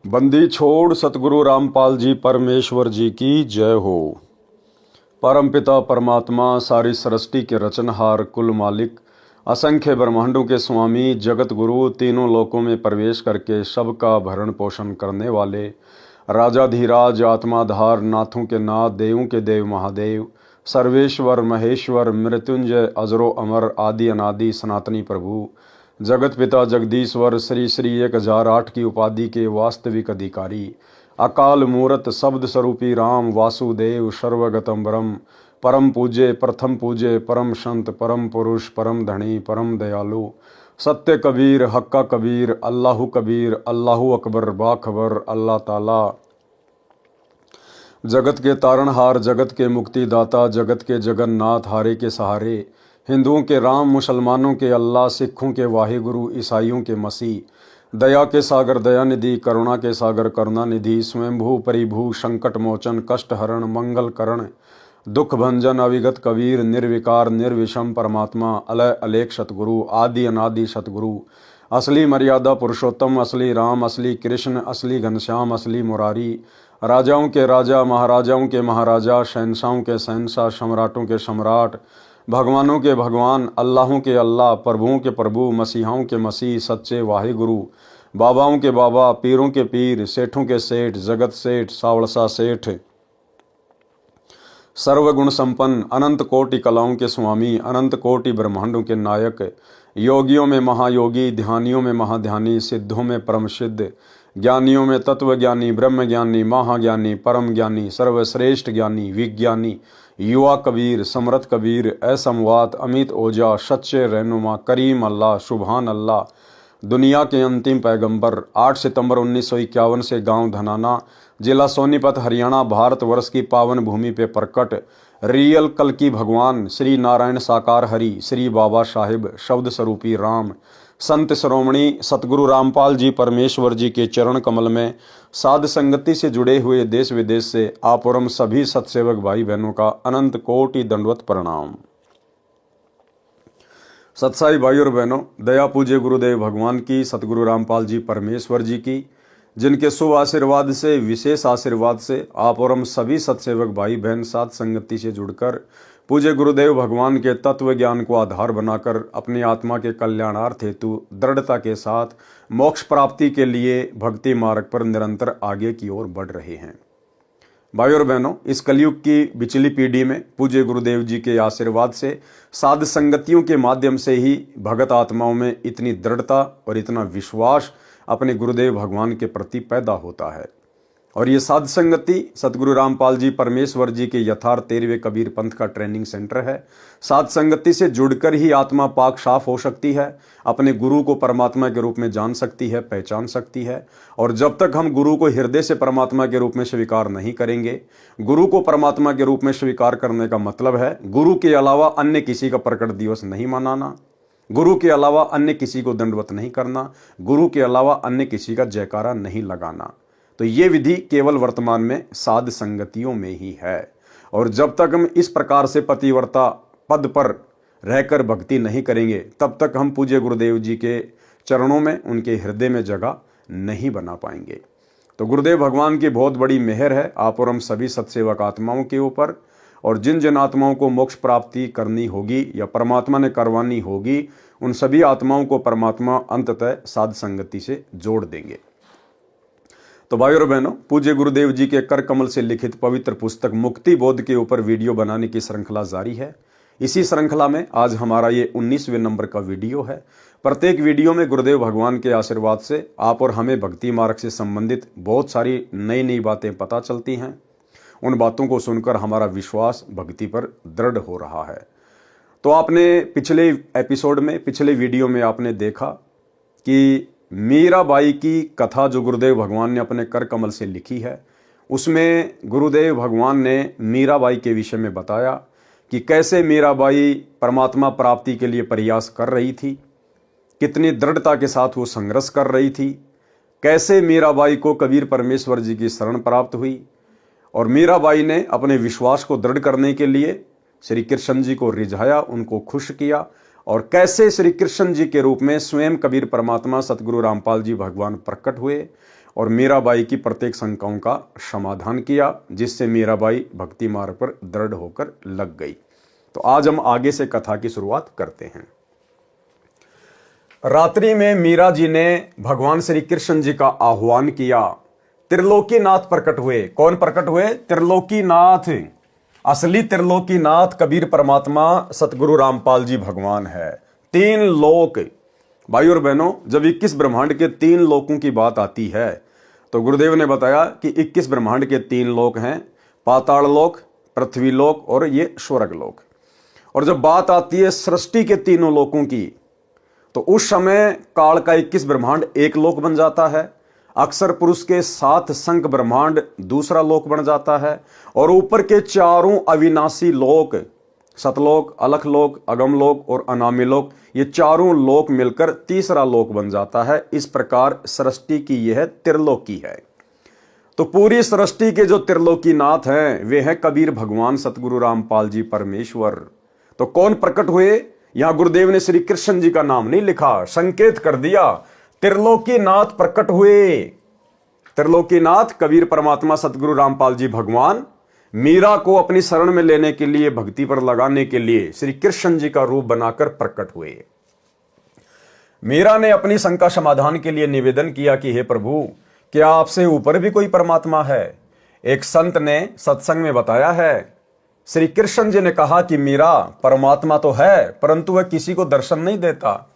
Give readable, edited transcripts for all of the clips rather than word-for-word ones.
बंदी छोड़ सतगुरु रामपाल जी परमेश्वर जी की जय हो। परमपिता परमात्मा सारी सृष्टि के रचनहार कुल मालिक असंख्य ब्रह्मांडों के स्वामी जगत गुरु तीनों लोकों में प्रवेश करके सबका भरण पोषण करने वाले राजाधिराज आत्माधार नाथों के नाथ देवों के देव महादेव सर्वेश्वर महेश्वर मृत्युंजय अजरो अमर आदि अनादि सनातनी प्रभु जगत पिता जगदीश्वर श्री श्री 1008 की उपाधि के वास्तविक अधिकारी अकाल मूरत शब्द स्वरूपी राम वासुदेव सर्वगतम ब्रह्म परम पूज्य प्रथम पूज्य परम संत परम पुरुष परम धनी परम दयालु सत्य कबीर हक्का कबीर अल्लाहु अकबर बाखबर अल्लाह ताला जगत के तारणहार जगत के मुक्तिदाता जगत के जगन्नाथ हारे के सहारे हिंदुओं के राम मुसलमानों के अल्लाह सिखों के वाहिगुरु ईसाइयों के मसीह दया के सागर दयानिधि करुणा के सागर करुणानिधि स्वयंभू परिभू संकट मोचन कष्ट हरण मंगल करण दुख भंजन अविगत कबीर निर्विकार निर्विषम परमात्मा अलय अलेख सतगुरु आदि अनादि सतगुरु असली मर्यादा पुरुषोत्तम असली राम असली कृष्ण असली घनश्याम असली मुरारी राजाओं के राजा महाराजाओं के महाराजा शहंशाहों के शहंशाह सम्राटों के सम्राट भगवानों के भगवान अल्लाहों के अल्लाह प्रभुओं के प्रभु मसीहाओं के मसीह सच्चे वाहिगुरु बाबाओं के बाबा पीरों के पीर सेठों के सेठ जगत सेठ सावड़सा सेठ सर्वगुण संपन्न अनंत कोटि कलाओं के स्वामी अनंत कोटि ब्रह्मांडों के नायक योगियों में महायोगी ध्यानियों में महाध्यानी सिद्धों में परम सिद्ध ज्ञानियों में तत्वज्ञानी ब्रह्मज्ञानी महाज्ञानी परम ज्ञानी सर्वश्रेष्ठ ज्ञानी विज्ञानी युवा कबीर समरथ कबीर असमवात अमित ओजा सच्चे रहनुमा करीम अल्लाह सुभान अल्लाह दुनिया के अंतिम पैगंबर 8 सितंबर 1951 से गांव धनाना जिला सोनीपत हरियाणा भारतवर्ष की पावन भूमि पे प्रकट रियल कल की भगवान श्री नारायण साकार हरि श्री बाबा साहिब शब्द स्वरूपी राम संत श्रोमणी सतगुरु रामपाल जी परमेश्वर जी के चरण कमल में साध संगति से जुड़े हुए देश विदेश से आप और हम सभी सत्सेवक भाई बहनों का अनंत कोटि दंडवत प्रणाम। सत्साई भाई और बहनों, दया पूज्य गुरुदेव भगवान की सतगुरु रामपाल जी परमेश्वर जी की जिनके शुभ आशीर्वाद से विशेष आशीर्वाद से आप और हम सभी सत्सेवक भाई बहन साध संगति से जुड़कर पूज्य गुरुदेव भगवान के तत्व ज्ञान को आधार बनाकर अपनी आत्मा के कल्याणार्थ हेतु दृढ़ता के साथ मोक्ष प्राप्ति के लिए भक्ति मार्ग पर निरंतर आगे की ओर बढ़ रहे हैं। भाई और बहनों, इस कलयुग की बिचली पीढ़ी में पूज्य गुरुदेव जी के आशीर्वाद से साध संगतियों के माध्यम से ही भगत आत्माओं में इतनी दृढ़ता और इतना विश्वास अपने गुरुदेव भगवान के प्रति पैदा होता है। और ये साध संगति सतगुरु रामपाल जी परमेश्वर जी के यथार्थ 13वें कबीर पंथ का ट्रेनिंग सेंटर है। साध संगति से जुड़कर ही आत्मा पाक साफ हो सकती है, अपने गुरु को परमात्मा के रूप में जान सकती है, पहचान सकती है। और जब तक हम गुरु को हृदय से परमात्मा के रूप में स्वीकार नहीं करेंगे, गुरु को परमात्मा के रूप में स्वीकार करने का मतलब है गुरु के अलावा अन्य किसी का प्रकट दिवस नहीं मनाना, गुरु के अलावा अन्य किसी को दंडवत नहीं करना, गुरु के अलावा अन्य किसी का जयकारा नहीं लगाना। तो ये विधि केवल वर्तमान में साध संगतियों में ही है। और जब तक हम इस प्रकार से पतिव्रता पद पर रहकर भक्ति नहीं करेंगे, तब तक हम पूज्य गुरुदेव जी के चरणों में उनके हृदय में जगह नहीं बना पाएंगे। तो गुरुदेव भगवान की बहुत बड़ी मेहर है आप और हम सभी सत्सेवक आत्माओं के ऊपर। और जिन जिन आत्माओं को मोक्ष प्राप्ति करनी होगी या परमात्मा ने करवानी होगी, उन सभी आत्माओं को परमात्मा अंततः साध संगति से जोड़ देंगे। तो भाई और बहनों, पूज्य गुरुदेव जी के कर कमल से लिखित पवित्र पुस्तक मुक्ति बोध के ऊपर वीडियो बनाने की श्रृंखला जारी है। इसी श्रृंखला में आज हमारा ये 19वें नंबर का वीडियो है। प्रत्येक वीडियो में गुरुदेव भगवान के आशीर्वाद से आप और हमें भक्ति मार्ग से संबंधित बहुत सारी नई नई बातें पता चलती हैं। उन बातों को सुनकर हमारा विश्वास भक्ति पर दृढ़ हो रहा है। तो आपने पिछले एपिसोड में पिछले वीडियो में आपने देखा कि मीराबाई की कथा जो गुरुदेव भगवान ने अपने कर कमल से लिखी है, उसमें गुरुदेव भगवान ने मीराबाई के विषय में बताया कि कैसे मीराबाई परमात्मा प्राप्ति के लिए प्रयास कर रही थी, कितनी दृढ़ता के साथ वो संघर्ष कर रही थी, कैसे मीराबाई को कबीर परमेश्वर जी की शरण प्राप्त हुई और मीराबाई ने अपने विश्वास को दृढ़ करने के लिए श्री कृष्ण जी को रिझाया, उनको खुश किया और कैसे श्री कृष्ण जी के रूप में स्वयं कबीर परमात्मा सतगुरु रामपाल जी भगवान प्रकट हुए और मीराबाई की प्रत्येक शंकाओं का समाधान किया, जिससे मीराबाई भक्ति मार्ग पर दृढ़ होकर लग गई। तो आज हम आगे से कथा की शुरुआत करते हैं। रात्रि में मीरा जी ने भगवान श्री कृष्ण जी का आह्वान किया। त्रिलोकीनाथ प्रकट हुए। कौन प्रकट हुए? त्रिलोकीनाथ। असली त्रिलोकीनाथ कबीर परमात्मा सतगुरु रामपाल जी भगवान है। 3 लोक। भाई और बहनों, जब 21 ब्रह्मांड के 3 लोकों की बात आती है तो गुरुदेव ने बताया कि 21 ब्रह्मांड के 3 लोक हैं, पाताल लोक, पृथ्वी लोक और ये स्वर्ग लोक। और जब बात आती है सृष्टि के तीनों लोकों की, तो उस समय काल का 21 ब्रह्मांड एक लोक बन जाता है। अक्षर पुरुष के 7 शंख ब्रह्मांड दूसरा लोक बन जाता है। और ऊपर के 4 अविनाशी लोक, सतलोक, अलखलोक, अगमलोक और अनामी लोक, ये 4 लोक मिलकर तीसरा लोक बन जाता है। इस प्रकार सृष्टि की यह त्रिलोकी है। तो पूरी सृष्टि के जो त्रिलोकीनाथ हैं वे हैं कबीर भगवान सतगुरु रामपाल जी परमेश्वर। तो कौन प्रकट हुए? यहां गुरुदेव ने श्री कृष्ण जी का नाम नहीं लिखा, संकेत कर दिया त्रिलोकीनाथ प्रकट हुए। त्रिलोकीनाथ कबीर परमात्मा सतगुरु रामपाल जी भगवान मीरा को अपनी शरण में लेने के लिए, भक्ति पर लगाने के लिए श्री कृष्ण जी का रूप बनाकर प्रकट हुए। मीरा ने अपनी शंका समाधान के लिए निवेदन किया कि हे प्रभु, क्या आपसे ऊपर भी कोई परमात्मा है? एक संत ने सत्संग में बताया है, श्री कृष्ण जी ने कहा कि मीरा, परमात्मा तो है परंतु वह किसी को दर्शन नहीं देता।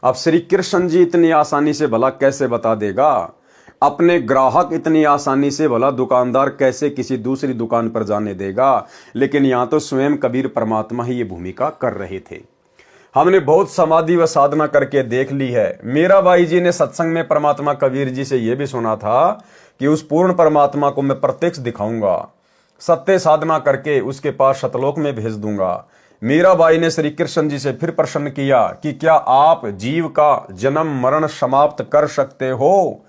अब श्री कृष्ण जी इतनी आसानी से भला कैसे बता देगा? अपने ग्राहक इतनी आसानी से भला दुकानदार कैसे किसी दूसरी दुकान पर जाने देगा? लेकिन यहां तो स्वयं कबीर परमात्मा ही ये भूमिका कर रहे थे। हमने बहुत समाधि व साधना करके देख ली है। मीराबाई जी ने सत्संग में परमात्मा कबीर जी से यह भी सुना था कि उस पूर्ण परमात्मा को मैं प्रत्यक्ष दिखाऊंगा, सत्य साधना करके उसके पास शतलोक में भेज दूंगा। मीराबाई ने श्री कृष्ण जी से फिर प्रश्न किया कि क्या आप जीव का जन्म मरण समाप्त कर सकते हो?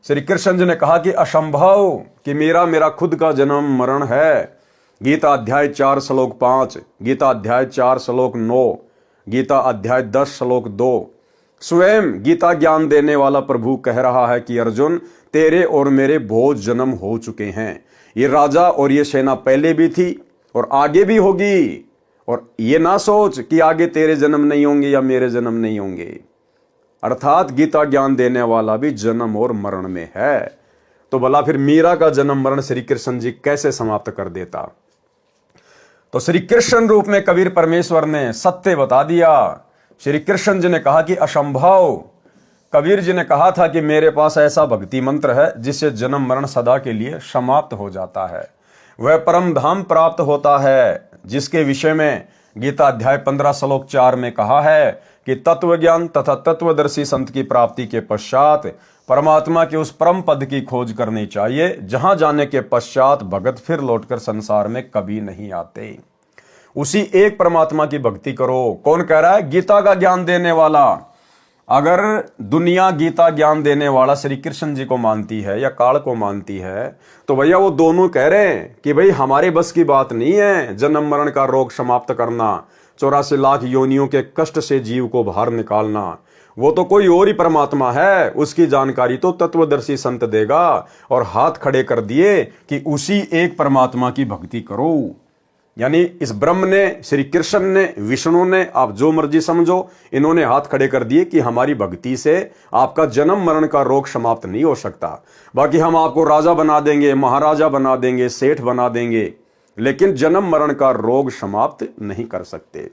श्री कृष्ण जी ने कहा कि असंभव, कि मेरा खुद का जन्म मरण है। गीता अध्याय 4 श्लोक 5, गीता अध्याय 4 श्लोक 9, गीता अध्याय 10 श्लोक 2। स्वयं गीता ज्ञान देने वाला प्रभु कह रहा है कि अर्जुन, तेरे और मेरे बहुत जन्म हो चुके हैं। ये राजा और ये सेना पहले भी थी और आगे भी होगी। और ये ना सोच कि आगे तेरे जन्म नहीं होंगे या मेरे जन्म नहीं होंगे। अर्थात गीता ज्ञान देने वाला भी जन्म और मरण में है। तो भला फिर मीरा का जन्म मरण श्री कृष्ण जी कैसे समाप्त कर देता? तो श्री कृष्ण रूप में कबीर परमेश्वर ने सत्य बता दिया। श्री कृष्ण जी ने कहा कि असंभव। कबीर जी ने कहा था कि मेरे पास ऐसा भक्ति मंत्र है जिससे जन्म मरण सदा के लिए समाप्त हो जाता है। वह परम धाम प्राप्त होता है, जिसके विषय में गीता अध्याय 15 श्लोक 4 में कहा है कि तत्व ज्ञान तथा तत्वदर्शी संत की प्राप्ति के पश्चात परमात्मा के उस परम पद की खोज करनी चाहिए, जहां जाने के पश्चात भगत फिर लौटकर संसार में कभी नहीं आते। उसी एक परमात्मा की भक्ति करो। कौन कह रहा है? गीता का ज्ञान देने वाला। अगर दुनिया गीता ज्ञान देने वाला श्री कृष्ण जी को मानती है या काल को मानती है, तो भैया वो दोनों कह रहे हैं कि भाई हमारे बस की बात नहीं है जन्म मरण का रोग समाप्त करना, 84 लाख योनियों के कष्ट से जीव को बाहर निकालना। वो तो कोई और ही परमात्मा है, उसकी जानकारी तो तत्वदर्शी संत देगा। और हाथ खड़े कर दिए कि उसी एक परमात्मा की भक्ति करो। यानी इस ब्रह्म ने, श्री कृष्ण ने, विष्णु ने, आप जो मर्जी समझो, इन्होंने हाथ खड़े कर दिए कि हमारी भक्ति से आपका जन्म मरण का रोग समाप्त नहीं हो सकता। बाकी हम आपको राजा बना देंगे, महाराजा बना देंगे, सेठ बना देंगे, लेकिन जन्म मरण का रोग समाप्त नहीं कर सकते।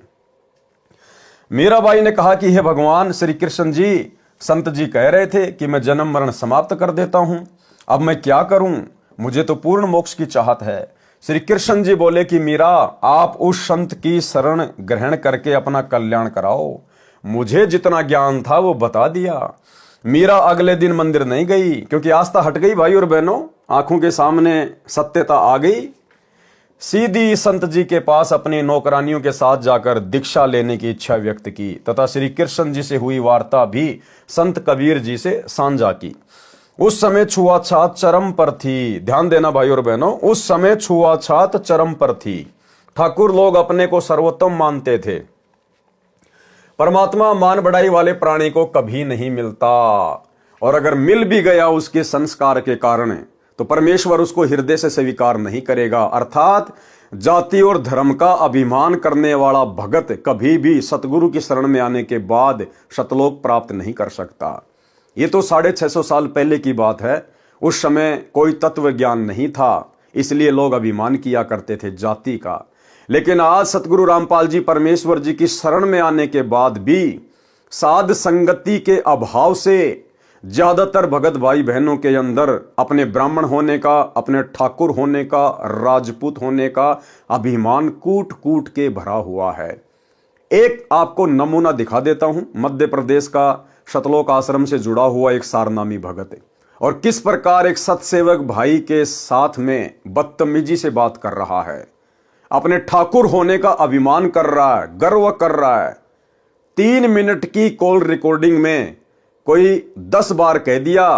मीराबाई ने कहा कि हे भगवान श्री कृष्ण जी, संत जी कह रहे थे कि मैं जन्म मरण समाप्त कर देता हूं, अब मैं क्या करूं? मुझे तो पूर्ण मोक्ष की चाहत है। श्री कृष्ण जी बोले कि मीरा, आप उस संत की शरण ग्रहण करके अपना कल्याण कराओ। मुझे जितना ज्ञान था वो बता दिया। मीरा अगले दिन मंदिर नहीं गई, क्योंकि आस्था हट गई भाई और बहनों, आंखों के सामने सत्यता आ गई। सीधी संत जी के पास अपनी नौकरानियों के साथ जाकर दीक्षा लेने की इच्छा व्यक्त की तथा श्री कृष्ण जी से हुई वार्ता भी संत कबीर जी से साझा की। उस समय छुआछात चरम पर थी। ध्यान देना भाई और बहनों, उस समय छुआछात चरम पर थी। ठाकुर लोग अपने को सर्वोत्तम मानते थे। परमात्मा मान बढ़ाई वाले प्राणी को कभी नहीं मिलता। और अगर मिल भी गया उसके संस्कार के कारण तो परमेश्वर उसको हृदय से स्वीकार नहीं करेगा। अर्थात जाति और धर्म का अभिमान करने वाला भगत कभी भी सतगुरु की शरण में आने के बाद सतलोक प्राप्त नहीं कर सकता। ये तो 650 साल पहले की बात है। उस समय कोई तत्व ज्ञान नहीं था, इसलिए लोग अभिमान किया करते थे जाति का। लेकिन आज सतगुरु रामपाल जी परमेश्वर जी की शरण में आने के बाद भी साध संगति के अभाव से ज्यादातर भगत भाई बहनों के अंदर अपने ब्राह्मण होने का, अपने ठाकुर होने का, राजपूत होने का अभिमान कूट कूट के भरा हुआ है। एक आपको नमूना दिखा देता हूं। मध्य प्रदेश का सतलोक आश्रम से जुड़ा हुआ एक सारनामी भगत है और किस प्रकार एक सतसेवक भाई के साथ में बदतमीजी से बात कर रहा है, अपने ठाकुर होने का अभिमान कर रहा है, गर्व कर रहा है। 3 मिनट की कॉल रिकॉर्डिंग में कोई 10 बार कह दिया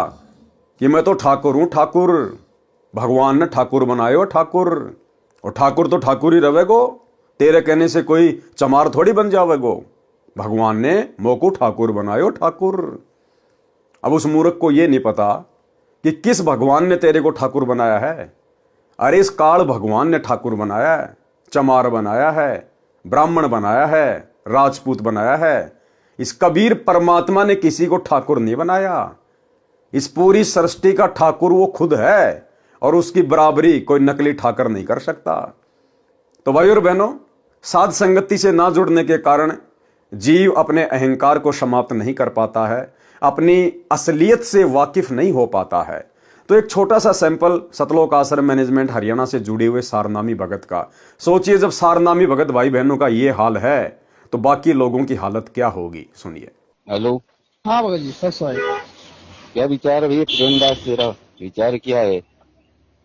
कि मैं तो ठाकुर हूं, ठाकुर भगवान ने ठाकुर बनायो ठाकुर, और ठाकुर तो ठाकुर ही रहेगो, तेरे कहने से कोई चमार थोड़ी बन जावेगो, भगवान ने मोको ठाकुर बनायो ठाकुर। अब उस मूर्ख को यह नहीं पता कि किस भगवान ने तेरे को ठाकुर बनाया है। अरे इस काल भगवान ने ठाकुर बनाया है, चमार बनाया है, ब्राह्मण बनाया है, राजपूत बनाया है। इस कबीर परमात्मा ने किसी को ठाकुर नहीं बनाया। इस पूरी सृष्टि का ठाकुर वो खुद है और उसकी बराबरी कोई नकली ठाकर नहीं कर सकता। तो भाई और बहनों, साध संगति से ना जुड़ने के कारण जीव अपने अहंकार को समाप्त नहीं कर पाता है, अपनी असलियत से वाकिफ नहीं हो पाता है। तो एक छोटा सा सैंपल सतलोक आश्रम मैनेजमेंट हरियाणा से जुड़े हुए सारनामी भगत का। सोचिए जब सारनामी भगत भाई बहनों का ये हाल है तो बाकी लोगों की हालत क्या होगी, सुनिए। हेलो। हाँ भगत जी, सच है। क्या विचार है भैया प्रेमदास, तेरा विचार क्या है?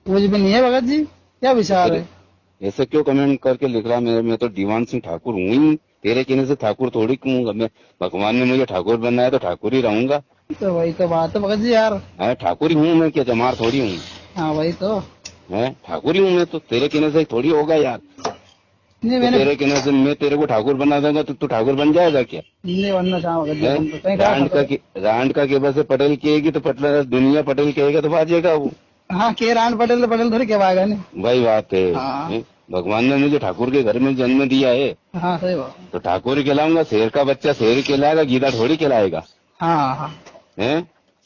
कुछ भी नहीं है भगत जी, क्या विचार है? ऐसे क्यों कमेंट करके लिख रहा? मैं तो दीवान सिंह ठाकुर हूँ ही, तेरे कहने से ठाकुर थोड़ी कहूंगा मैं। भगवान ने मुझे ठाकुर बनाया तो ठाकुर ही रहूंगा। तो वही तो बात है भगत जी यार। ठाकुर ही हूँ मैं, क्या चमार थोड़ी हूँ। हाँ वही तो है, ठाकुर ही हूँ मैं, तो तेरे कहने से थोड़ी होगा यार। नहीं, तो तेरे कहने से मैं तेरे को ठाकुर बना दूंगा तो तू ठाकुर बन जाएगा क्या? नहीं बनना चाहूँ भगत जी। रांड का केबल से पटेल कहेगी तो पटेल, दुनिया पटेल कहेगा तो बाजेगा वो। हाँ के रान पटेल पटेल थोड़ी कहवाएगा नहीं। वही बात है। हाँ। भगवान ने मुझे ठाकुर के घर में जन्म दिया है। हाँ सही बात। तो ठाकुर ही कहलाऊंगा। शेर का बच्चा शेर ही कहलाएगा, गीदड़ थोड़ी कहलाएगा। हाँ हाँ है,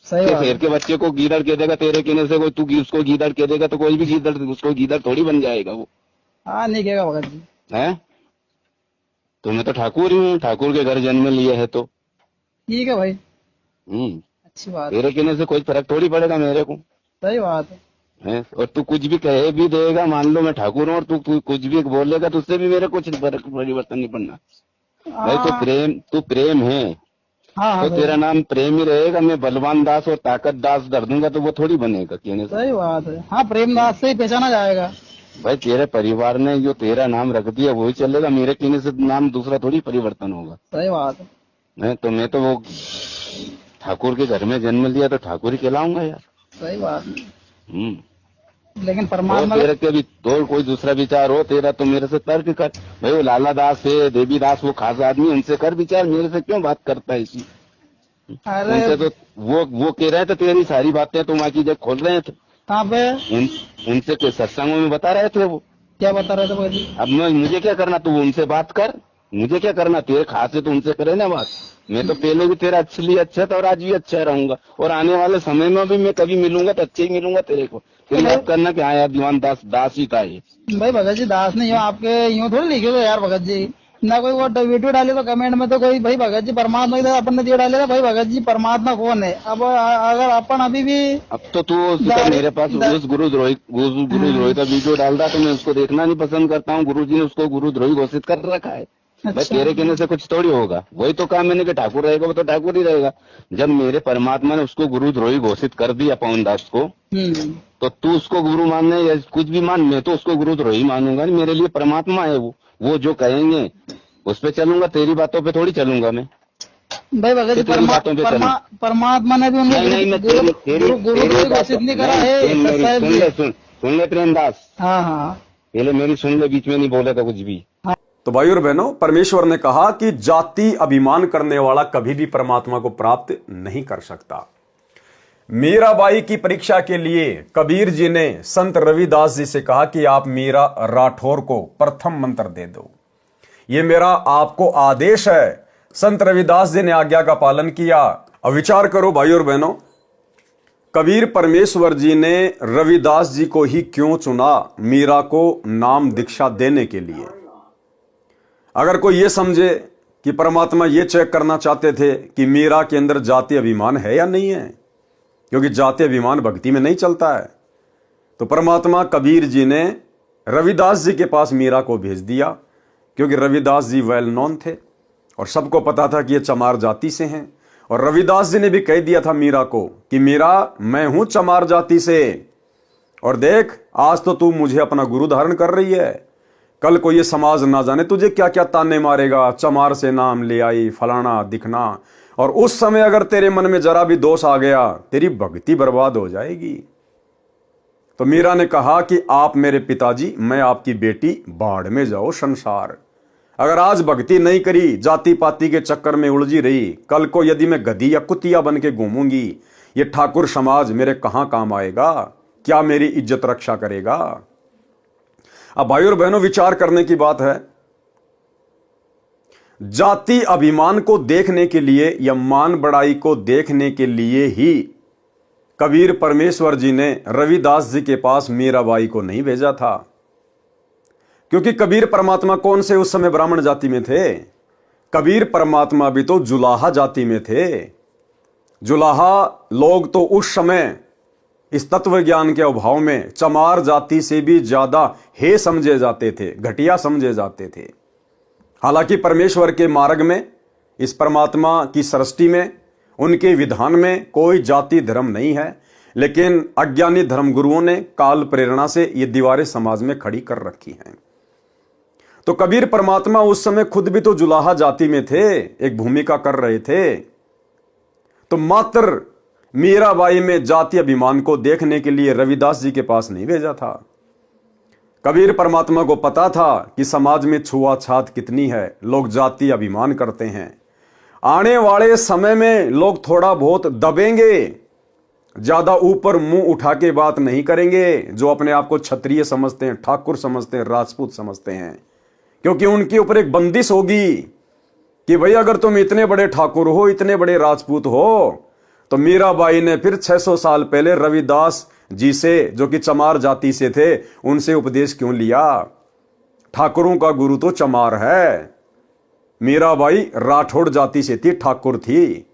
सही बात। शेर के बच्चे को गीदड़ कह देगा तेरे कहने से, कोई तू उसको गीदड़ कह देगा तो कोई भी गीदड़ उसको गीदड़ थोड़ी बन जाएगा वो। हाँ नहीं कहेगा भगत जी। है, तो मैं तो ठाकुर ही हूँ, ठाकुर के घर जन्म लिया है तो ठीक है भाई। अच्छी बात। तेरे कहने से कोई फर्क थोड़ी पड़ेगा मेरे को। सही बात है, और तू कुछ भी कहे भी देगा, मान लो मैं ठाकुर हूँ और तू कुछ भी बोलेगा तो उससे भी मेरे कुछ परिवर्तन नहीं पड़ना। भाई तू प्रेम है। हाँ तो तेरा नाम प्रेम ही रहेगा। मैं बलवान दास और ताकत दास कर दूंगा तो वो थोड़ी बनेगा कहने से। सही बात है। हाँ प्रेमदास से ही पहचाना जाएगा। भाई तेरे परिवार ने जो तेरा नाम रख दिया वही चलेगा, मेरे कहने से नाम दूसरा थोड़ी परिवर्तन होगा। सही बात है। तो मैं तो वो ठाकुर के घर में जन्म लिया तो ठाकुर ही कहलाऊंगा यार। सही बात है। लेकिन परमात्मा तेरे के भी तो कोई दूसरा विचार हो तेरा तो मेरे से तर्क कर। भाई वो लाला दास है, देवी दास, वो खास आदमी, उनसे कर विचार, मेरे से क्यों बात करता है इसी। उनसे तो वो कह रहे थे तेरी सारी बातें तो बाकी जब खोल रहे थे कहाँ पे उनसे कोई सत्संगों में बता रहे थे। वो क्या बता रहे थे भाई? अब मुझे क्या करना, तू उनसे बात कर, मुझे क्या करना, तेरे खास है तो उनसे करे ना बात। मैं तो पहले भी तेरा असली अच्छा था और आज भी अच्छा रहूंगा और आने वाले समय में भी मैं कभी मिलूंगा तो अच्छे ही मिलूंगा तेरे को। तेरी बात करना कि हाँ यार दीवान दास ही था ये। भाई भगत जी दास नहीं हो, आपके यूँ थोड़ी लिखे हो यार भगत जी। ना कोई वो वीडियो डाले तो कमेंट में तो कोई भाई भगत जी परमात्मा की अपन ने दिया डाले था। भाई भगत जी परमात्मा कौन है? अब अगर अपन अभी भी अब तो तू मेरे पास उस गुरुद्रोही का वीडियो डाल रहा तो मैं उसको देखना नहीं पसंद करता हूँ। गुरु जी ने उसको गुरुद्रोही घोषित कर रखा है। भाई तेरे कहने से कुछ थोड़ी होगा। वही तो काम मैंने कि ठाकुर रहेगा वो तो ठाकुर ही रहेगा। जब मेरे परमात्मा ने उसको गुरुद्रोही घोषित कर दिया पवन दास को, तो तू उसको गुरु मानने या कुछ भी मान, मैं तो उसको गुरुद्रोही मानूंगा नहीं। मेरे लिए परमात्मा है वो जो कहेंगे उस पे चलूंगा, तेरी बातों पे थोड़ी चलूंगा मैं। भाई भगत जी परमात्मा ने भी गुरु घोषित नहीं करा है। सुन ले प्रेमदास। हाँ हाँ पहले मेरी सुन ले, बीच में नहीं बोला था कुछ भी। तो भाई और बहनों, परमेश्वर ने कहा कि जाति अभिमान करने वाला कभी भी परमात्मा को प्राप्त नहीं कर सकता। मीराबाई की परीक्षा के लिए कबीर जी ने संत रविदास जी से कहा कि आप मीरा राठौर को प्रथम मंत्र दे दो, ये मेरा आपको आदेश है। संत रविदास जी ने आज्ञा का पालन किया। अब विचार करो भाई और बहनों, कबीर परमेश्वर जी ने रविदास जी को ही क्यों चुना मीरा को नाम दीक्षा देने के लिए? अगर कोई ये समझे कि परमात्मा ये चेक करना चाहते थे कि मीरा के अंदर जाति अभिमान है या नहीं है, क्योंकि जाति अभिमान भक्ति में नहीं चलता है, तो परमात्मा कबीर जी ने रविदास जी के पास मीरा को भेज दिया, क्योंकि रविदास जी वेल नोन थे और सबको पता था कि ये चमार जाति से हैं। और रविदास जी ने भी कह दिया था मीरा को कि मीरा, मैं हूं चमार जाति से, और देख आज तो तू मुझे अपना गुरु धारण कर रही है, कल को ये समाज ना जाने तुझे क्या क्या ताने मारेगा, चमार से नाम ले आई, फलाना दिखना, और उस समय अगर तेरे मन में जरा भी दोष आ गया तेरी भक्ति बर्बाद हो जाएगी। तो मीरा ने कहा कि आप मेरे पिताजी, मैं आपकी बेटी, बाढ़ में जाओ संसार। अगर आज भक्ति नहीं करी, जाति पाति के चक्कर में उलझी रही, कल को यदि मैं गधी या कुतिया बन के घूमूंगी, ये ठाकुर समाज मेरे कहां काम आएगा, क्या मेरी इज्जत रक्षा करेगा? अब भाई और बहनों, विचार करने की बात है। जाति अभिमान को देखने के लिए या मान बढ़ाई को देखने के लिए ही कबीर परमेश्वर जी ने रविदास जी के पास मीराबाई को नहीं भेजा था, क्योंकि कबीर परमात्मा कौन से उस समय ब्राह्मण जाति में थे? कबीर परमात्मा भी तो जुलाहा जाति में थे। जुलाहा लोग तो उस समय इस तत्व ज्ञान के अभाव में चमार जाति से भी ज्यादा हे समझे जाते थे, घटिया समझे जाते थे। हालांकि परमेश्वर के मार्ग में, इस परमात्मा की सृष्टि में, उनके विधान में कोई जाति धर्म नहीं है, लेकिन अज्ञानी धर्मगुरुओं ने काल प्रेरणा से ये दीवारें समाज में खड़ी कर रखी हैं। तो कबीर परमात्मा उस समय खुद भी तो जुलाहा जाति में थे, एक भूमिका कर रहे थे। तो मात्र मीराबाई में जाति अभिमान को देखने के लिए रविदास जी के पास नहीं भेजा था। कबीर परमात्मा को पता था कि समाज में छुआछात कितनी है, लोग जाति अभिमान करते हैं। आने वाले समय में लोग थोड़ा बहुत दबेंगे, ज्यादा ऊपर मुंह उठा के बात नहीं करेंगे, जो अपने आप को क्षत्रिय समझते हैं, ठाकुर समझते हैं, राजपूत समझते हैं, क्योंकि उनके ऊपर एक बंदिश होगी कि भाई अगर तुम इतने बड़े ठाकुर हो, इतने बड़े राजपूत हो, तो मीराबाई ने फिर 600 साल पहले रविदास जी से, जो कि चमार जाति से थे, उनसे उपदेश क्यों लिया? ठाकुरों का गुरु तो चमार है। मीराबाई राठौड़ जाति से थी, ठाकुर थी,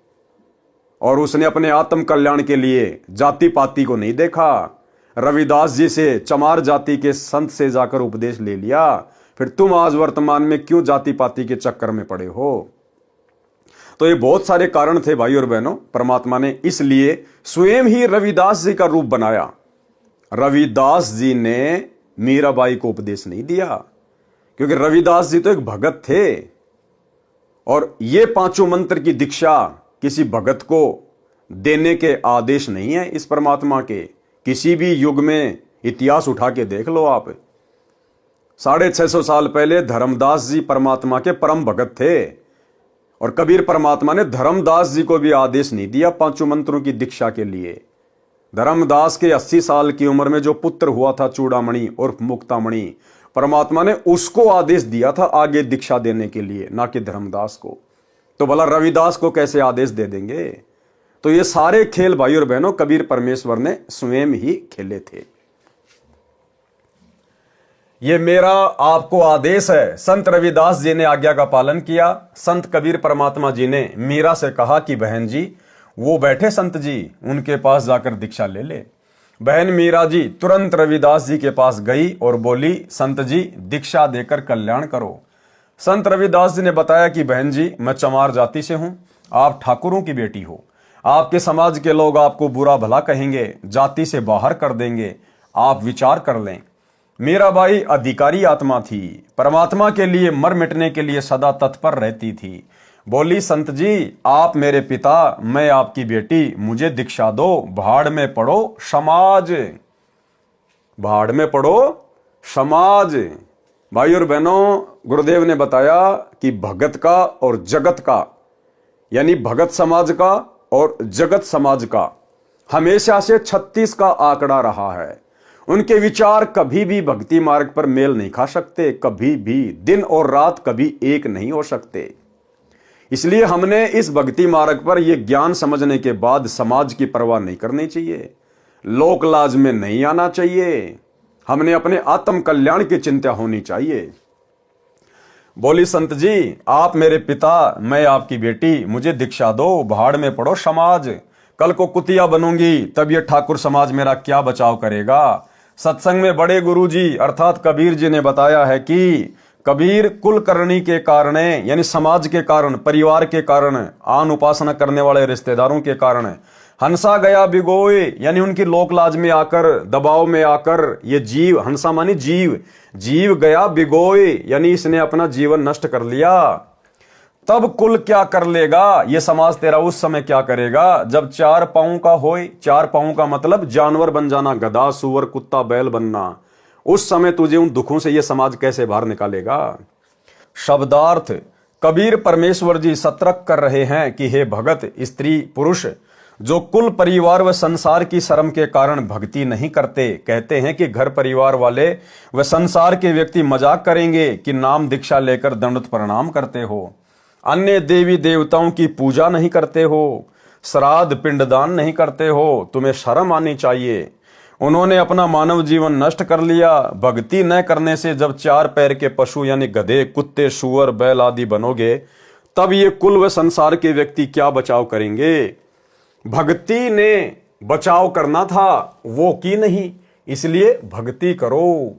और उसने अपने आत्म कल्याण के लिए जाति पाति को नहीं देखा। रविदास जी से, चमार जाति के संत से जाकर उपदेश ले लिया। फिर तुम आज वर्तमान में क्यों जाति पाति के चक्कर में पड़े हो? तो ये बहुत सारे कारण थे भाई और बहनों। परमात्मा ने इसलिए स्वयं ही रविदास जी का रूप बनाया। रविदास जी ने मीराबाई को उपदेश नहीं दिया, क्योंकि रविदास जी तो एक भगत थे, और ये पांचों मंत्र की दीक्षा किसी भगत को देने के आदेश नहीं है इस परमात्मा के। किसी भी युग में इतिहास उठा के देख लो आप, 650 साल पहले धर्मदास जी परमात्मा के परम भगत थे, और कबीर परमात्मा ने धर्मदास जी को भी आदेश नहीं दिया पांचों मंत्रों की दीक्षा के लिए। धर्मदास के 80 साल की उम्र में जो पुत्र हुआ था चूड़ामणि और मुक्तामणि, परमात्मा ने उसको आदेश दिया था आगे दीक्षा देने के लिए, ना कि धर्मदास को। तो भला रविदास को कैसे आदेश दे देंगे? तो ये सारे खेल भाई और बहनों कबीर परमेश्वर ने स्वयं ही खेले थे। ये मेरा आपको आदेश है। संत रविदास जी ने आज्ञा का पालन किया। संत कबीर परमात्मा जी ने मीरा से कहा कि बहन जी, वो बैठे संत जी, उनके पास जाकर दीक्षा ले ले। बहन मीरा जी तुरंत रविदास जी के पास गई और बोली, संत जी दीक्षा देकर कल्याण करो। संत रविदास जी ने बताया कि बहन जी, मैं चमार जाति से हूं, आप ठाकुरों की बेटी हो, आपके समाज के लोग आपको बुरा भला कहेंगे, जाति से बाहर कर देंगे, आप विचार कर लें। मीराबाई अधिकारी आत्मा थी, परमात्मा के लिए मर मिटने के लिए सदा तत्पर रहती थी। बोली, संत जी आप मेरे पिता, मैं आपकी बेटी, मुझे दीक्षा दो, भाड़ में पड़ो समाज, भाड़ में पड़ो समाज। भाई और बहनों, गुरुदेव ने बताया कि भगत का और जगत का, यानी भगत समाज का और जगत समाज का हमेशा से 36 का आंकड़ा रहा है। उनके विचार कभी भी भक्ति मार्ग पर मेल नहीं खा सकते, कभी भी दिन और रात कभी एक नहीं हो सकते। इसलिए हमने इस भक्ति मार्ग पर यह ज्ञान समझने के बाद समाज की परवाह नहीं करनी चाहिए, लोक लाज में नहीं आना चाहिए। हमने अपने आत्म कल्याण की चिंता होनी चाहिए। बोली संत जी, आप मेरे पिता, मैं आपकी बेटी, मुझे दीक्षा दो, भाड़ में पड़ो समाज। कल को कुतिया बनूंगी तब ये ठाकुर समाज मेरा क्या बचाव करेगा। सत्संग में बड़े गुरुजी अर्थात कबीर जी ने बताया है कि कबीर कुल करनी के कारण, यानी समाज के कारण, परिवार के कारण, आन उपासना करने वाले रिश्तेदारों के कारण हंसा गया बिगोए, यानी उनकी लोक लाज में आकर, दबाव में आकर ये जीव, हंसा मानी जीव, जीव गया बिगोए, यानी इसने अपना जीवन नष्ट कर लिया। तब कुल क्या कर लेगा, ये समाज तेरा उस समय क्या करेगा जब 4 पांव का होए। 4 पांव का मतलब जानवर बन जाना, गधा, सुअर, कुत्ता, बैल बनना। उस समय तुझे उन दुखों से ये समाज कैसे बाहर निकालेगा। शब्दार्थ, कबीर परमेश्वर जी सतर्क कर रहे हैं कि हे भगत, स्त्री, पुरुष जो कुल परिवार व संसार की शर्म के कारण भक्ति नहीं करते, कहते हैं कि घर परिवार वाले व संसार के व्यक्ति मजाक करेंगे कि नाम दीक्षा लेकर दंडवत प्रणाम करते हो, अन्य देवी देवताओं की पूजा नहीं करते हो, श्राद्ध पिंडदान नहीं करते हो, तुम्हें शर्म आनी चाहिए। उन्होंने अपना मानव जीवन नष्ट कर लिया। भक्ति न करने से जब 4 पैर के पशु यानी गधे, कुत्ते, सुअर, बैल आदि बनोगे, तब ये कुल व संसार के व्यक्ति क्या बचाव करेंगे। भक्ति ने बचाव करना था, वो की नहीं, इसलिए भक्ति करो।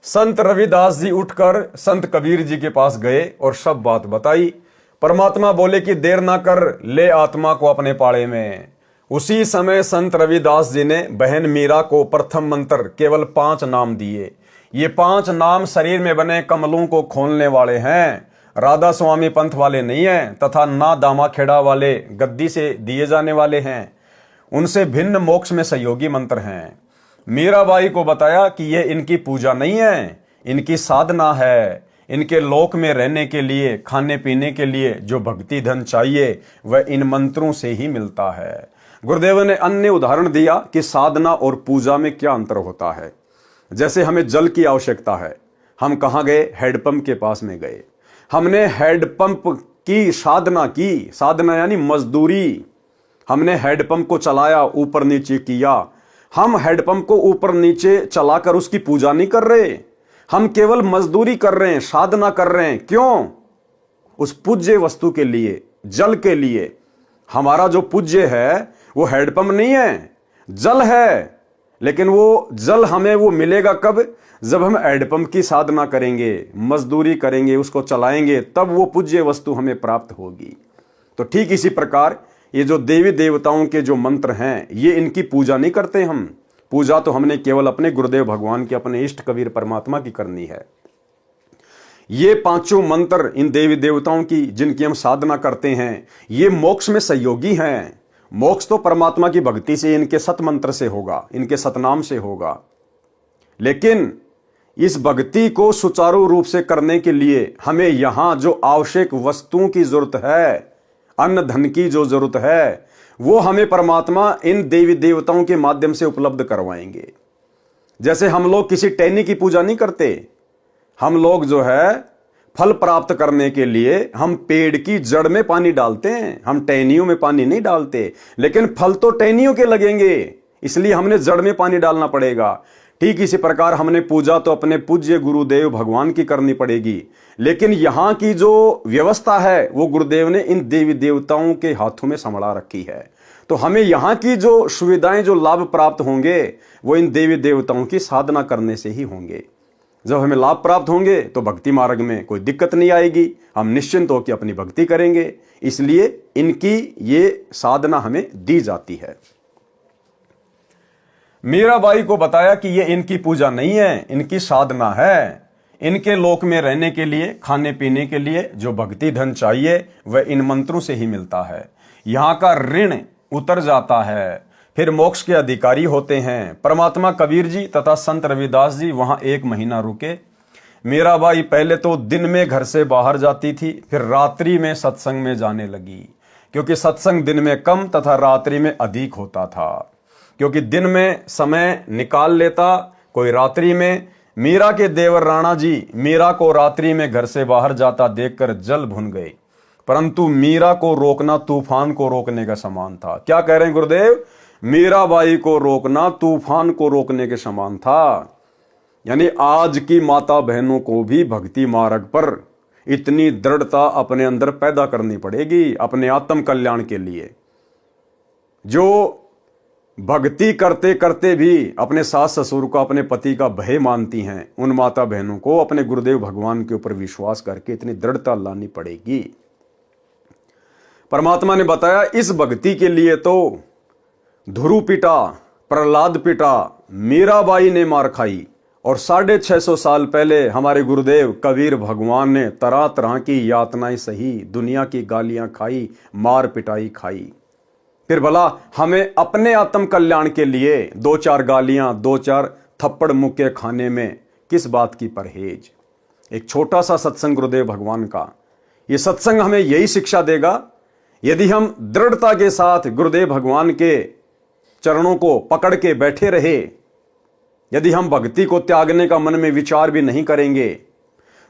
संत रविदास जी उठकर संत कबीर जी के पास गए और सब बात बताई। परमात्मा बोले कि देर ना कर, ले आत्मा को अपने पाड़े में। उसी समय संत रविदास जी ने बहन मीरा को प्रथम मंत्र केवल 5 नाम दिए। ये 5 नाम शरीर में बने कमलों को खोलने वाले हैं, राधा स्वामी पंथ वाले नहीं हैं, तथा ना दामा खेड़ा वाले गद्दी से दिए जाने वाले हैं। उनसे भिन्न मोक्ष में सहयोगी मंत्र हैं। मीराबाई को बताया कि ये इनकी पूजा नहीं है, इनकी साधना है। इनके लोक में रहने के लिए, खाने पीने के लिए जो भक्ति धन चाहिए वह इन मंत्रों से ही मिलता है। गुरुदेव ने अन्य उदाहरण दिया कि साधना और पूजा में क्या अंतर होता है। जैसे हमें जल की आवश्यकता है, हम कहाँ गए, हैंडपंप के पास में गए, हमने हैंडपंप की साधना की। साधना यानी मजदूरी। हमने हैंडपंप को चलाया, ऊपर नीचे किया। हम हैंडपंप को ऊपर नीचे चलाकर उसकी पूजा नहीं कर रहे, हम केवल मजदूरी कर रहे हैं, साधना कर रहे हैं। क्यों? उस पूज्य वस्तु के लिए, जल के लिए। हमारा जो पूज्य है वो हैंडपंप नहीं है, जल है। लेकिन वो जल हमें वो मिलेगा कब? जब हम हैंडपंप की साधना करेंगे, मजदूरी करेंगे, उसको चलाएंगे, तब वो पूज्य वस्तु हमें प्राप्त होगी। तो ठीक इसी प्रकार ये जो देवी देवताओं के जो मंत्र हैं, ये इनकी पूजा नहीं करते हम। पूजा तो हमने केवल अपने गुरुदेव भगवान के, अपने इष्ट कबीर परमात्मा की करनी है। ये 5 मंत्र इन देवी देवताओं की जिनकी हम साधना करते हैं, ये मोक्ष में सहयोगी हैं। मोक्ष तो परमात्मा की भक्ति से, इनके सत मंत्र से होगा, इनके सतनाम से होगा। लेकिन इस भक्ति को सुचारू रूप से करने के लिए हमें यहां जो आवश्यक वस्तुओं की जरूरत है, अन्न धन की जो जरूरत है, वो हमें परमात्मा इन देवी देवताओं के माध्यम से उपलब्ध करवाएंगे। जैसे हम लोग किसी टहनी की पूजा नहीं करते, हम लोग जो है फल प्राप्त करने के लिए हम पेड़ की जड़ में पानी डालते हैं, हम टहनियों में पानी नहीं डालते। लेकिन फल तो टहनियों के लगेंगे, इसलिए हमने जड़ में पानी डालना पड़ेगा। ठीक इसी प्रकार हमने पूजा तो अपने पूज्य गुरुदेव भगवान की करनी पड़ेगी। लेकिन यहां की जो व्यवस्था है वो गुरुदेव ने इन देवी देवताओं के हाथों में संभाला रखी है। तो हमें यहाँ की जो सुविधाएं, जो लाभ प्राप्त होंगे, वो इन देवी देवताओं की साधना करने से ही होंगे। जब हमें लाभ प्राप्त होंगे तो भक्ति मार्ग में कोई दिक्कत नहीं आएगी, हम निश्चिंत होकर अपनी भक्ति करेंगे। इसलिए इनकी ये साधना हमें दी जाती है। मीराबाई को बताया कि ये इनकी पूजा नहीं है, इनकी साधना है। इनके लोक में रहने के लिए, खाने पीने के लिए जो भक्ति धन चाहिए वह इन मंत्रों से ही मिलता है। यहाँ का ऋण उतर जाता है, फिर मोक्ष के अधिकारी होते हैं। परमात्मा कबीर जी तथा संत रविदास जी वहां 1 महीना रुके। मीराबाई पहले तो दिन में घर से बाहर जाती थी, फिर रात्रि में सत्संग में जाने लगी। क्योंकि सत्संग दिन में कम तथा रात्रि में अधिक होता था। क्योंकि दिन में समय निकाल लेता, कोई रात्रि में। मीरा के देवर राणा जी मीरा को रात्रि में घर से बाहर जाता देखकर जल भुन गए, परंतु मीरा को रोकना तूफान को रोकने का समान था। क्या कह रहे हैं गुरुदेव? मीराबाई को रोकना तूफान को रोकने के समान था। यानी आज की माता बहनों को भी भक्ति मार्ग पर इतनी दृढ़ता अपने अंदर पैदा करनी पड़ेगी अपने आत्म कल्याण के लिए। जो भक्ति करते करते भी अपने सास ससुर को, अपने पति का भय मानती हैं, उन माता बहनों को अपने गुरुदेव भगवान के ऊपर विश्वास करके इतनी दृढ़ता लानी पड़ेगी। परमात्मा ने बताया इस भक्ति के लिए तो ध्रुव पिटा, प्रहलाद पिटा, मीराबाई ने मार खाई, और 650 साल पहले हमारे गुरुदेव कबीर भगवान ने तरह तरह की यातनाएं सही, दुनिया की गालियां खाई, मार पिटाई खाई। फिर भला हमें अपने आत्म कल्याण के लिए 2-4 गालियां, 2-4 थप्पड़ मुक्के खाने में किस बात की परहेज? एक छोटा सा सत्संग गुरुदेव भगवान का, ये सत्संग हमें यही शिक्षा देगा। यदि हम दृढ़ता के साथ गुरुदेव भगवान के चरणों को पकड़ के बैठे रहे, यदि हम भक्ति को त्यागने का मन में विचार भी नहीं करेंगे,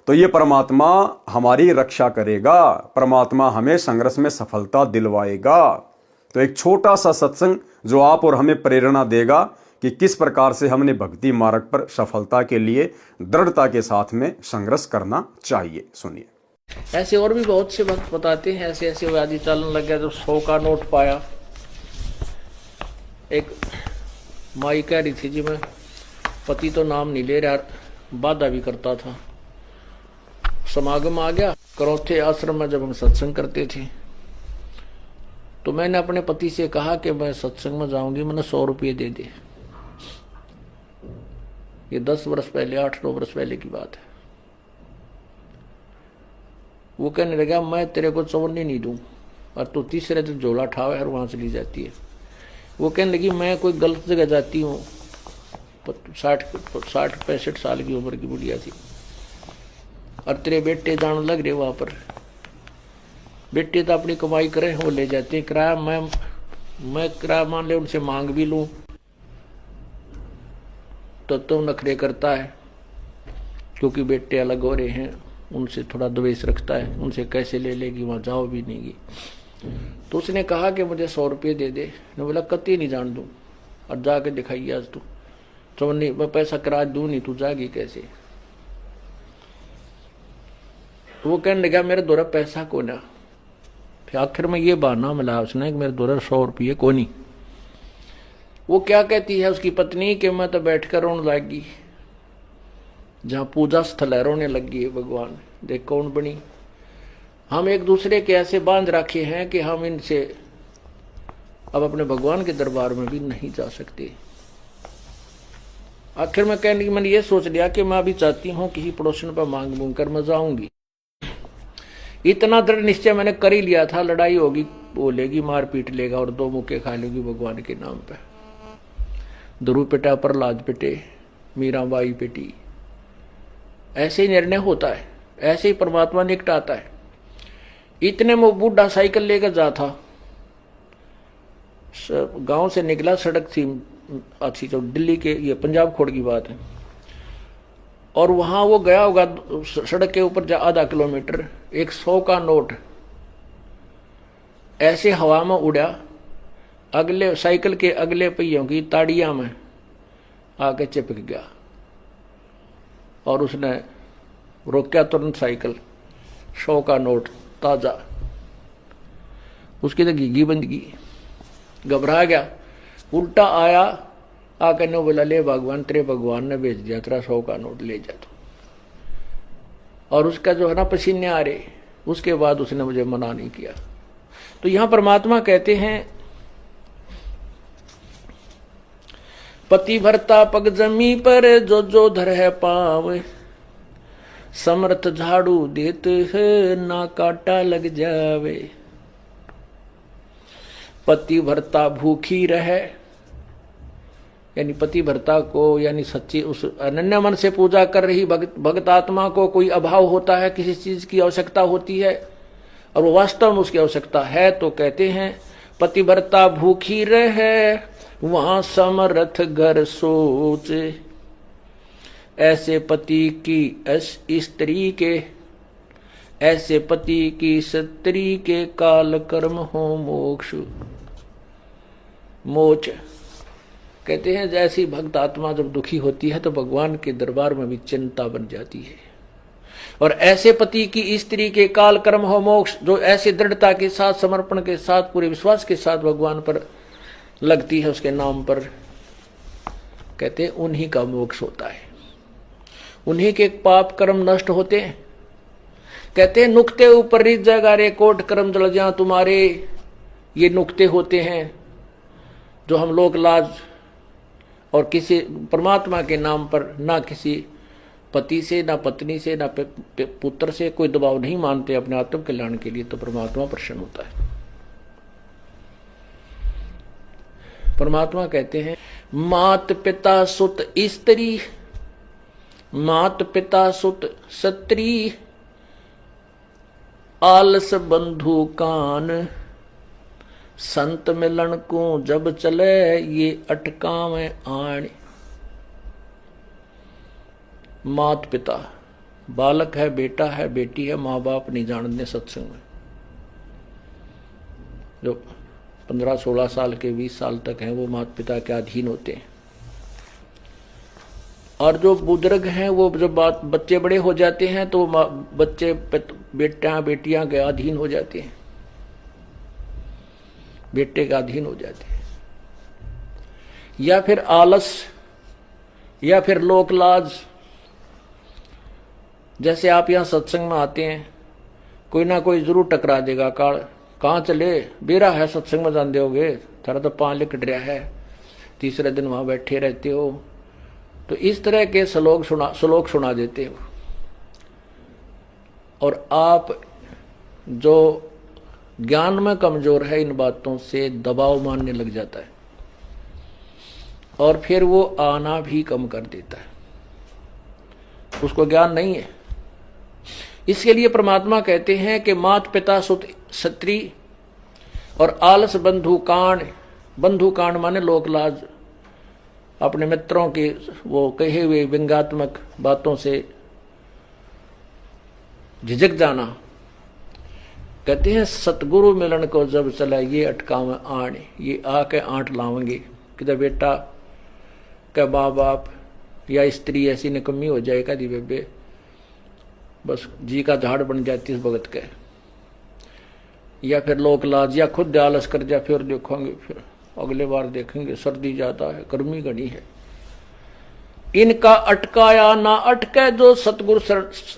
तो ये परमात्मा हमारी रक्षा करेगा, परमात्मा हमें संघर्ष में सफलता दिलवाएगा। तो एक छोटा सा सत्संग जो आप और हमें प्रेरणा देगा कि किस प्रकार से हमने भक्ति मार्ग पर सफलता के लिए दृढ़ता के साथ में संघर्ष करना चाहिए। सुनिए। ऐसे और भी बहुत से भक्त बताते हैं, ऐसे ऐसे व्याधि चलन लग गया तो 100 का नोट पाया। एक माई कह रही थी जी मैं पति तो नाम नहीं ले रहा, बाधा भी करता था। समागम आ गया, करौथे आश्रम में जब हम सत्संग करते थे तो मैंने अपने पति से कहा कि मैं सत्संग में जाऊंगी, मैंने 100 रुपये दे दे। ये 10 वर्ष पहले, 8-9 वर्ष पहले की बात है। वो कहने लगा मैं तेरे को 54 नहीं दूं, और तू तीसरे दिन झोला ठावे और वहां चली जाती है। वो कहने लगी मैं कोई गलत जगह जाती हूँ, 60-65 साल की उम्र की बुढ़िया थी, और तेरे बेटे जाने लग रहे वहां पर। बेटे तो अपनी कमाई करें, वो ले जाते हैं किराया। मैं किराया मान ले उनसे मांग भी लूं तो नखरे करता है, क्योंकि बेटे अलग हो रहे हैं, उनसे थोड़ा द्वेष रखता है, उनसे कैसे ले लेगी, वहां जाओ भी नहीं। तो उसने कहा कि मुझे 100 रुपये दे दे। मैं बोला कत्ती नहीं जान दूं, और जाके दिखाइए आज तू। तो नहीं, मैं पैसा किराया दूं नहीं, तू जागी कैसे? तो वो कहने लगा मेरे द्वारा पैसा को ना। फिर आखिर में ये बहाना मिला उसने कि मेरे द्वारा 100 रुपये को नहीं। वो क्या कहती है उसकी पत्नी कि मैं तो बैठकर रोने लगी, जहां पूजा स्थल है रोने लगी है भगवान, देख कौन बनी। हम एक दूसरे के ऐसे बांध रखे हैं कि हम इनसे अब अपने भगवान के दरबार में भी नहीं जा सकते। आखिर में कहने की मैंने ये सोच लिया कि मैं अभी चाहती हूं किसी पड़ोसन पर मांग मूंग कर मैं जाऊंगी। इतना दृढ़ निश्चय मैंने कर ही लिया था, लड़ाई होगी, बोलेगी, मार पीट लेगा और 2 मुक्के खा लेगी भगवान के नाम पे। ध्रुव पिटा, प्रहलाद पिटे, मीराबाई पिटी। ऐसे ही निर्णय होता है, ऐसे ही परमात्मा निकटाता है। इतने में बूढ़ा साइकिल लेकर जा था, गांव से निकला, सड़क थी अच्छी, तो दिल्ली के, ये पंजाब खोड़ की बात है, और वहां वो गया होगा सड़क के ऊपर आधा किलोमीटर, एक 100 का नोट ऐसे हवा में उड़ा, अगले साइकिल के अगले पहियों की ताड़ियां में आके चिपक गया, और उसने रोका तुरंत साइकिल। 100 का नोट ताजा, उसकी तो घीघी बंद की, घबरा गया, उल्टा आया, आकर ने बोला ले भगवान, तेरे भगवान ने भेज दिया, तेरा 100 का नोट ले जा। तो और उसका जो है ना पसीने आ रहे, उसके बाद उसने मुझे मना नहीं किया। तो यहां परमात्मा कहते हैं पति भरता पग जमी पर जो जो धर है पाव, समर्थ झाड़ू देत है ना काटा लग जावे। पति भरता भूखी रहे, यानी पति भरता को, यानी सच्ची उस अनन्य मन से पूजा कर रही भक्त आत्मा को कोई अभाव होता है, किसी चीज की आवश्यकता होती है, और वो वास्तव में उसकी आवश्यकता है, तो कहते हैं पतिव्रता भूखी रहे वहां समर्थ घर सोच, ऐसे पति की स्त्री के, ऐसे पति की स्त्री के काल कर्म हो मोक्ष मोच। कहते हैं जैसी भक्त आत्मा जब दुखी होती है तो भगवान के दरबार में भी चिंता बन जाती है, और ऐसे पति की स्त्री के काल कर्म हो मोक्ष, जो ऐसी दृढ़ता के साथ, समर्पण के साथ, पूरे विश्वास के साथ भगवान पर लगती है, उसके नाम पर, कहते हैं उन्हीं का मोक्ष होता है, उन्हीं के पाप कर्म नष्ट होते हैं। कहते हैं नुक्ते ऊपर रिच जगह रे कोट कर्म जल जा तुम्हारे, ये नुक्ते होते हैं जो हम लोग लाज और किसी परमात्मा के नाम पर ना किसी पति से, ना पत्नी से, ना पुत्र से कोई दबाव नहीं मानते अपने आत्म कल्याण के लिए, तो परमात्मा प्रसन्न होता है। परमात्मा कहते हैं मात पिता सुत स्त्री, मात पिता सुत स्त्री, आलस बंधु कान, संत मिलन को जब चले ये अटकावे आण। मात पिता, बालक है, बेटा है, बेटी है, माँ बाप नहीं जानते सत्संग में, जो 15-16 साल के 20 साल तक हैं वो माता पिता के अधीन होते हैं, और जो बुजुर्ग हैं वो जब बच्चे बड़े हो जाते हैं तो बच्चे बेटियां के अधीन हो जाते हैं, बेटे के अधीन हो जाते हैं, या फिर आलस, या फिर लोक लाज। जैसे आप यहाँ सत्संग में आते हैं, कोई ना कोई जरूर टकरा देगा, कहाँ चले, बेरा है सत्संग में जान दोगे, थारा तो पाँव लिकट रहा है, तीसरे दिन वहां बैठे रहते हो, तो इस तरह के श्लोक सुना देते हो, और आप जो ज्ञान में कमजोर है इन बातों से दबाव मानने लग जाता है, और फिर वो आना भी कम कर देता है, उसको ज्ञान नहीं है। इसके लिए परमात्मा कहते हैं कि मात पिता सुत स्त्री और आलस बंधु कांड। बंधु कांड माने लोक लाज, अपने मित्रों के वो कहे हुए व्यंग्यात्मक बातों से झिझक जाना। कहते हैं सतगुरु मिलन को जब चला ये अटकावे आण, ये आके आंट लावेंगे, किधर बेटा क्या माँ बाप या स्त्री ऐसी निकम्मी हो जाए कदी बेबे, बस जी का झाड़ बन जाती इस भगत के, या फिर लोक लाज, या खुद आलस कर जा, फिर देखोगे, फिर अगले बार देखेंगे, सर्दी ज्यादा है, गर्मी घनी है। इनका अटकाया ना अटके जो सतगुरु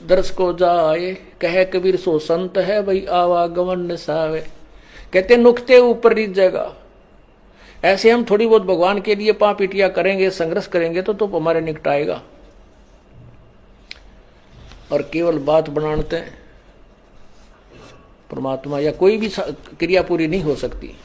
दर्श को जाए, कहे कबीर सो संत है भाई आवागमन निसावे। कहते नुक्ते ऊपर रीत जाएगा। ऐसे हम थोड़ी बहुत भगवान के लिए पापीटिया करेंगे, संघर्ष करेंगे तो हमारे निकट आएगा, और केवल बात बनाते हैं परमात्मा या कोई भी क्रिया पूरी नहीं हो सकती।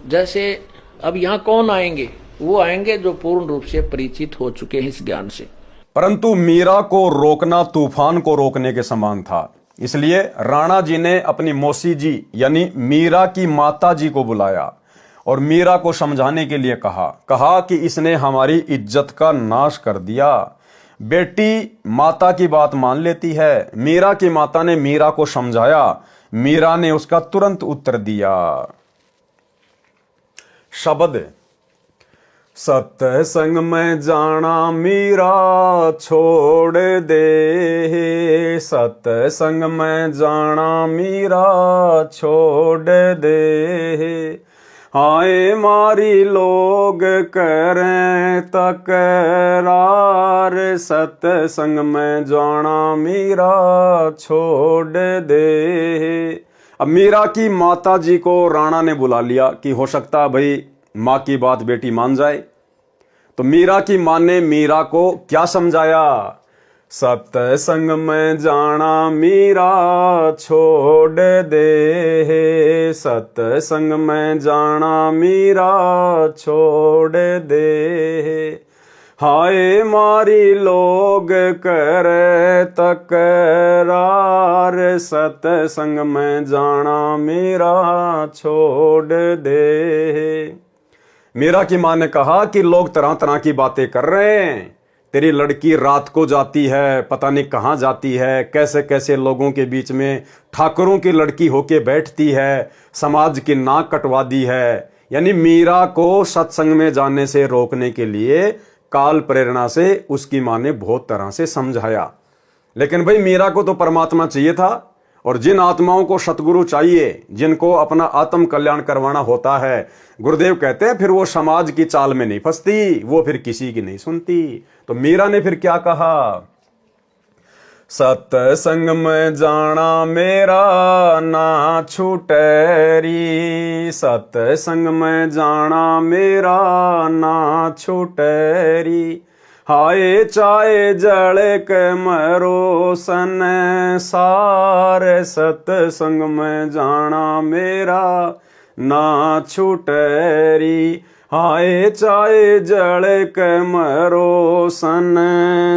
जैसे अब यहाँ कौन आएंगे, वो आएंगे जो पूर्ण रूप से परिचित हो चुके हैं इस ज्ञान से। परंतु मीरा को रोकना तूफान को रोकने के समान था, इसलिए राणा जी ने अपनी मौसी जी यानी मीरा की माता जी को बुलाया और मीरा को समझाने के लिए कहा कि इसने हमारी इज्जत का नाश कर दिया। बेटी माता की बात मान लेती है। मीरा की माता ने मीरा को समझाया, मीरा ने उसका तुरंत उत्तर दिया। शब्द सत्संग में जाना मीरा छोड़ दे, सत्संग में जाना मीरा छोड़ दे। हाय मारी लोग करें तकरार, सत्संग में जाना मीरा छोड़ दे। अब मीरा की माता जी को राणा ने बुला लिया कि हो सकता है भाई माँ की बात बेटी मान जाए। तो मीरा की माँ ने मीरा को क्या समझाया? सत्संग में जाना मीरा छोड़ दे, सत्संग में जाना मीरा छोड़ दे। हाय मारी लोग करे तकरार, सतसंग में जाना मेरा छोड़ दे। मीरा की मां ने कहा कि लोग तरह तरह की बातें कर रहे हैं, तेरी लड़की रात को जाती है, पता नहीं कहाँ जाती है, कैसे कैसे लोगों के बीच में ठाकुरों की लड़की होके बैठती है, समाज की नाक कटवा दी है। यानी मीरा को सत्संग में जाने से रोकने के लिए काल प्रेरणा से उसकी मां ने बहुत तरह से समझाया। लेकिन भाई मीरा को तो परमात्मा चाहिए था, और जिन आत्माओं को सतगुरु चाहिए, जिनको अपना आत्म कल्याण करवाना होता है, गुरुदेव कहते हैं फिर वो समाज की चाल में नहीं फंसती, वो फिर किसी की नहीं सुनती। तो मीरा ने फिर क्या कहा, सत्संग में जाना मेरा ना छूटेरी, सत्संग में जाना मेरा ना छूटेरी। हाय चाहे जल के मरो सन सारे, सत्संग में जाना मेरा ना छूटेरी। हाय चाहे जल के मरो सन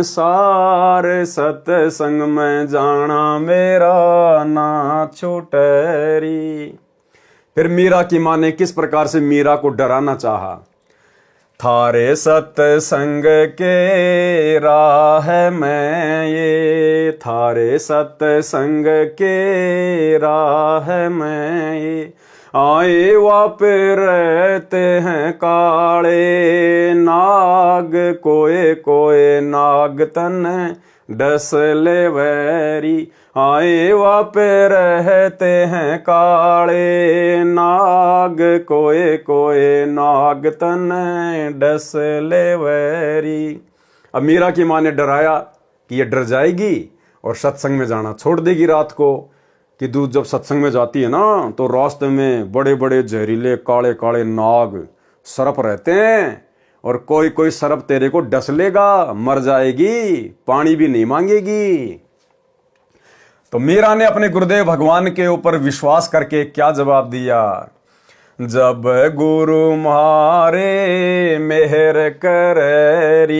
सारे, सत्संग में जाना मेरा ना छूटेरी। फिर मीरा की मां ने किस प्रकार से मीरा को डराना चाहा, थारे सत्संग के राह में ये, थारे सत्संग के राह में ये। आए वापे रहते हैं काले नाग, कोए कोए नाग तन डस ले वैरी। आए वापे रहते हैं काले नाग, कोए कोए नाग तन डस ले वैरी। अब मीरा की मां ने डराया कि ये डर जाएगी और सत्संग में जाना छोड़ देगी रात को, कि दूध जब सत्संग में जाती है ना तो रास्ते में बड़े बड़े जहरीले काले काले नाग सर्प रहते हैं, और कोई कोई सर्प तेरे को डस लेगा, मर जाएगी, पानी भी नहीं मांगेगी। तो मीरा ने अपने गुरुदेव भगवान के ऊपर विश्वास करके क्या जवाब दिया, जब गुरु मारे मेहर करेरी,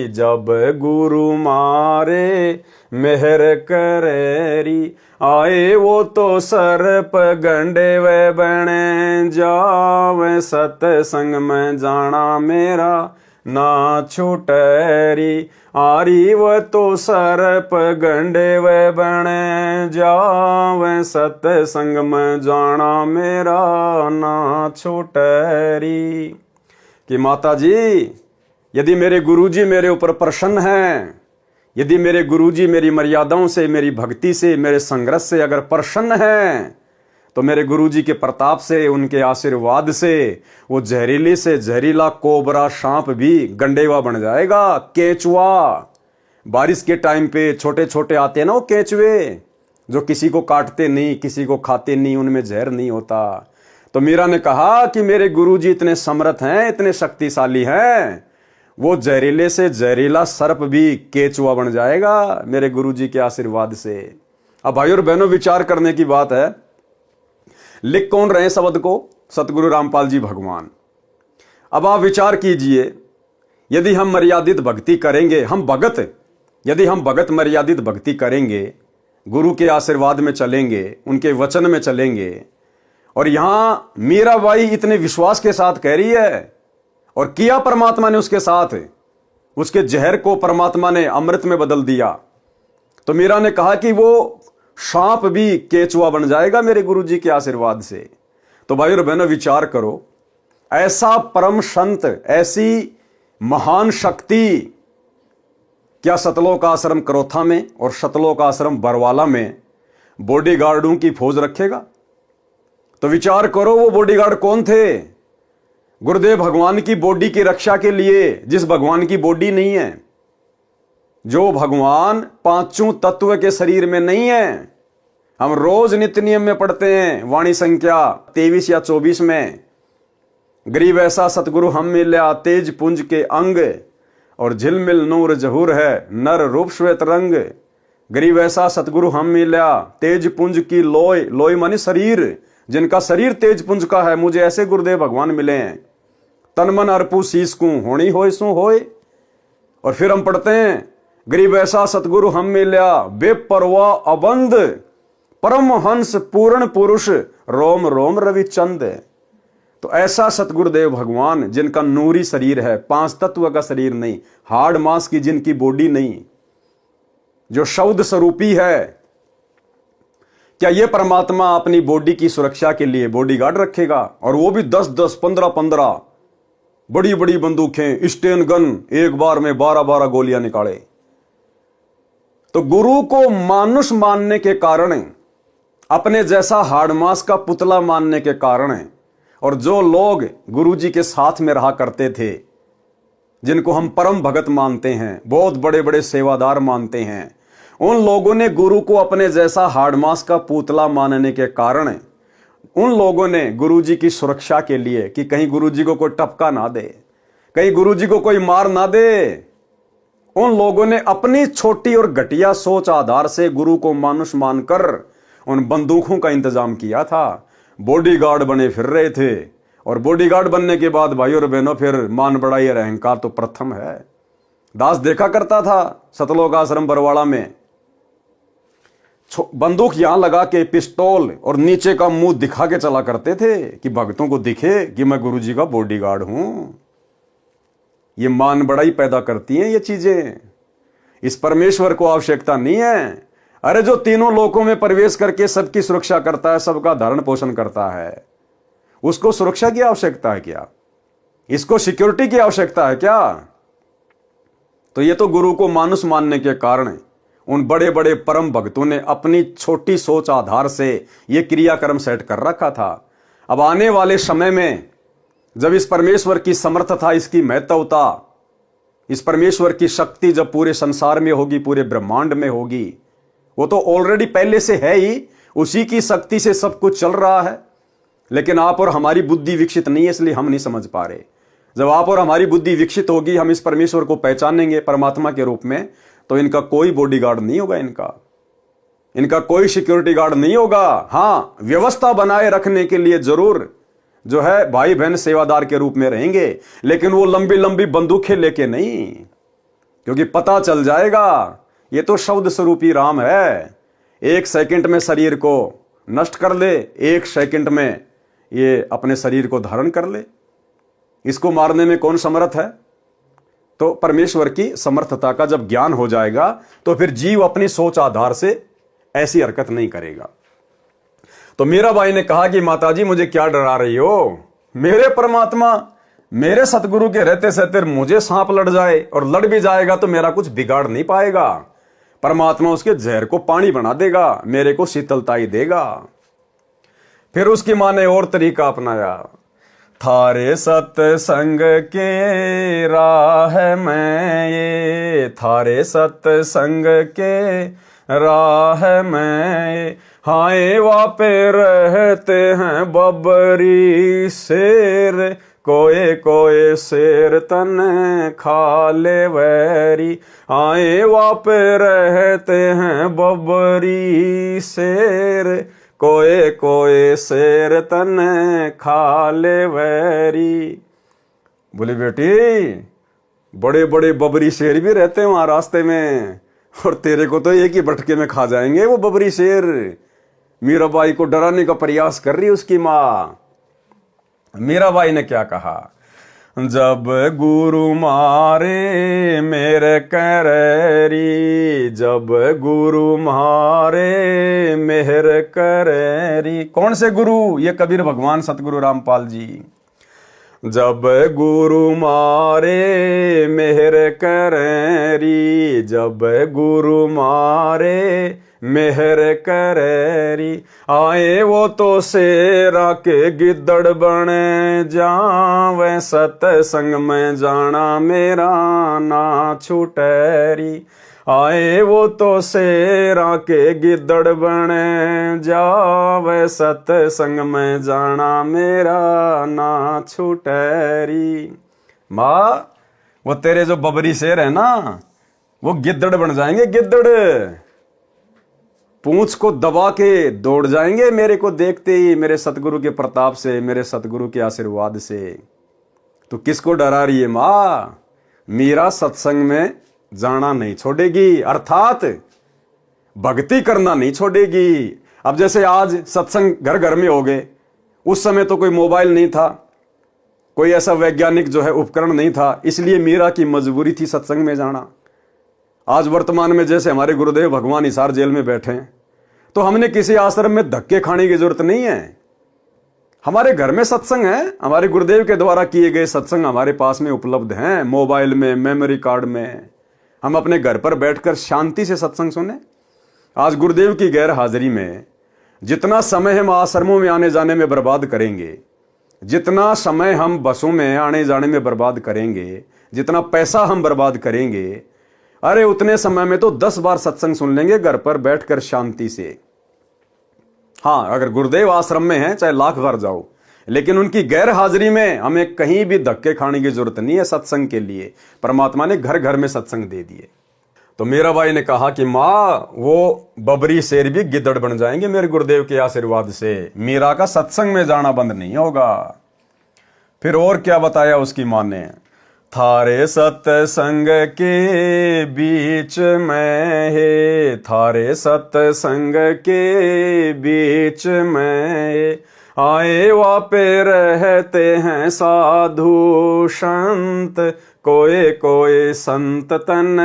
जब गुरु मारे मेहर करेरी। आए वो तो सर्प गंडे वे बने जावे, सत्संग में जाना मेरा ना छूटेरी। आरी वो तो सर्प गंडे वे बने जावे, सत्संग में जाना मेरा ना छूटेरी। कि माता जी, यदि मेरे गुरुजी मेरे ऊपर प्रसन्न हैं, यदि मेरे गुरुजी मेरी मर्यादाओं से, मेरी भक्ति से, मेरे संघर्ष से अगर प्रसन्न हैं, तो मेरे गुरुजी के प्रताप से, उनके आशीर्वाद से वो जहरीले से जहरीला कोबरा सांप भी गंडेवा बन जाएगा, केंचुआ। बारिश के टाइम पे छोटे छोटे आते हैं ना वो केंचुए, जो किसी को काटते नहीं, किसी को खाते नहीं, उनमें जहर नहीं होता। तो मीरा ने कहा कि मेरे गुरुजी इतने समर्थ हैं, इतने शक्तिशाली हैं, वो जहरीले से जहरीला सर्प भी केचुआ बन जाएगा मेरे गुरुजी के आशीर्वाद से। अब भाई और बहनों, विचार करने की बात है, लिख कौन रहे शब्द को? सतगुरु रामपाल जी भगवान। अब आप विचार कीजिए, यदि हम मर्यादित भक्ति करेंगे, हम भगत, यदि हम भगत मर्यादित भक्ति करेंगे, गुरु के आशीर्वाद में चलेंगे, उनके वचन में चलेंगे, और यहां मीराबाई इतने विश्वास के साथ कह रही है, और किया परमात्मा ने उसके साथ, उसके जहर को परमात्मा ने अमृत में बदल दिया। तो मीरा ने कहा कि वो सांप भी केचुआ बन जाएगा मेरे गुरुजी के आशीर्वाद से। तो भाई और बहनों, विचार करो, ऐसा परम संत, ऐसी महान शक्ति क्या सतलोक आश्रम करोथा में और सतलोक आश्रम बरवाला में बॉडीगार्डों की फौज रखेगा? तो विचार करो, वो बॉडीगार्ड कौन थे? गुरुदेव भगवान की बॉडी की रक्षा के लिए, जिस भगवान की बॉडी नहीं है, जो भगवान पांचों तत्व के शरीर में नहीं है। हम रोज नित्य नियम में पढ़ते हैं, वाणी संख्या 23 या 24 में, गरीब ऐसा सतगुरु हम मिल्या, तेज पुंज के अंग और झिलमिल नूर जहूर है, नर रूप श्वेत रंग। गरीब ऐसा सतगुरु हम मिल्या, तेज पुंज की लोय, लोय माने शरीर, जिनका शरीर तेज पुंज का है, मुझे ऐसे गुरुदेव भगवान मिले हैं। तन मन अर्पू शीस को होनी होय सो होय, और फिर हम पढ़ते हैं, गरीब ऐसा सतगुरु हम मिल्या, बेपरवाह अबंध, परमहंस पूर्ण पुरुष, रोम रोम रविचंद। तो ऐसा सतगुरुदेव भगवान जिनका नूरी शरीर है, 5 तत्व का शरीर नहीं, हाड़ मांस की जिनकी बॉडी नहीं, जो शब्द स्वरूपी है, क्या ये परमात्मा अपनी बॉडी की सुरक्षा के लिए बॉडीगार्ड रखेगा? और वो भी 10-10, 15-15 बड़ी बड़ी बंदूकें, स्टेन गन, एक बार में 12-12 गोलियां निकाले। तो गुरु को मानुष मानने के कारण, अपने जैसा हाड़मास का पुतला मानने के कारण, और जो लोग गुरु जी के साथ में रहा करते थे, जिनको हम परम भगत मानते हैं, बहुत बड़े बड़े सेवादार मानते हैं, उन लोगों ने गुरु को अपने जैसा हाड़मास का पुतला मानने के कारण उन लोगों ने गुरु जी की सुरक्षा के लिए, कि कहीं गुरु जी को कोई टपका ना दे, कहीं गुरु जी को कोई मार ना दे, उन लोगों ने अपनी छोटी और घटिया सोच आधार से गुरु को मानुष मानकर उन बंदूकों का इंतजाम किया था। बॉडीगार्ड बने फिर रहे थे, और बॉडीगार्ड बनने के बाद भाई और बहनों फिर मान बढ़ाई और अहंकार तो प्रथम है। दास देखा करता था सतलोक आश्रम बरवाड़ा में, बंदूक यहां लगा के पिस्तौल और नीचे का मुंह दिखा के चला करते थे कि भक्तों को दिखे कि मैं गुरु जी का बॉडीगार्ड हूं। ये मान बढ़ाई पैदा करती हैं ये चीजें। इस परमेश्वर को आवश्यकता नहीं है। अरे जो तीनों लोकों में प्रवेश करके सबकी सुरक्षा करता है, सबका धारण पोषण करता है, उसको सुरक्षा की आवश्यकता है क्या? इसको सिक्योरिटी की आवश्यकता है क्या? तो ये तो गुरु को मानुष मानने के कारण उन बड़े बड़े परम भक्तों ने अपनी छोटी सोच आधार से ये क्रियाक्रम सेट कर रखा था। अब आने वाले समय में जब इस परमेश्वर की समर्थता, इसकी महत्वता, इस परमेश्वर की शक्ति जब पूरे संसार में होगी, पूरे ब्रह्मांड में होगी, वो तो ऑलरेडी पहले से है ही, उसी की शक्ति से सब कुछ चल रहा है। लेकिन आप और हमारी बुद्धि विकसित नहीं है, इसलिए हम नहीं समझ पा रहे। जब आप और हमारी बुद्धि विकसित होगी, हम इस परमेश्वर को पहचानेंगे परमात्मा के रूप में, तो इनका कोई बॉडीगार्ड नहीं होगा, इनका कोई सिक्योरिटी गार्ड नहीं होगा। हां, व्यवस्था बनाए रखने के लिए जरूर जो है भाई बहन सेवादार के रूप में रहेंगे, लेकिन वो लंबी लंबी बंदूकें लेके नहीं, क्योंकि पता चल जाएगा ये तो शब्द स्वरूपी राम है। 1 सेकंड में शरीर को नष्ट कर ले, 1 सेकंड में ये अपने शरीर को धारण कर ले। इसको मारने में कौन समर्थ है? तो परमेश्वर की समर्थता का जब ज्ञान हो जाएगा, तो फिर जीव अपनी सोच आधार से ऐसी हरकत नहीं करेगा। तो मीरा बाई ने कहा कि माताजी मुझे क्या डरा रही हो? मेरे परमात्मा, मेरे सतगुरु के रहते सहते मुझे सांप लड़ जाए, और लड़ भी जाएगा तो मेरा कुछ बिगाड़ नहीं पाएगा। परमात्मा उसके जहर को पानी बना देगा, मेरे को शीतलता ही देगा। फिर उसकी मां ने और तरीका अपनाया, थारे सत्संग के राह में ये, थारे सत्संग के राह में हाय वापे रहते हैं बबरी शेर, कोए कोए शेर तन खा ले वैरी, हाय वापे रहते हैं बबरी शेर, कोए कोए शेर तन खा ले वैरी। बोले बेटी, बड़े बड़े बबरी शेर भी रहते हैं वहां रास्ते में, और तेरे को तो एक ही बटके में खा जाएंगे वो बबरी शेर। मीराबाई को डराने का प्रयास कर रही उसकी मां। मीराबाई ने क्या कहा? जब गुरु मारे मेरे करेरी, जब गुरु मारे मेहर करेरी। कौन से गुरु? ये कबीर भगवान सतगुरु रामपाल जी। जब गुरु मारे मेहर करेरी, जब गुरु मारे मेहर करेरी, आए वो तो शेरा के गिद्दड़ बने जावे, सतसंग में जाना मेरा ना छूटेरी। आए वो तो शेरा के गिद्दड़ बने जावे, सतसंग में जाना मेरा ना छूटेरी। माँ, वो तेरे जो बबरी शेर है ना, वो गिद्दड़ बन जाएंगे, गिद्दड़। पूंछ को दबा के दौड़ जाएंगे मेरे को देखते ही, मेरे सतगुरु के प्रताप से, मेरे सतगुरु के आशीर्वाद से। तो किसको डरा रही है माँ? मीरा सत्संग में जाना नहीं छोड़ेगी, अर्थात भक्ति करना नहीं छोड़ेगी। अब जैसे आज सत्संग घर घर में हो गए, उस समय तो कोई मोबाइल नहीं था, कोई ऐसा वैज्ञानिक जो है उपकरण नहीं था, इसलिए मीरा की मजबूरी थी सत्संग में जाना। आज वर्तमान में जैसे हमारे गुरुदेव भगवान हिसार जेल में बैठे हैं, तो हमने किसी आश्रम में धक्के खाने की जरूरत नहीं है। हमारे घर में सत्संग है, हमारे गुरुदेव के द्वारा किए गए सत्संग हमारे पास में उपलब्ध हैं, मोबाइल में, मेमोरी कार्ड में। हम अपने घर पर बैठकर शांति से सत्संग सुने। आज गुरुदेव की गैर हाजिरी में जितना समय हम आश्रमों में आने जाने में बर्बाद करेंगे, जितना समय हम बसों में आने जाने में बर्बाद करेंगे, जितना पैसा हम बर्बाद करेंगे, अरे उतने समय में तो 10 बार सत्संग सुन लेंगे घर पर बैठकर शांति से। हाँ, अगर गुरुदेव आश्रम में हैं, चाहे लाख बार जाओ, लेकिन उनकी गैर हाजिरी में हमें कहीं भी धक्के खाने की जरूरत नहीं है सत्संग के लिए। परमात्मा ने घर घर में सत्संग दे दिए। तो मीरा बाई ने कहा कि माँ, वो बबरी शेर भी गिद्दड़ बन जाएंगे मेरे गुरुदेव के आशीर्वाद से, मीरा का सत्संग में जाना बंद नहीं होगा। फिर और क्या बताया उसकी माँ ने, थारे सत्संग के बीच में है, थारे सत्संग के बीच में आए वापे रहते हैं साधु संत, कोई कोई संत तन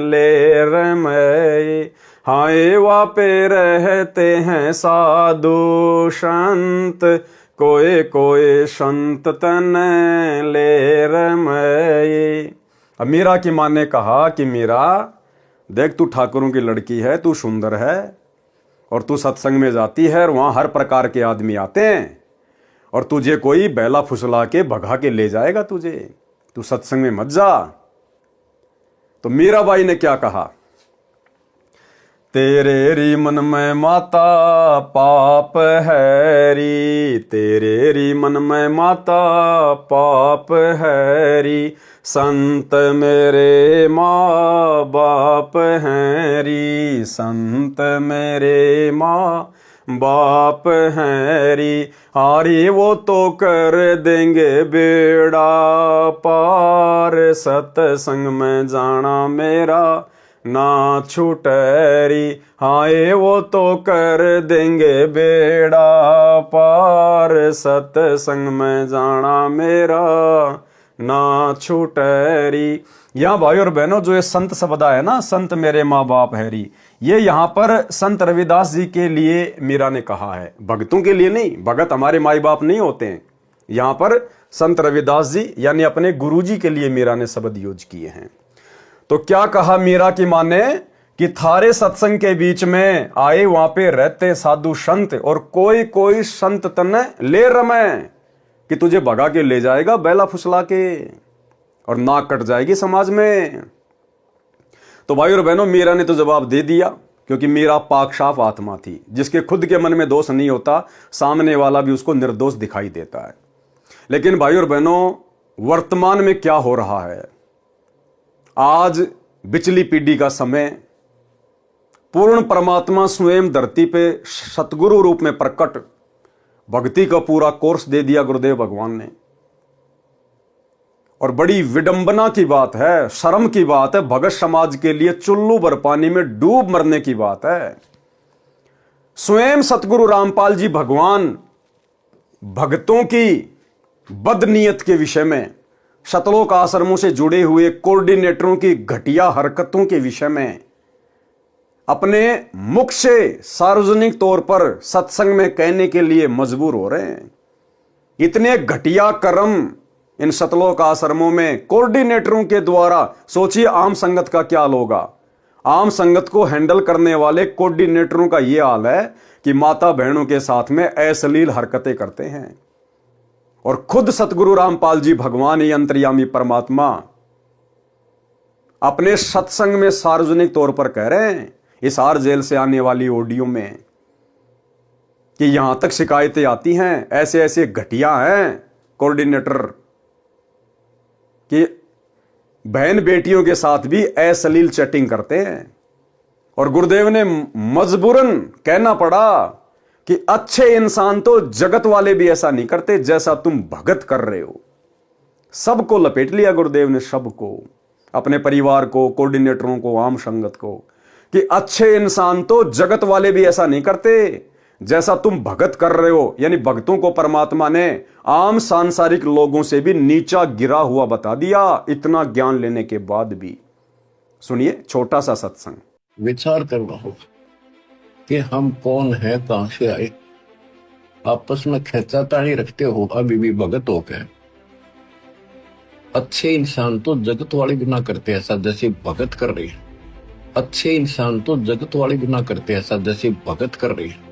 ले रमय, हाय वापे रहते हैं साधु संत, कोई कोई संत तन ले रमय। अब मीरा की मां ने कहा कि मीरा देख, तू ठाकुरों की लड़की है, तू सुंदर है, और तू सत्संग में जाती है और वहां हर प्रकार के आदमी आते हैं, और तुझे कोई बैला फुसला के भगा के ले जाएगा तुझे, तू सत्संग में मत जा। तो मीराबाई ने क्या कहा, तेरे री मन में माता पाप है री, तेरे री मन में माता पाप है री, संत मेरे माँ बाप हैं री, संत मेरे माँ बाप हैं री, हारी वो तो कर देंगे बेड़ा पार, सत्संग में जाना मेरा ना छूटरी, हाय वो तो कर देंगे बेड़ा पार, सत्संग में जाना मेरा ना छूटरी। यहाँ भाई और बहनों, जो ये संत शब्द है ना, संत मेरे माँ बाप हैरी, ये यहाँ पर संत रविदास जी के लिए मीरा ने कहा है, भक्तों के लिए नहीं। भगत हमारे माई बाप नहीं होते हैं। यहाँ पर संत रविदास जी यानी अपने गुरु जी के लिए मीरा ने शब्द यूज किए हैं। तो क्या कहा मीरा की मां ने कि थारे सत्संग के बीच में आए वहां पे रहते साधु संत, और कोई कोई संत तने ले रमे, कि तुझे भगा के ले जाएगा बैला फुसला के, और नाक कट जाएगी समाज में। तो भाई और बहनों, मीरा ने तो जवाब दे दिया, क्योंकि मीरा पाक साफ आत्मा थी, जिसके खुद के मन में दोष नहीं होता, सामने वाला भी उसको निर्दोष दिखाई देता है। लेकिन भाई और बहनों, वर्तमान में क्या हो रहा है, आज बिचली पीढ़ी का समय, पूर्ण परमात्मा स्वयं धरती पे सतगुरु रूप में प्रकट, भक्ति का पूरा कोर्स दे दिया गुरुदेव भगवान ने। और बड़ी विडंबना की बात है, शर्म की बात है, भगत समाज के लिए चुल्लू भर पानी में डूब मरने की बात है। स्वयं सतगुरु रामपाल जी भगवान भक्तों की बदनीयत के विषय में, शतलोक आश्रमों से जुड़े हुए कोऑर्डिनेटरों की घटिया हरकतों के विषय में अपने मुख से सार्वजनिक तौर पर सत्संग में कहने के लिए मजबूर हो रहे हैं। इतने घटिया कर्म इन शतलोक आश्रमों में कोऑर्डिनेटरों के द्वारा, सोचिए आम संगत का क्या हाल होगा। आम संगत को हैंडल करने वाले कोऑर्डिनेटरों का यह हाल है कि माता बहनों के साथ में अश्लील हरकतें करते हैं। और खुद सतगुरु रामपाल जी भगवान ही अंतर्यामी परमात्मा अपने सत्संग में सार्वजनिक तौर पर कह रहे हैं, हिसार जेल से आने वाली ऑडियो में, कि यहां तक शिकायतें आती हैं, ऐसे ऐसे घटिया हैं कोऑर्डिनेटर कि बहन बेटियों के साथ भी अश्लील चैटिंग करते हैं। और गुरुदेव ने मजबूरन कहना पड़ा कि अच्छे इंसान तो जगत वाले भी ऐसा नहीं करते जैसा तुम भगत कर रहे हो। सबको लपेट लिया गुरुदेव ने, सबको। अपने परिवार को, कोऑर्डिनेटरों को, आम संगत को, कि अच्छे इंसान तो जगत वाले भी ऐसा नहीं करते जैसा तुम भगत कर रहे हो। यानी भक्तों को परमात्मा ने आम सांसारिक लोगों से भी नीचा गिरा हुआ बता दिया, इतना ज्ञान लेने के बाद भी। सुनिए छोटा सा सत्संग। विचार करना होगा कि हम कौन है, कहां से आए। आपस में खेचातानी रखते हो अभी भी भगत हो गए। अच्छे इंसान तो जगत वाले भी ना करते ऐसा जैसे भगत कर रही है। अच्छे इंसान तो जगत वाले भी ना करते ऐसा जैसे भगत कर रही है।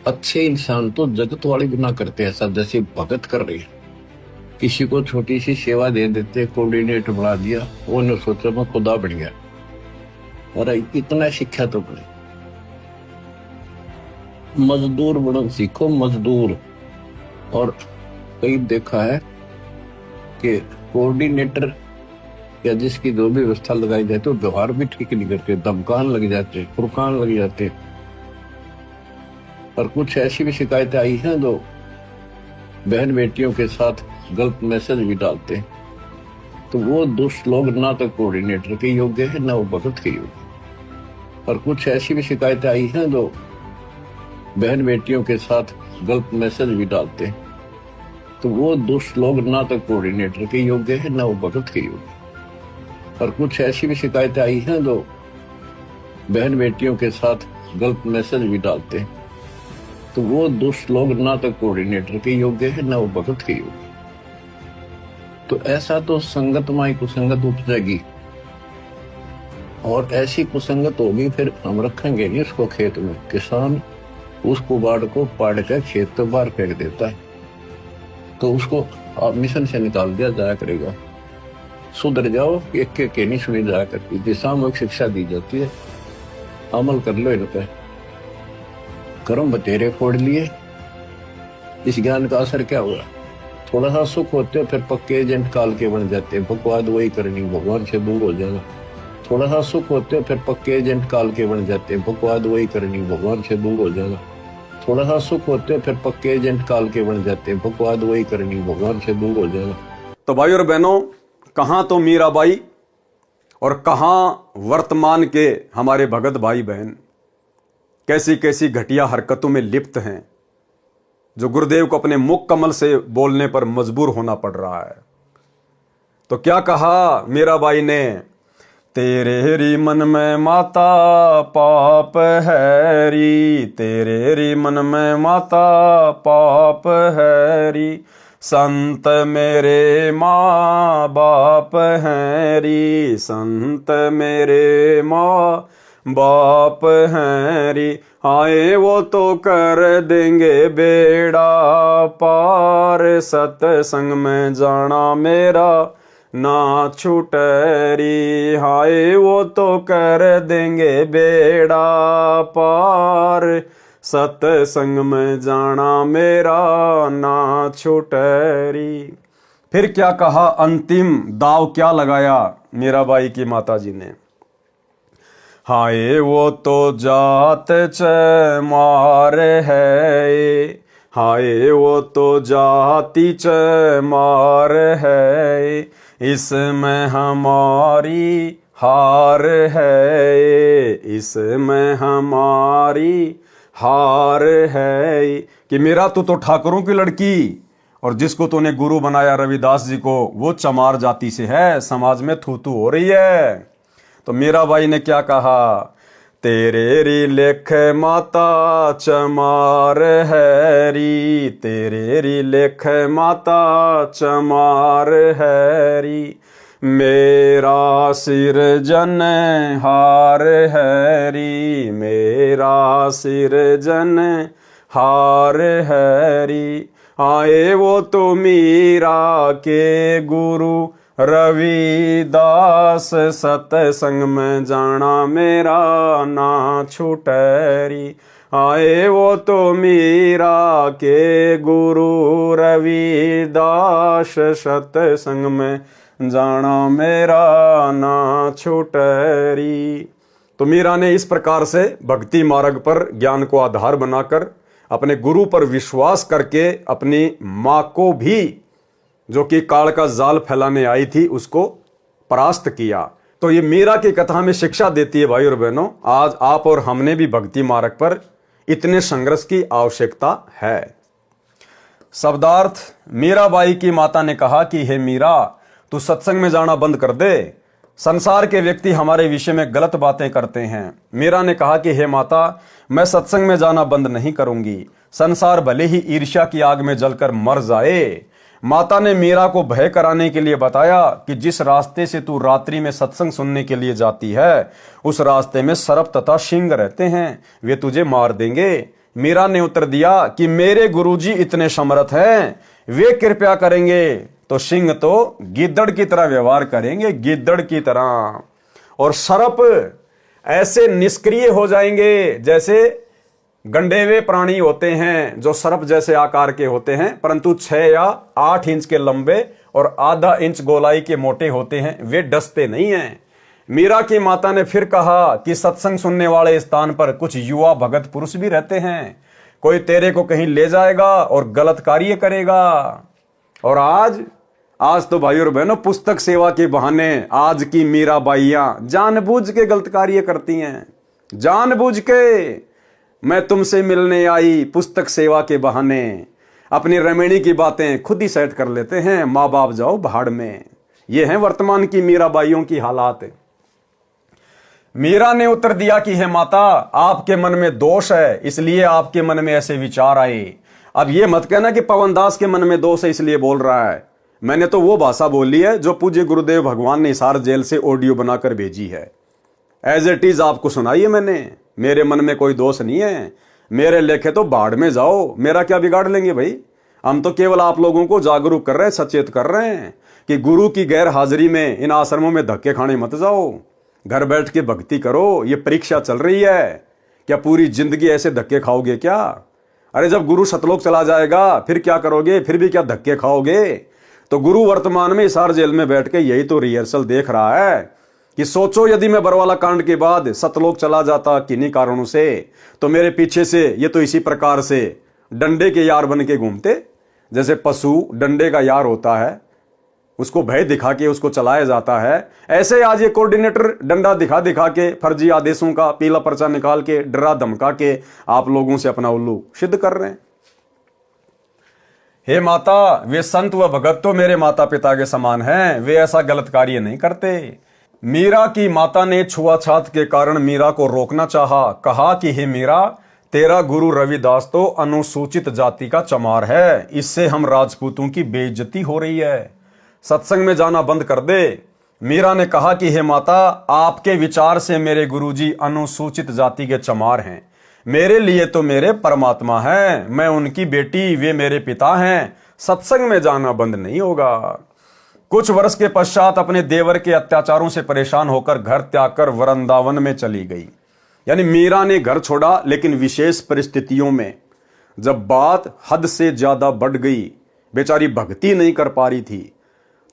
अच्छे इंसान तो जगत वाले भी ना करते ऐसा जैसे भगत कर रही है। किसी को छोटी सी सेवा दे देते, कोऑर्डिनेटर बना दिया, वो ने सोचा मैं खुदा बन गया। और इतना शिक्षा तो बने, मजदूर बनो सीखो, मजदूर। और कई देखा है कि कोऑर्डिनेटर या जिसकी जो भी व्यवस्था लगाई जाती है वो व्यवहार भी ठीक नहीं करते, धमकान लग जाते, फुरकान लग जाते। और कुछ ऐसी भी शिकायतें आई हैं जो बहन बेटियों के साथ गलत मैसेज भी डालते हैं। तो वो दुष्ट लोग ना तो कोऑर्डिनेटर के योग्य है ना वो भगत के योग्य। और कुछ ऐसी भी शिकायतें आई हैं जो बहन बेटियों के साथ गलत मैसेज भी डालते हैं। तो वो दुष्ट लोग ना तो कोऑर्डिनेटर के योग्य है ना वो भगत के योग्य। और कुछ ऐसी भी शिकायतें आई हैं जो बहन बेटियों के साथ गलत मैसेज भी डालते हैं। तो वो दुष्ट लोग ना तो कोऑर्डिनेटर के योग्य है ना वो भगत के योग्य। तो ऐसा तो संगत माई कुसंगत उपजेगी, और ऐसी कुसंगत होगी फिर हम रखेंगे नहीं उसको खेत में। किसान उस कुबाड़ को पाड़ कर खेत तो बाहर फेंक देता है, तो उसको आप मिशन से निकाल दिया जाया करेगा। सुधर जाओ, एक के नहीं सुनी जाया करती, दिशात्मक शिक्षा दी जाती है, अमल कर लो इन पे। कर्म बतेरे फोड़ लिए, इस ज्ञान का असर क्या हुआ? थोड़ा सा सुख होते हो फिर पक्के एजेंट काल के बन जाते हैं, बकवाद वही करनी, भगवान से दूर हो जाना। थोड़ा सा सुख होते हो फिर पक्के एजेंट काल के बन जाते हैं, बकवाद वही करनी, भगवान से दूर हो जाना। थोड़ा सा सुख होते हो फिर पक्के एजेंट काल के बन जाते हैं, बकवाद वही करनी, भगवान से दूर हो जाना। तो भाई और बहनों, कहां तो मीराबाई और कहां वर्तमान के हमारे भगत भाई बहन कैसी कैसी घटिया हरकतों में लिप्त हैं, जो गुरुदेव को अपने मुख कमल से बोलने पर मजबूर होना पड़ रहा है। तो क्या कहा मीराबाई ने? तेरे री मन में माता पाप है री, तेरे री मन में माता पाप है री, संत मेरे माँ बाप हैं री, संत मेरे माँ बाप हैं री, आए वो तो कर देंगे बेड़ा पार, सत्संग में जाना मेरा ना छूटरी, हाय वो तो कर देंगे बेड़ा पार, सत्संग में जाना मेरा ना छूटरी। फिर क्या कहा? अंतिम दाव क्या लगाया मीराबाई की माता जी ने? हाय वो तो जात चमार है, हाय वो तो जाति चमार है, इसमें हमारी हार है, इसमें हमारी हार है। कि मेरा तो ठाकुरों की लड़की और जिसको तूने गुरु बनाया रविदास जी को, वो चमार जाति से है, समाज में थू थू हो रही है। तो मीराबाई ने क्या कहा? तेरे री लेख माता चमार है री, तेरे री लेख माता चमार है री, मेरा सिर जन हार है री, मेरा सिर जन हार है री, आए वो तो मीरा के गुरु रविदास, सत्संग में जाना मेरा ना छूटरी, आए वो तो मीरा के गुरु रविदास, सत्संग में जाना मेरा ना छूटरी। तो मीरा ने इस प्रकार से भक्ति मार्ग पर ज्ञान को आधार बनाकर अपने गुरु पर विश्वास करके अपनी माँ को भी, जो कि काल का जाल फैलाने आई थी, उसको परास्त किया। तो ये मीरा की कथा में शिक्षा देती है भाई और बहनों, आज आप और हमने भी भक्ति मार्ग पर इतने संघर्ष की आवश्यकता है। शब्दार्थ, मीराबाई की माता ने कहा कि हे मीरा, तू सत्संग में जाना बंद कर दे, संसार के व्यक्ति हमारे विषय में गलत बातें करते हैं। मीरा ने कहा कि हे माता, मैं सत्संग में जाना बंद नहीं करूंगी, संसार भले ही ईर्ष्या की आग में जलकर मर जाए। माता ने मीरा को भय कराने के लिए बताया कि जिस रास्ते से तू रात्रि में सत्संग सुनने के लिए जाती है, उस रास्ते में सर्प तथा सिंह रहते हैं, वे तुझे मार देंगे। मीरा ने उत्तर दिया कि मेरे गुरुजी इतने समर्थ हैं, वे कृपया करेंगे तो सिंह तो गिद्दड़ की तरह व्यवहार करेंगे, गिद्दड़ की तरह, और सर्प ऐसे निष्क्रिय हो जाएंगे जैसे गंडे हुए प्राणी होते हैं जो सर्प जैसे आकार के होते हैं, परंतु 6 या 8 इंच के लंबे और आधा इंच गोलाई के मोटे होते हैं, वे डसते नहीं हैं। मीरा की माता ने फिर कहा कि सत्संग सुनने वाले स्थान पर कुछ युवा भगत पुरुष भी रहते हैं, कोई तेरे को कहीं ले जाएगा और गलत कार्य करेगा। और आज तो भाई और बहनों, पुस्तक सेवा के बहाने आज की मीराबाइयां जानबूझ के गलत कार्य करती हैं। जानबूझ के मैं तुमसे मिलने आई पुस्तक सेवा के बहाने अपनी रमणी की बातें खुद ही सेट कर लेते हैं, माँ बाप जाओ भाड़ में। ये है वर्तमान की मीराबाइयों की हालात। मीरा ने उत्तर दिया कि हे माता, आपके मन में दोष है, इसलिए आपके मन में ऐसे विचार आए। अब ये मत कहना कि पवनदास के मन में दोष है इसलिए बोल रहा है। मैंने तो वो भाषा बोली है जो पूज्य गुरुदेव भगवान ने हिसार जेल से ऑडियो बनाकर भेजी है, एज इट इज आपको सुनाई है मैंने। मेरे मन में कोई दोष नहीं है, मेरे लेखे तो बाढ़ में जाओ, मेरा क्या बिगाड़ लेंगे भाई। हम तो केवल आप लोगों को जागरूक कर रहे हैं, सचेत कर रहे हैं कि गुरु की गैर हाजिरी में इन आश्रमों में धक्के खाने मत जाओ, घर बैठ के भक्ति करो। ये परीक्षा चल रही है, क्या पूरी जिंदगी ऐसे धक्के खाओगे क्या? अरे जब गुरु सतलोक चला जाएगा फिर क्या करोगे, फिर भी क्या धक्के खाओगे? तो गुरु वर्तमान में हिसार जेल में बैठ के यही तो रिहर्सल देख रहा है कि सोचो यदि मैं बरवाला कांड के बाद सतलोक चला जाता किन्हीं कारणों से, तो मेरे पीछे से ये तो इसी प्रकार से डंडे के यार बन के घूमते। जैसे पशु डंडे का यार होता है, उसको भय दिखा के उसको चलाया जाता है, ऐसे आज ये कोऑर्डिनेटर डंडा दिखा दिखा के फर्जी आदेशों का पीला पर्चा निकाल के डरा धमका के आप लोगों से अपना उल्लू सिद्ध कर रहे हैं। हे माता, वे संत व भगत तो मेरे माता पिता के समान हैं, वे ऐसा गलत कार्य नहीं करते। मीरा की माता ने छुआछात के कारण मीरा को रोकना चाहा, कहा कि हे मीरा, तेरा गुरु रविदास तो अनुसूचित जाति का चमार है, इससे हम राजपूतों की बेइज्जती हो रही है, सत्संग में जाना बंद कर दे। मीरा ने कहा कि हे माता, आपके विचार से मेरे गुरुजी अनुसूचित जाति के चमार हैं, मेरे लिए तो मेरे परमात्मा हैं, मैं उनकी बेटी, वे मेरे पिता हैं, सत्संग में जाना बंद नहीं होगा। कुछ वर्ष के पश्चात अपने देवर के अत्याचारों से परेशान होकर घर त्याग कर वृंदावन में चली गई। यानी मीरा ने घर छोड़ा, लेकिन विशेष परिस्थितियों में जब बात हद से ज्यादा बढ़ गई, बेचारी भक्ति नहीं कर पा रही थी,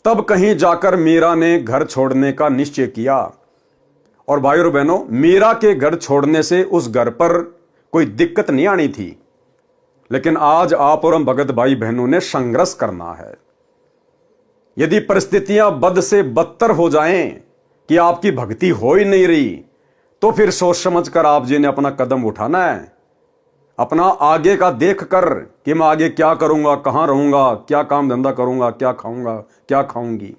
तब कहीं जाकर मीरा ने घर छोड़ने का निश्चय किया। और भाई और बहनों, मीरा के घर छोड़ने से उस घर पर कोई दिक्कत नहीं आनी थी, लेकिन आज आप और हम भगत भाई बहनों ने संघर्ष करना है। यदि परिस्थितियां बद से बदतर हो जाएं कि आपकी भक्ति हो ही नहीं रही, तो फिर सोच समझ कर आप जी ने अपना कदम उठाना है, अपना आगे का देख कर कि मैं आगे क्या करूंगा, कहां रहूंगा, क्या काम धंधा करूंगा, क्या खाऊंगा, क्या खाऊंगी,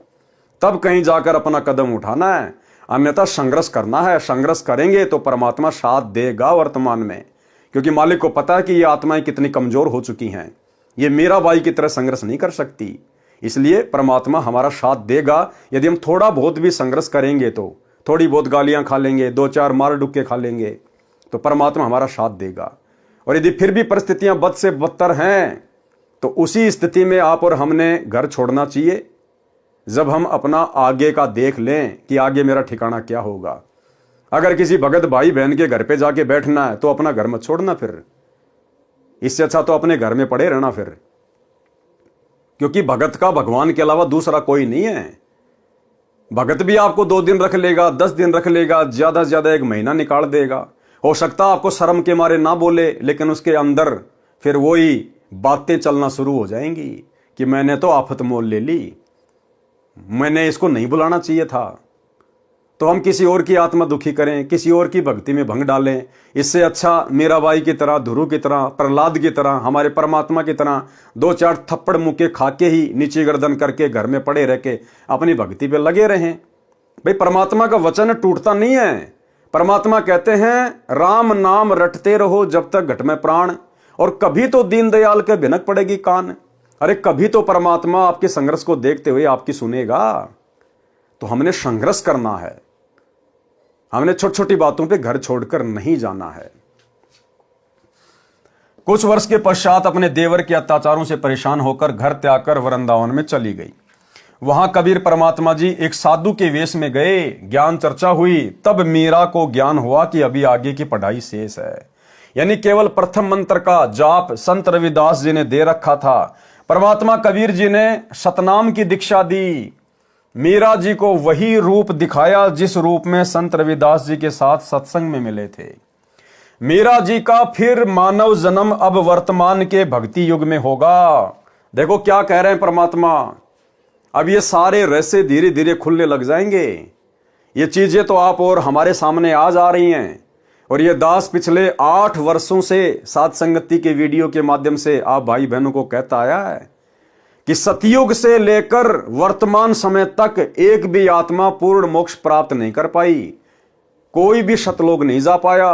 तब कहीं जाकर अपना कदम उठाना है। अन्यथा संघर्ष करना है। संघर्ष करेंगे तो परमात्मा साथ देगा वर्तमान में, क्योंकि मालिक को पता है कि ये आत्माएं कितनी कमजोर हो चुकी हैं, ये मीराबाई की तरह संघर्ष नहीं कर सकती, इसलिए परमात्मा हमारा साथ देगा। यदि हम थोड़ा बहुत भी संघर्ष करेंगे, तो थोड़ी बहुत गालियां खा लेंगे, 2-4 मार डुक्के खा लेंगे, तो परमात्मा हमारा साथ देगा। और यदि फिर भी परिस्थितियां बद से बदतर हैं, तो उसी स्थिति में आप और हमने घर छोड़ना चाहिए, जब हम अपना आगे का देख लें कि आगे मेरा ठिकाना क्या होगा। अगर किसी भगत भाई बहन के घर पे जाके बैठना है तो अपना घर मत छोड़ना, फिर इससे अच्छा तो अपने घर में पड़े रहना फिर, क्योंकि भगत का भगवान के अलावा दूसरा कोई नहीं है। भगत भी आपको 2 दिन रख लेगा, 10 दिन रख लेगा, ज्यादा से ज्यादा 1 महीना निकाल देगा। हो सकता आपको शर्म के मारे ना बोले, लेकिन उसके अंदर फिर वही बातें चलना शुरू हो जाएंगी कि मैंने तो आफत मोल ले ली। मैंने इसको नहीं बुलाना चाहिए था, तो हम किसी और की आत्मा दुखी करें, किसी और की भक्ति में भंग डालें। इससे अच्छा मीराबाई की तरह, ध्रुव की तरह, प्रहलाद की तरह, हमारे परमात्मा की तरह 2-4 थप्पड़ मुक्के खा के ही नीचे गर्दन करके घर में पड़े रह के अपनी भक्ति पे लगे रहें। भाई परमात्मा का वचन टूटता नहीं है। परमात्मा कहते हैं राम नाम रटते रहो जब तक घट में प्राण, और कभी तो दीनदयाल के भिनक पड़ेगी कान। अरे कभी तो परमात्मा आपके संघर्ष को देखते हुए आपकी सुनेगा। तो हमने संघर्ष करना है, हमने छोटी छोटी बातों पे घर छोड़कर नहीं जाना है। कुछ वर्ष के पश्चात अपने देवर के अत्याचारों से परेशान होकर घर त्याग कर वृंदावन में चली गई। वहां कबीर परमात्मा जी एक साधु के वेश में गए, ज्ञान चर्चा हुई। तब मीरा को ज्ञान हुआ कि अभी आगे की पढ़ाई शेष है। यानी केवल प्रथम मंत्र का जाप संत रविदास जी ने दे रखा था। परमात्मा कबीर जी ने सतनाम की दीक्षा दी। मीरा जी को वही रूप दिखाया जिस रूप में संत रविदास जी के साथ सत्संग में मिले थे। मीरा जी का फिर मानव जन्म अब वर्तमान के भक्ति युग में होगा। देखो क्या कह रहे हैं परमात्मा। अब ये सारे रहस्य धीरे धीरे खुलने लग जाएंगे। ये चीजें तो आप और हमारे सामने आ जा रही हैं। और ये दास पिछले 8 वर्षों से साथ संगति के वीडियो के माध्यम से आप भाई बहनों को कहता आया है कि सतयुग से लेकर वर्तमान समय तक एक भी आत्मा पूर्ण मोक्ष प्राप्त नहीं कर पाई। कोई भी सतलोक नहीं जा पाया।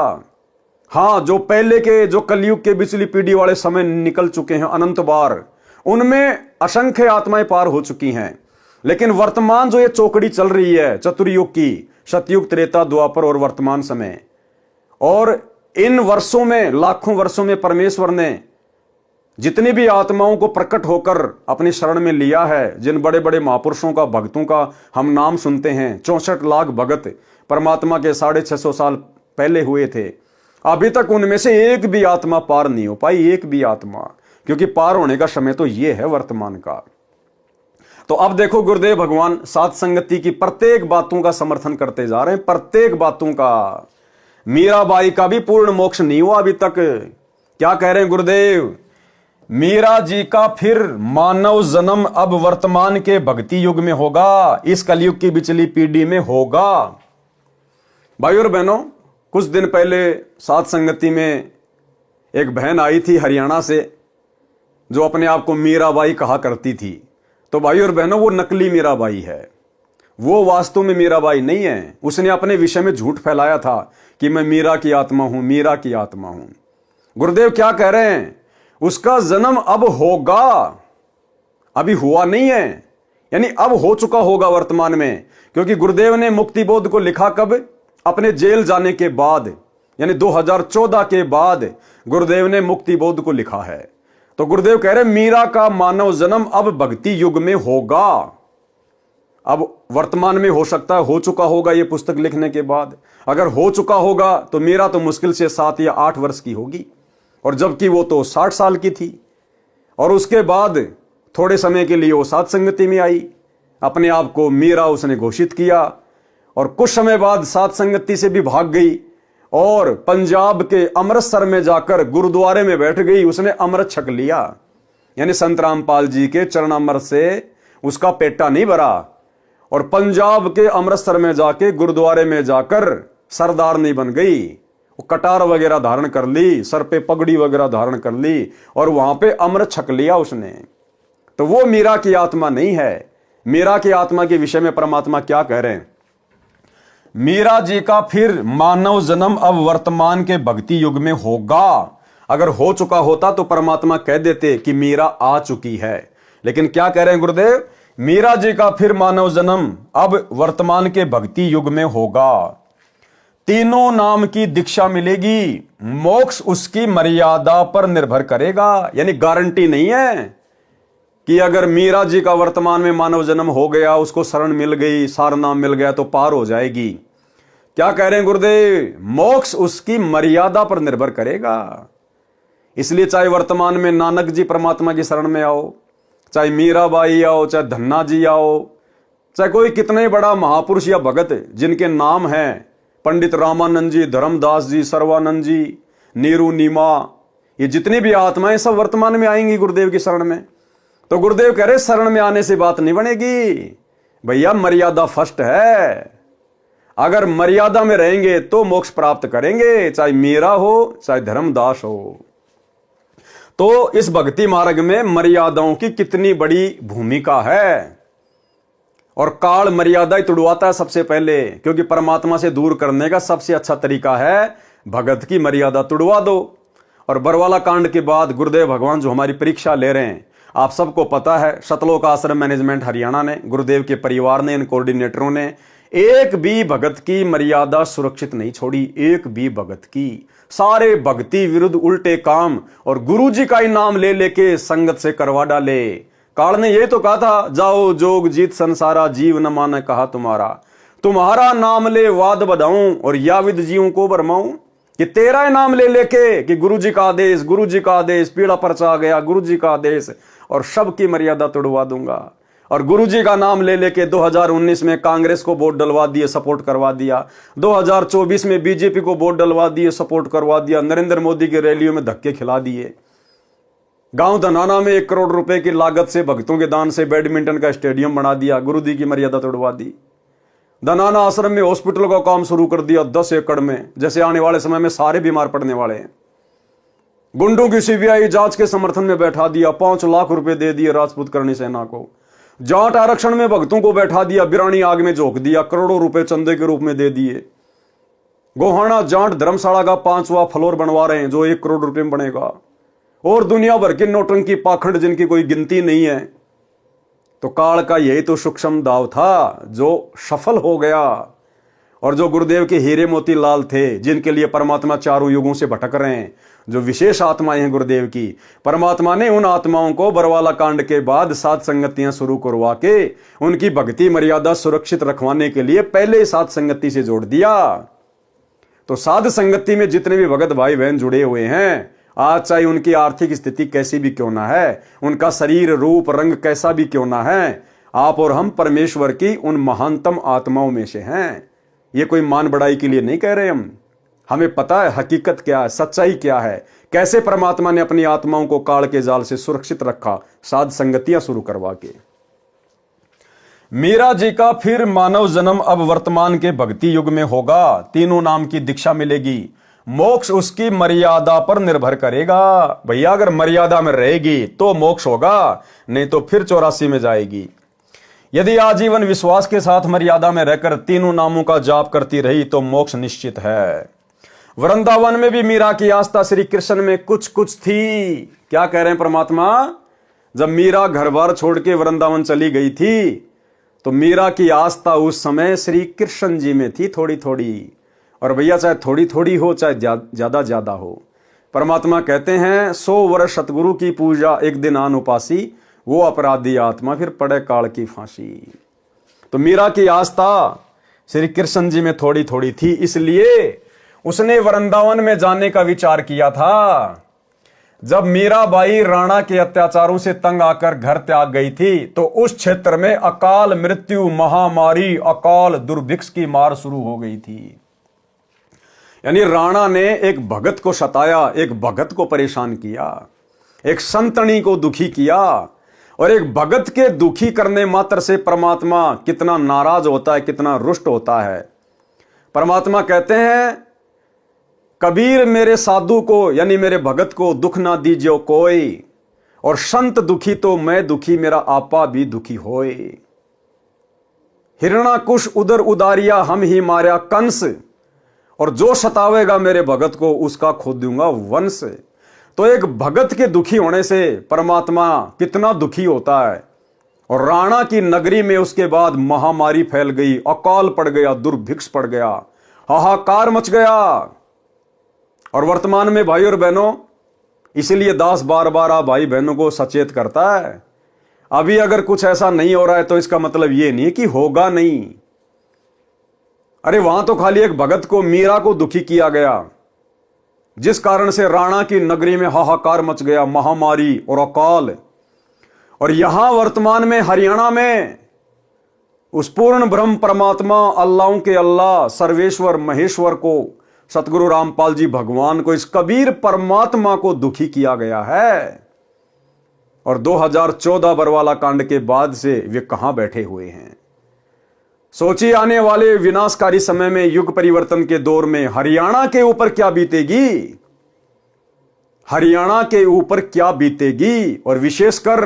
हां, जो पहले के, जो कलयुग के बिचली पीढ़ी वाले समय निकल चुके हैं अनंत बार, उनमें असंख्य आत्माएं पार हो चुकी हैं। लेकिन वर्तमान जो ये चौकड़ी चल रही है चतुर्युग की, सतयुग, त्रेता, द्वापर और वर्तमान समय, और इन वर्षों में, लाखों वर्षों में परमेश्वर ने जितनी भी आत्माओं को प्रकट होकर अपनी शरण में लिया है, जिन बड़े बड़े महापुरुषों का, भक्तों का हम नाम सुनते हैं, 64 लाख भगत परमात्मा के 650 साल पहले हुए थे, अभी तक उनमें से एक भी आत्मा पार नहीं हो पाई, एक भी आत्मा। क्योंकि पार होने का समय तो ये है वर्तमान का। तो अब देखो गुरुदेव भगवान साथ संगति की प्रत्येक बातों का समर्थन करते जा रहे हैं, प्रत्येक बातों का। मीराबाई का भी पूर्ण मोक्ष नहीं हुआ अभी तक। क्या कह रहे हैं गुरुदेव? मीरा जी का फिर मानव जन्म अब वर्तमान के भक्ति युग में होगा, इस कलयुग की बिचली पीढ़ी में होगा। भाई और बहनों, कुछ दिन पहले साथ संगति में एक बहन आई थी हरियाणा से, जो अपने आप को मीराबाई कहा करती थी। तो भाई और बहनों, वो नकली मीराबाई है, वो वास्तव में मीराबाई नहीं है। उसने अपने विषय में झूठ फैलाया था कि मैं मीरा की आत्मा हूं, मीरा की आत्मा हूं। गुरुदेव क्या कह रहे हैं? उसका जन्म अब होगा, अभी हुआ नहीं है, यानी अब हो चुका होगा वर्तमान में। क्योंकि गुरुदेव ने मुक्ति बोध को लिखा कब? अपने जेल जाने के बाद, यानी 2014 के बाद गुरुदेव ने मुक्ति बोध को लिखा है। तो गुरुदेव कह रहे मीरा का मानव जन्म अब भक्ति युग में होगा। अब वर्तमान में हो सकता है हो चुका होगा ये पुस्तक लिखने के बाद। अगर हो चुका होगा तो मीरा तो मुश्किल से 7 या 8 वर्ष की होगी, और जबकि वो तो 60 साल की थी। और उसके बाद थोड़े समय के लिए वो साथ संगति में आई, अपने आप को मीरा उसने घोषित किया, और कुछ समय बाद साथ संगति से भी भाग गई और पंजाब के अमृतसर में जाकर गुरुद्वारे में बैठ गई। उसने अमृत छक लिया, यानी संत रामपाल जी के चरणामृत से उसका पेटा नहीं भरा। और पंजाब के अमृतसर में जाके गुरुद्वारे में जाकर सरदारनी बन गई, वो कटार वगैरह धारण कर ली, सर पे पगड़ी वगैरह धारण कर ली, और वहां पे अमृत छक लिया उसने। तो वो मीरा की आत्मा नहीं है। मीरा की आत्मा के विषय में परमात्मा क्या कह रहे हैं? मीरा जी का फिर मानव जन्म अब वर्तमान के भक्ति युग में होगा। अगर हो चुका होता तो परमात्मा कह देते कि मीरा आ चुकी है। लेकिन क्या कह रहे हैं गुरुदेव? मीरा जी का फिर मानव जन्म अब वर्तमान के भक्ति युग में होगा। तीनों नाम की दीक्षा मिलेगी, मोक्ष उसकी मर्यादा पर निर्भर करेगा। यानी गारंटी नहीं है कि अगर मीरा जी का वर्तमान में मानव जन्म हो गया, उसको शरण मिल गई, सार नाम मिल गया तो पार हो जाएगी। क्या कह रहे हैं गुरुदेव? मोक्ष उसकी मर्यादा पर निर्भर करेगा। इसलिए चाहे वर्तमान में नानक जी परमात्मा की शरण में आओ, चाहे मीराबाई आओ, चाहे धन्ना जी आओ, चाहे कोई कितने बड़ा महापुरुष या भगत जिनके नाम हैं, पंडित रामानंद जी, धर्मदास जी, सर्वानंद जी, नीरू, नीमा, ये जितनी भी आत्माएं सब वर्तमान में आएंगी गुरुदेव की शरण में। तो गुरुदेव कह रहे शरण में आने से बात नहीं बनेगी। भैया मर्यादा फर्स्ट है। अगर मर्यादा में रहेंगे तो मोक्ष प्राप्त करेंगे, चाहे मीरा हो चाहे धर्मदास हो। तो इस भक्ति मार्ग में मर्यादाओं की कितनी बड़ी भूमिका है। और काल मर्यादा ही तुड़वाता है सबसे पहले, क्योंकि परमात्मा से दूर करने का सबसे अच्छा तरीका है भगत की मर्यादा तुड़वा दो। और बरवाला कांड के बाद गुरुदेव भगवान जो हमारी परीक्षा ले रहे हैं, आप सबको पता है, सतलोक आश्रम मैनेजमेंट हरियाणा ने, गुरुदेव के परिवार ने, इन कोऑर्डिनेटरों ने एक भी भगत की मर्यादा सुरक्षित नहीं छोड़ी, एक भी भगत की। सारे भक्ति विरुद्ध उल्टे काम और गुरुजी का ही नाम ले लेके संगत से करवा डाले। काल ने ये तो कहा था, जाओ जोग जीत संसारा, जीव न माने कहा तुम्हारा नाम ले वाद बधाऊं और याविद जीवों को बरमाऊं। कि तेरा ही नाम ले लेके कि गुरुजी का आदेश, गुरुजी का आदेश, पीड़ा परचा गया, गुरुजी का आदेश, और सबकी मर्यादा तोड़वा दूंगा। और गुरुजी का नाम ले लेके 2019 में कांग्रेस को वोट डलवा दिए, सपोर्ट करवा दिया। 2024 में बीजेपी को वोट डलवा दिए, सपोर्ट करवा दिया। नरेंद्र मोदी की रैलियों में धक्के खिला दिए। गांव धनाना में 1 करोड़ रुपए की लागत से, भक्तों के दान से बैडमिंटन का स्टेडियम बना दिया, गुरुजी की मर्यादा तोड़वा दी। धनाना आश्रम में हॉस्पिटल का काम शुरू कर दिया 10 एकड़ में, जैसे आने वाले समय में सारे बीमार पड़ने वाले हैं। गुंडों की सीबीआई जांच के समर्थन में बैठा दिया, 5 लाख रुपए दे दिए राजपूत करणी सेना को। जाट आरक्षण में भक्तों को बैठा दिया, बिरानी आग में झोंक दिया, करोड़ों रुपए चंदे के रूप में दे दिए। गोहाना जाट धर्मशाला का 5वां फ्लोर बनवा रहे हैं, जो 1 करोड़ रुपए में बनेगा। और दुनिया भर की नौटंकी पाखंड जिनकी कोई गिनती नहीं है। तो काल का यही तो सूक्ष्म दाव था जो सफल हो गया। और जो गुरुदेव के हीरे मोती लाल थे, जिनके लिए परमात्मा चारों युगों से भटक रहे हैं, जो विशेष आत्माएं हैं गुरुदेव की, परमात्मा ने उन आत्माओं को बरवाला कांड के बाद साध संगतियां शुरू करवा के उनकी भक्ति मर्यादा सुरक्षित रखवाने के लिए पहले साध संगति से जोड़ दिया। तो साध संगति में जितने भी भगत भाई बहन जुड़े हुए हैं, आज चाहे उनकी आर्थिक स्थिति कैसी भी क्यों ना है, उनका शरीर रूप रंग कैसा भी क्यों ना है, आप और हम परमेश्वर की उन महानतम आत्माओं में से हैं। ये कोई मान बढ़ाई के लिए नहीं कह रहे हम। हमें पता है हकीकत क्या है, सच्चाई क्या है, कैसे परमात्मा ने अपनी आत्माओं को काल के जाल से सुरक्षित रखा, साध संगतियां शुरू करवा के। मीरा जी का फिर मानव जन्म अब वर्तमान के भक्ति युग में होगा। तीनों नाम की दीक्षा मिलेगी। मोक्ष उसकी मर्यादा पर निर्भर करेगा। भैया अगर मर्यादा में रहेगी तो मोक्ष होगा, नहीं तो फिर 84 में जाएगी। यदि आजीवन विश्वास के साथ मर्यादा में रहकर तीनों नामों का जाप करती रही तो मोक्ष निश्चित है। वृंदावन में भी मीरा की आस्था श्री कृष्ण में कुछ कुछ थी। क्या कह रहे हैं परमात्मा? जब मीरा घर बार छोड़ के वृंदावन चली गई थी तो मीरा की आस्था उस समय श्री कृष्ण जी में थी, थोड़ी थोड़ी। और भैया चाहे थोड़ी थोड़ी हो चाहे ज्यादा ज्यादा हो, परमात्मा कहते हैं 100 वर्ष सतगुरु की पूजा एक दिन आन उपासी, वो अपराधी आत्मा फिर पड़े काल की फांसी। तो मीरा की आस्था श्री कृष्ण जी में थोड़ी थोड़ी थी, इसलिए उसने वृंदावन में जाने का विचार किया था। जब मीराबाई राणा के अत्याचारों से तंग आकर घर त्याग गई थी तो उस क्षेत्र में अकाल मृत्यु, महामारी, अकाल दुर्भिक्ष की मार शुरू हो गई थी। यानी राणा ने एक भगत को सताया, एक भगत को परेशान किया, एक संतनी को दुखी किया। और एक भगत के दुखी करने मात्र से परमात्मा कितना नाराज होता है, कितना रुष्ट होता है। परमात्मा कहते हैं, कबीर मेरे साधु को यानी मेरे भगत को दुख ना दीजियो कोई, और संत दुखी तो मैं दुखी, मेरा आपा भी दुखी होए। हिरणाकुश उदर उदारिया हम ही मार्या कंस, और जो सतावेगा मेरे भगत को उसका खो दूंगा वंश। तो एक भगत के दुखी होने से परमात्मा कितना दुखी होता है। और राणा की नगरी में उसके बाद महामारी फैल गई, अकाल पड़ गया, दुर्भिक्ष पड़ गया, हाहाकार मच गया। और वर्तमान में भाई और बहनों, इसीलिए दास बार बार आप भाई बहनों को सचेत करता है, अभी अगर कुछ ऐसा नहीं हो रहा है तो इसका मतलब ये नहीं कि होगा नहीं। अरे वहां तो खाली एक भगत को, मीरा को दुखी किया गया, जिस कारण से राणा की नगरी में हाहाकार मच गया, महामारी और अकाल। और यहां वर्तमान में हरियाणा में उस पूर्ण ब्रह्म परमात्मा, अल्लाहों के अल्लाह, सर्वेश्वर महेश्वर को, सतगुरु रामपाल जी भगवान को, इस कबीर परमात्मा को दुखी किया गया है। और 2014 बरवाला कांड के बाद से वे कहां बैठे हुए हैं? सोचिए आने वाले विनाशकारी समय में, युग परिवर्तन के दौर में हरियाणा के ऊपर क्या बीतेगी, हरियाणा के ऊपर क्या बीतेगी। और विशेषकर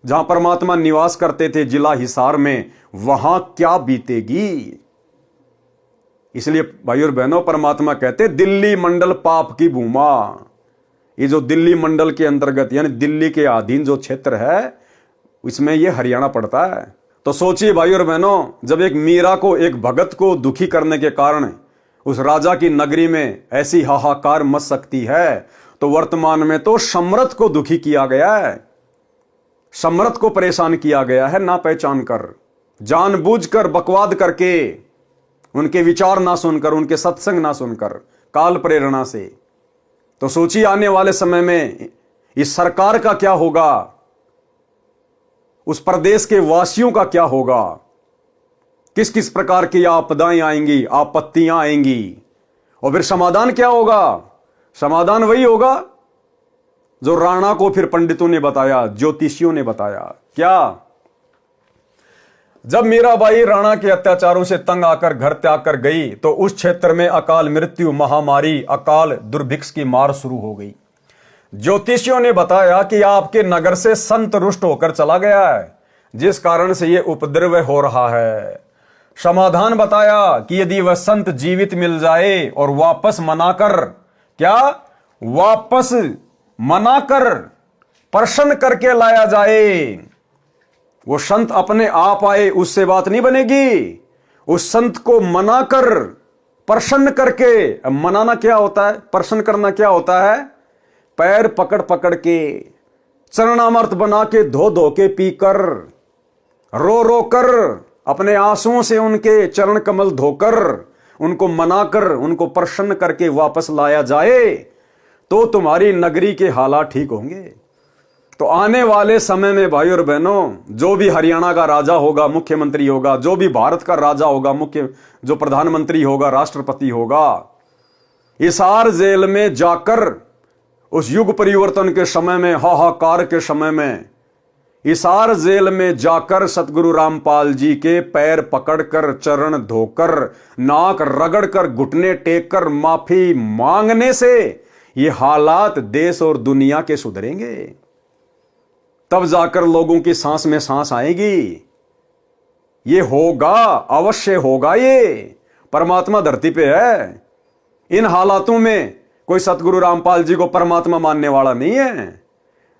जहां परमात्मा निवास करते थे जिला हिसार में, वहां क्या बीतेगी। इसलिए भाई और बहनों, परमात्मा कहते दिल्ली मंडल पाप की भूमा। ये जो दिल्ली मंडल के अंतर्गत यानी दिल्ली के अधीन जो क्षेत्र है, इसमें ये हरियाणा पड़ता है। तो सोचिए भाई और बहनों, जब एक मीरा को, एक भगत को दुखी करने के कारण उस राजा की नगरी में ऐसी हाहाकार मच सकती है, तो वर्तमान में तो सम्राट को दुखी किया गया है, सम्राट को परेशान किया गया है, ना पहचान कर, जानबूझकर बकवाद करके, उनके विचार ना सुनकर, उनके सत्संग ना सुनकर, काल प्रेरणा से। तो सोचिए आने वाले समय में इस सरकार का क्या होगा, उस प्रदेश के वासियों का क्या होगा, किस किस प्रकार की आपदाएं आएंगी, आपत्तियां आएंगी। और फिर समाधान क्या होगा? समाधान वही होगा जो राणा को फिर पंडितों ने बताया, ज्योतिषियों ने बताया। क्या? जब मीराबाई राणा के अत्याचारों से तंग आकर घर त्याग कर गई, तो उस क्षेत्र में अकाल मृत्यु, महामारी, अकाल दुर्भिक्ष की मार शुरू हो गई। ज्योतिषियों ने बताया कि आपके नगर से संत रुष्ट होकर चला गया है, जिस कारण से यह उपद्रव हो रहा है। समाधान बताया कि यदि वह संत जीवित मिल जाए और वापस मनाकर, क्या वापस मनाकर प्रसन्न करके लाया जाए, वो संत अपने आप आए, उससे बात नहीं बनेगी। उस संत को मनाकर, प्रसन्न करके, मनाना क्या होता है, प्रसन्न करना क्या होता है, पैर पकड़ पकड़ के, चरणामृत बना के, धो धो के पीकर, रो रो कर, अपने आंसुओं से उनके चरण कमल धोकर, उनको मनाकर, उनको प्रसन्न करके वापस लाया जाए, तो तुम्हारी नगरी के हालात ठीक होंगे। तो आने वाले समय में भाई और बहनों, जो भी हरियाणा का राजा होगा, मुख्यमंत्री होगा, जो भी भारत का राजा होगा, जो प्रधानमंत्री होगा, राष्ट्रपति होगा, हिसार जेल में जाकर उस युग परिवर्तन के समय में, हाहाकार के समय में, हिसार जेल में जाकर सतगुरु रामपाल जी के पैर पकड़कर, चरण धोकर, नाक रगड़कर, घुटने टेककर माफी मांगने से ये हालात देश और दुनिया के सुधरेंगे। तब जाकर लोगों की सांस में सांस आएगी। ये होगा, अवश्य होगा। ये परमात्मा धरती पे है। इन हालातों में कोई सतगुरु रामपाल जी को परमात्मा मानने वाला नहीं है।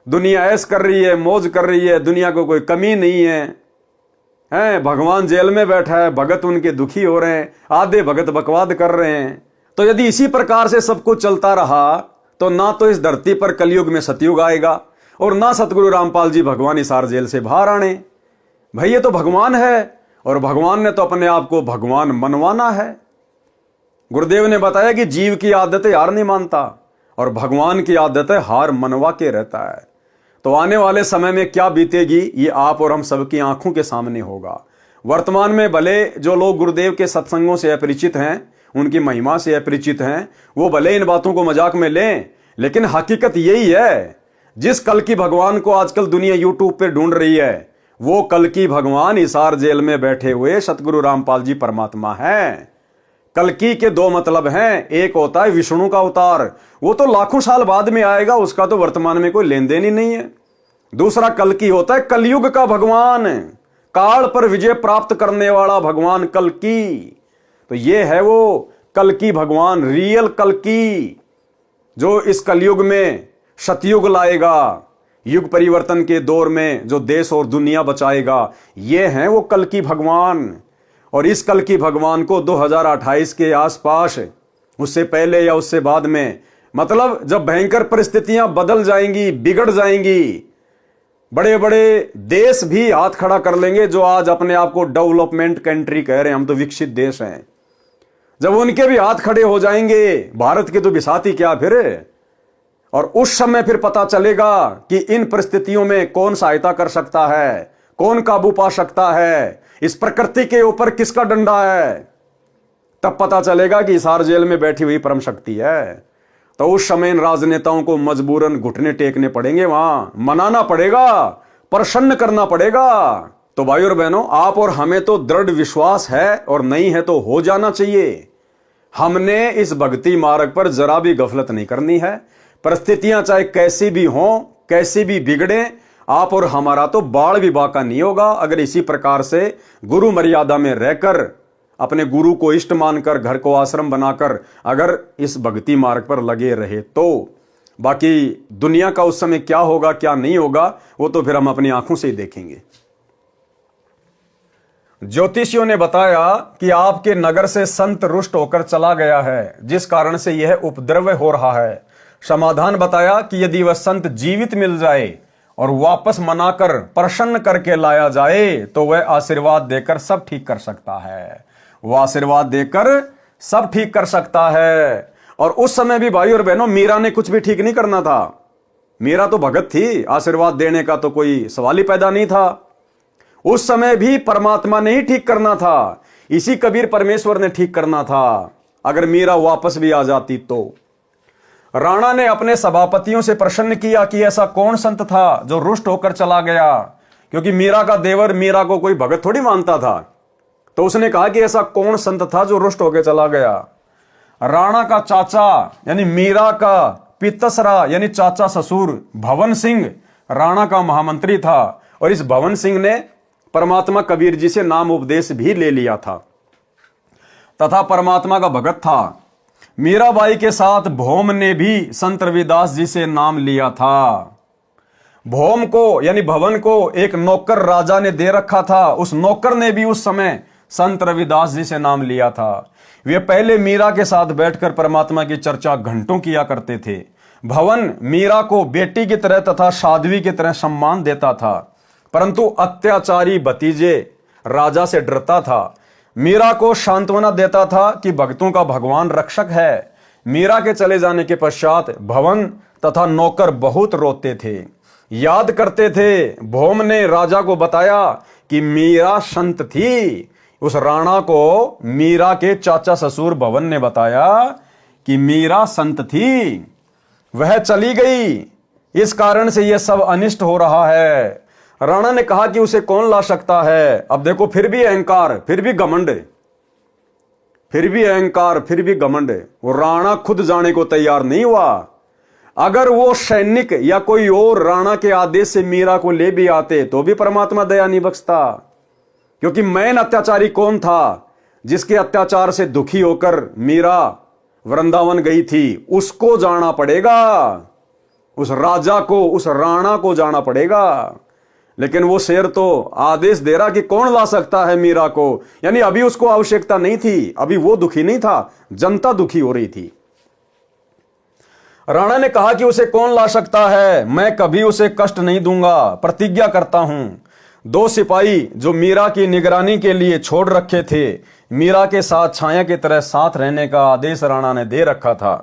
दुनिया ऐश कर रही है, मौज कर रही है, दुनिया को कोई कमी नहीं है। भगवान जेल में बैठा है, भगत उनके दुखी हो रहे हैं, आधे भगत बकवाद कर रहे हैं। तो यदि इसी प्रकार से सब कुछ चलता रहा, तो ना तो इस धरती पर कलयुग में सतयुग आएगा, और ना सतगुरु रामपाल जी भगवान हिसार जेल से बाहर आने। भाई ये तो भगवान है, और भगवान ने तो अपने आप को भगवान मनवाना है। गुरुदेव ने बताया कि जीव की आदत है हार नहीं मानता, और भगवान की आदत है हार मनवा के रहता है। तो आने वाले समय में क्या बीतेगी, ये आप और हम सबकी आंखों के सामने होगा। वर्तमान में भले जो लोग गुरुदेव के सत्संगों से अपरिचित हैं, उनकी महिमा से अपरिचित हैं, वो भले इन बातों को मजाक में लें, लेकिन हकीकत यही है। जिस कल की भगवान को आजकल दुनिया यूट्यूब पे ढूंढ रही है, वो कल की भगवान हिसार जेल में बैठे हुए सतगुरु रामपाल जी परमात्मा हैं। कल्कि के दो मतलब हैं, एक होता है विष्णु का अवतार, वो तो लाखों साल बाद में आएगा, उसका तो वर्तमान में कोई लेन देन ही नहीं है। दूसरा कल्कि होता है कलयुग का भगवान, काल पर विजय प्राप्त करने वाला भगवान कल्कि। तो ये है वो कल्कि भगवान, रियल कल्कि, जो इस कलयुग में सतयुग लाएगा, युग परिवर्तन के दौर में जो देश और दुनिया बचाएगा। ये हैं वो कल्कि भगवान। और इस कल्कि भगवान को 2028 के आसपास, उससे पहले या उससे बाद में, मतलब जब भयंकर परिस्थितियां बदल जाएंगी, बिगड़ जाएंगी, बड़े बड़े देश भी हाथ खड़ा कर लेंगे, जो आज अपने आप को डेवलपमेंट कंट्री कह रहे हैं, हम तो विकसित देश हैं। जब उनके भी हाथ खड़े हो जाएंगे, भारत के तो बिसाती क्या फिर। और उस समय फिर पता चलेगा कि इन परिस्थितियों में कौन सहायता कर सकता है, कौन काबू पा सकता है, इस प्रकृति के ऊपर किसका डंडा है। तब पता चलेगा कि हिसार जेल में बैठी हुई परम शक्ति है। तो उस समय इन राजनेताओं को मजबूरन घुटने टेकने पड़ेंगे, वहां मनाना पड़ेगा, प्रसन्न करना पड़ेगा तो भाई और बहनों, आप और हमें तो दृढ़ विश्वास है और नहीं है तो हो जाना चाहिए। हमने इस भक्ति मार्ग पर जरा भी गफलत नहीं करनी है। परिस्थितियां चाहे कैसी भी हों, कैसी भी बिगड़े, आप और हमारा तो बाल भी बाका नहीं होगा अगर इसी प्रकार से गुरु मर्यादा में रहकर, अपने गुरु को इष्ट मानकर, घर को आश्रम बनाकर अगर इस भक्ति मार्ग पर लगे रहे तो। बाकी दुनिया का उस समय क्या होगा क्या नहीं होगा वो तो फिर हम अपनी आंखों से ही देखेंगे। ज्योतिषियों ने बताया कि आपके नगर से संत रुष्ट होकर चला गया है, जिस कारण से यह उपद्रव हो रहा है। समाधान बताया कि यदि वह संत जीवित मिल जाए और वापस मनाकर प्रसन्न करके लाया जाए तो वह आशीर्वाद देकर सब ठीक कर सकता है। वह आशीर्वाद देकर सब ठीक कर सकता है। और उस समय भी भाई और बहनों, मीरा ने कुछ भी ठीक नहीं करना था। मीरा तो भगत थी, आशीर्वाद देने का तो कोई सवाल ही पैदा नहीं था। उस समय भी परमात्मा ने ही ठीक करना था, इसी कबीर परमेश्वर ने ठीक करना था। अगर मीरा वापस भी आ जाती तो। राणा ने अपने सभापतियों से प्रश्न किया कि ऐसा कौन संत था जो रुष्ट होकर चला गया, क्योंकि मीरा का देवर मीरा को कोई भगत थोड़ी मानता था। तो उसने कहा कि ऐसा कौन संत था जो रुष्ट होकर चला गया। राणा का चाचा यानी मीरा का पितसरा यानी चाचा ससुर भवन सिंह राणा का महामंत्री था, और इस भवन सिंह ने परमात्मा कबीर जी से नाम उपदेश भी ले लिया था तथा परमात्मा का भगत था। मीराबाई के साथ भौम ने भी संत रविदास जी से नाम लिया था। भौम को यानी भवन को एक नौकर राजा ने दे रखा था, उस नौकर ने भी उस समय संत रविदास जी से नाम लिया था। वे पहले मीरा के साथ बैठकर परमात्मा की चर्चा घंटों किया करते थे। भवन मीरा को बेटी की तरह तथा साध्वी की तरह सम्मान देता था, परंतु अत्याचारी भतीजे राजा से डरता था। मीरा को सांत्वना देता था कि भक्तों का भगवान रक्षक है। मीरा के चले जाने के पश्चात भवन तथा नौकर बहुत रोते थे, याद करते थे। भौम ने राजा को बताया कि मीरा संत थी। उस राणा को मीरा के चाचा ससुर भवन ने बताया कि मीरा संत थी, वह चली गई, इस कारण से यह सब अनिष्ट हो रहा है। राणा ने कहा कि उसे कौन ला सकता है। अब देखो, फिर भी अहंकार, फिर भी घमंड, फिर भी अहंकार, फिर भी घमंड। वो राणा खुद जाने को तैयार नहीं हुआ। अगर वो सैनिक या कोई और राणा के आदेश से मीरा को ले भी आते तो भी परमात्मा दया नहीं बख्शता, क्योंकि मैन अत्याचारी कौन था जिसके अत्याचार से दुखी होकर मीरा वृंदावन गई थी, उसको जाना पड़ेगा। उस राजा को, उस राणा को जाना पड़ेगा। लेकिन वो शेर तो आदेश दे रहा कि कौन ला सकता है मीरा को, यानी अभी उसको आवश्यकता नहीं थी, अभी वो दुखी नहीं था, जनता दुखी हो रही थी। राणा ने कहा कि उसे कौन ला सकता है, मैं कभी उसे कष्ट नहीं दूंगा, प्रतिज्ञा करता हूं। 2 सिपाही जो मीरा की निगरानी के लिए छोड़ रखे थे, मीरा के साथ छाया की तरह साथ रहने का आदेश राणा ने दे रखा था।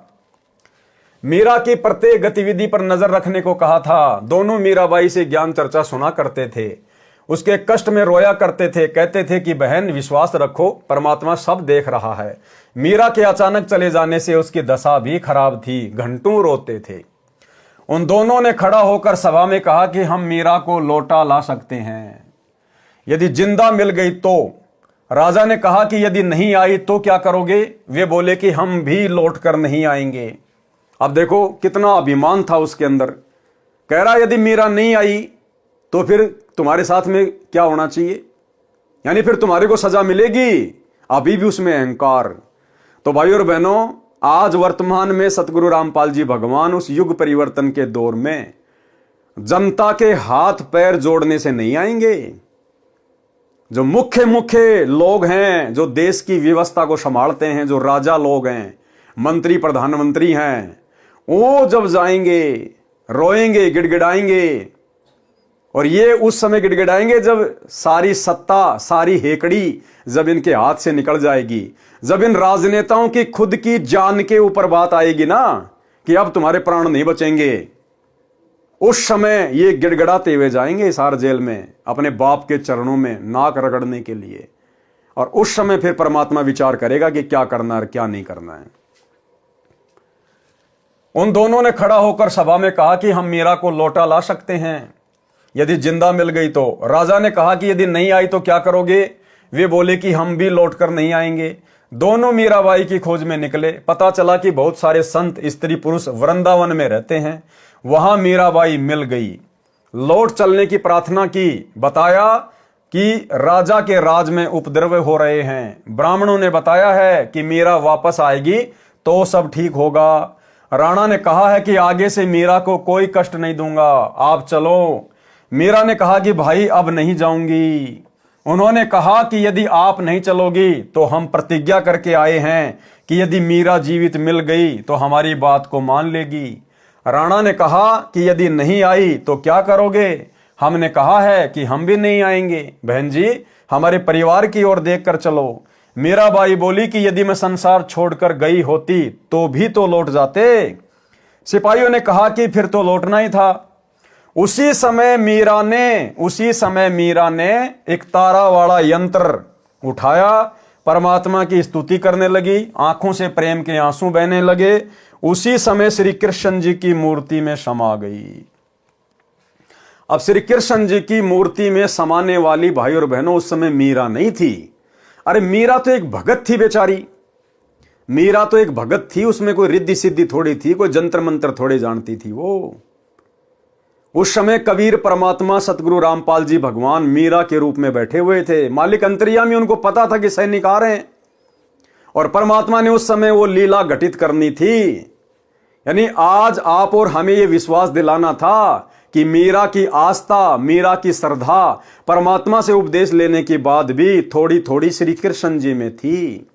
मीरा की प्रत्येक गतिविधि पर नजर रखने को कहा था। दोनों मीराबाई से ज्ञान चर्चा सुना करते थे, उसके कष्ट में रोया करते थे, कहते थे कि बहन विश्वास रखो, परमात्मा सब देख रहा है। मीरा के अचानक चले जाने से उसकी दशा भी खराब थी, घंटों रोते थे। उन दोनों ने खड़ा होकर सभा में कहा कि हम मीरा को लौटा ला सकते हैं यदि जिंदा मिल गई तो। राजा ने कहा कि यदि नहीं आई तो क्या करोगे? वे बोले कि हम भी लौट कर नहीं आएंगे। अब देखो कितना अभिमान था उसके अंदर। कह रहा यदि मीरा नहीं आई तो फिर तुम्हारे साथ में क्या होना चाहिए, यानी फिर तुम्हारे को सजा मिलेगी। अभी भी उसमें अहंकार। तो भाइयों और बहनों, आज वर्तमान में सतगुरु रामपाल जी भगवान उस युग परिवर्तन के दौर में जनता के हाथ पैर जोड़ने से नहीं आएंगे। जो मुख्य लोग हैं, जो देश की व्यवस्था को संभालते हैं, जो राजा लोग हैं, मंत्री प्रधानमंत्री हैं, वो जब जाएंगे रोएंगे, गिड़गिड़ाएंगे। और ये उस समय गिड़गिड़ाएंगे जब सारी सत्ता, सारी हेकड़ी जब इनके हाथ से निकल जाएगी, जब इन राजनेताओं की खुद की जान के ऊपर बात आएगी ना कि अब तुम्हारे प्राण नहीं बचेंगे, उस समय ये गिड़गिड़ाते हुए जाएंगे हिसार जेल में अपने बाप के चरणों में नाक रगड़ने के लिए। और उस समय फिर परमात्मा विचार करेगा कि क्या करना है, क्या नहीं करना है। उन दोनों ने खड़ा होकर सभा में कहा कि हम मीरा को लौटा ला सकते हैं यदि जिंदा मिल गई तो। राजा ने कहा कि यदि नहीं आई तो क्या करोगे? वे बोले कि हम भी लौटकर नहीं आएंगे। दोनों मीराबाई की खोज में निकले। पता चला कि बहुत सारे संत स्त्री पुरुष वृंदावन में रहते हैं। वहां मीराबाई मिल गई। लौट चलने की प्रार्थना की। बताया कि राजा के राज में उपद्रव हो रहे हैं। ब्राह्मणों ने बताया है कि मीरा वापस आएगी तो सब ठीक होगा। राणा ने कहा है कि आगे से मीरा को कोई कष्ट नहीं दूंगा, आप चलो। मीरा ने कहा कि भाई अब नहीं जाऊंगी। उन्होंने कहा कि यदि आप नहीं चलोगी तो हम प्रतिज्ञा करके आए हैं कि यदि मीरा जीवित मिल गई तो हमारी बात को मान लेगी। राणा ने कहा कि यदि नहीं आई तो क्या करोगे? हमने कहा है कि हम भी नहीं आएंगे। बहन जी, हमारे परिवार की ओर देखकर चलो। मीराबाई बोली कि यदि मैं संसार छोड़कर गई होती तो भी तो लौट जाते। सिपाहियों ने कहा कि फिर तो लौटना ही था। उसी समय मीरा ने एक तारा वाला यंत्र उठाया, परमात्मा की स्तुति करने लगी। आंखों से प्रेम के आंसू बहने लगे। उसी समय श्री कृष्ण जी की मूर्ति में समा गई। अब श्री कृष्ण जी की मूर्ति में समाने वाली भाई और बहनों उस समय मीरा नहीं थी। अरे मीरा तो एक भगत थी बेचारी। मीरा तो एक भगत थी, उसमें कोई रिद्धि सिद्धि थोड़ी थी, कोई जंत्र मंत्र थोड़े जानती थी वो। उस समय कबीर परमात्मा सतगुरु रामपाल जी भगवान मीरा के रूप में बैठे हुए थे। मालिक अंतर्यामी, उनको पता था कि सैनिक आ रहे हैं और परमात्मा ने उस समय वो लीला घटित करनी थी। यानी आज आप और हमें ये विश्वास दिलाना था कि मीरा की आस्था, मीरा की श्रद्धा परमात्मा से उपदेश लेने के बाद भी थोड़ी थोड़ी श्री कृष्ण जी में थी।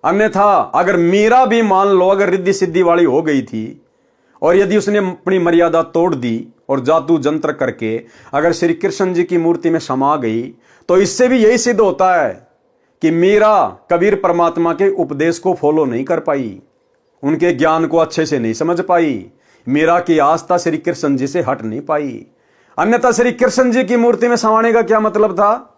अन्यथा अगर मीरा भी मान लो अगर रिद्धि सिद्धि वाली हो गई थी और यदि उसने अपनी मर्यादा तोड़ दी और जादू जंत्र करके अगर श्री कृष्ण जी की मूर्ति में समा गई तो इससे भी यही सिद्ध होता है कि मीरा कबीर परमात्मा के उपदेश को फॉलो नहीं कर पाई, उनके ज्ञान को अच्छे से नहीं समझ पाई। मीरा की आस्था श्री कृष्ण जी से हट नहीं पाई। अन्यथा श्री कृष्ण जी की मूर्ति में समाने का क्या मतलब था?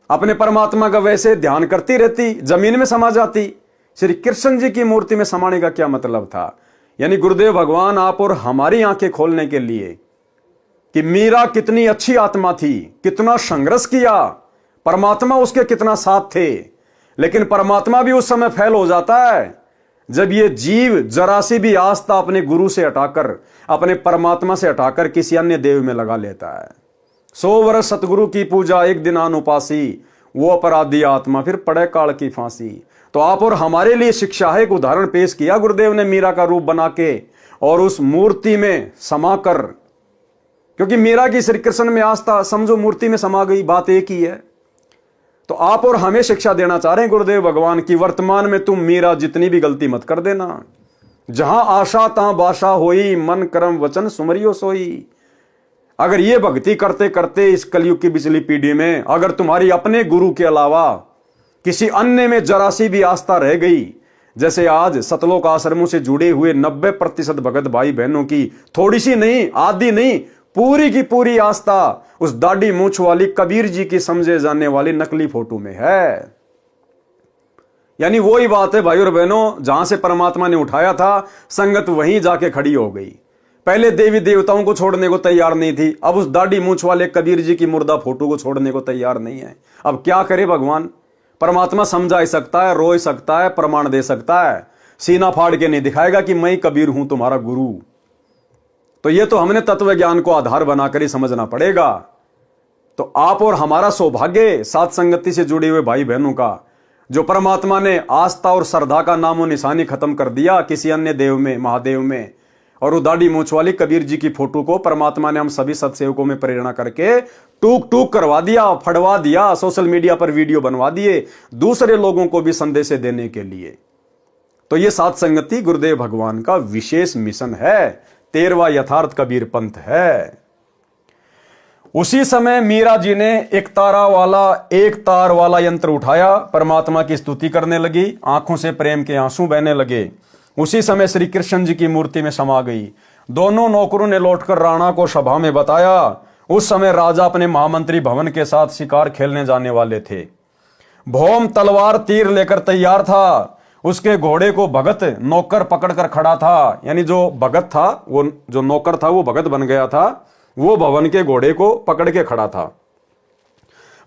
अपने परमात्मा का वैसे ध्यान करती रहती, जमीन में समा जाती। श्री कृष्ण जी की मूर्ति में समाने का क्या मतलब था? यानी गुरुदेव भगवान आप और हमारी आंखें खोलने के लिए कि मीरा कितनी अच्छी आत्मा थी, कितना संघर्ष किया, परमात्मा उसके कितना साथ थे। लेकिन परमात्मा भी उस समय फेल हो जाता है जब ये जीव जरा सी भी आस्था अपने गुरु से हटाकर, अपने परमात्मा से हटाकर किसी अन्य देव में लगा लेता है। 100 वर्ष सतगुरु की पूजा एक दिन अनुपासी, वो अपराधी आत्मा फिर पड़े काल की फांसी। तो आप और हमारे लिए शिक्षा है, एक उदाहरण पेश किया गुरुदेव ने मीरा का रूप बना के और उस मूर्ति में समाकर। क्योंकि मीरा की श्री कृष्ण में आस्था समझो मूर्ति में समा गई, बात एक ही है। तो आप और हमें शिक्षा देना चाह रहे हैं गुरुदेव भगवान की, वर्तमान में तुम मीरा जितनी भी गलती मत कर देना। जहां आशा तहां बाशा होई, मन कर्म वचन सुमरियो सोई। अगर ये भक्ति करते करते इस कलयुग की पिछली पीढ़ी में अगर तुम्हारी अपने गुरु के अलावा किसी अन्य में जरा सी भी आस्था रह गई, जैसे आज सतलोक आश्रमों से जुड़े हुए 90% भगत भाई बहनों की थोड़ी सी नहीं, आधी नहीं, पूरी की पूरी आस्था उस दाढ़ी मूंछ वाली कबीर जी की समझे जाने वाली नकली फोटो में है। यानी वही बात है भाई और बहनों, जहां से परमात्मा ने उठाया था संगत वहीं जाके खड़ी हो गई। पहले देवी देवताओं को छोड़ने को तैयार नहीं थी, अब उस दाढ़ी मूंछ वाले कबीर जी की मुर्दा फोटो को छोड़ने को तैयार नहीं है। अब क्या करे भगवान? परमात्मा समझा ही सकता है, रो ही सकता है, प्रमाण दे सकता है, सीना फाड़ के नहीं दिखाएगा कि मैं कबीर हूं तुम्हारा गुरु। तो ये तो हमने तत्व ज्ञान को आधार बनाकर ही समझना पड़ेगा। तो आप और हमारा सौभाग्य साथ संगति से जुड़े हुए भाई बहनों का, जो परमात्मा ने आस्था और श्रद्धा का नामो निशानी खत्म कर दिया किसी अन्य देव में, महादेव में, और वो दाढ़ी मूंछ वाली कबीर जी की फोटो को परमात्मा ने हम सभी सत्सेवकों में प्रेरणा करके टूक टूक करवा दिया, फड़वा दिया, सोशल मीडिया पर वीडियो बनवा दिए दूसरे लोगों को भी संदेश देने के लिए। तो ये साथ संगति गुरुदेव भगवान का विशेष मिशन है, 13वां यथार्थ कबीर पंथ है। उसी समय मीरा जी ने एक तार वाला यंत्र उठाया, परमात्मा की स्तुति करने लगी, आंखों से प्रेम के आंसू बहने लगे। उसी समय श्री कृष्ण जी की मूर्ति में समा गई। दोनों नौकरों ने लौटकर राणा को सभा में बताया। उस समय राजा अपने महामंत्री भवन के साथ शिकार खेलने जाने वाले थे। भौम तलवार तीर लेकर तैयार था। उसके घोड़े को भगत नौकर पकड़कर खड़ा था। यानी जो भगत था, वो जो नौकर था वो भगत बन गया था वो भवन के घोड़े को पकड़ के खड़ा था।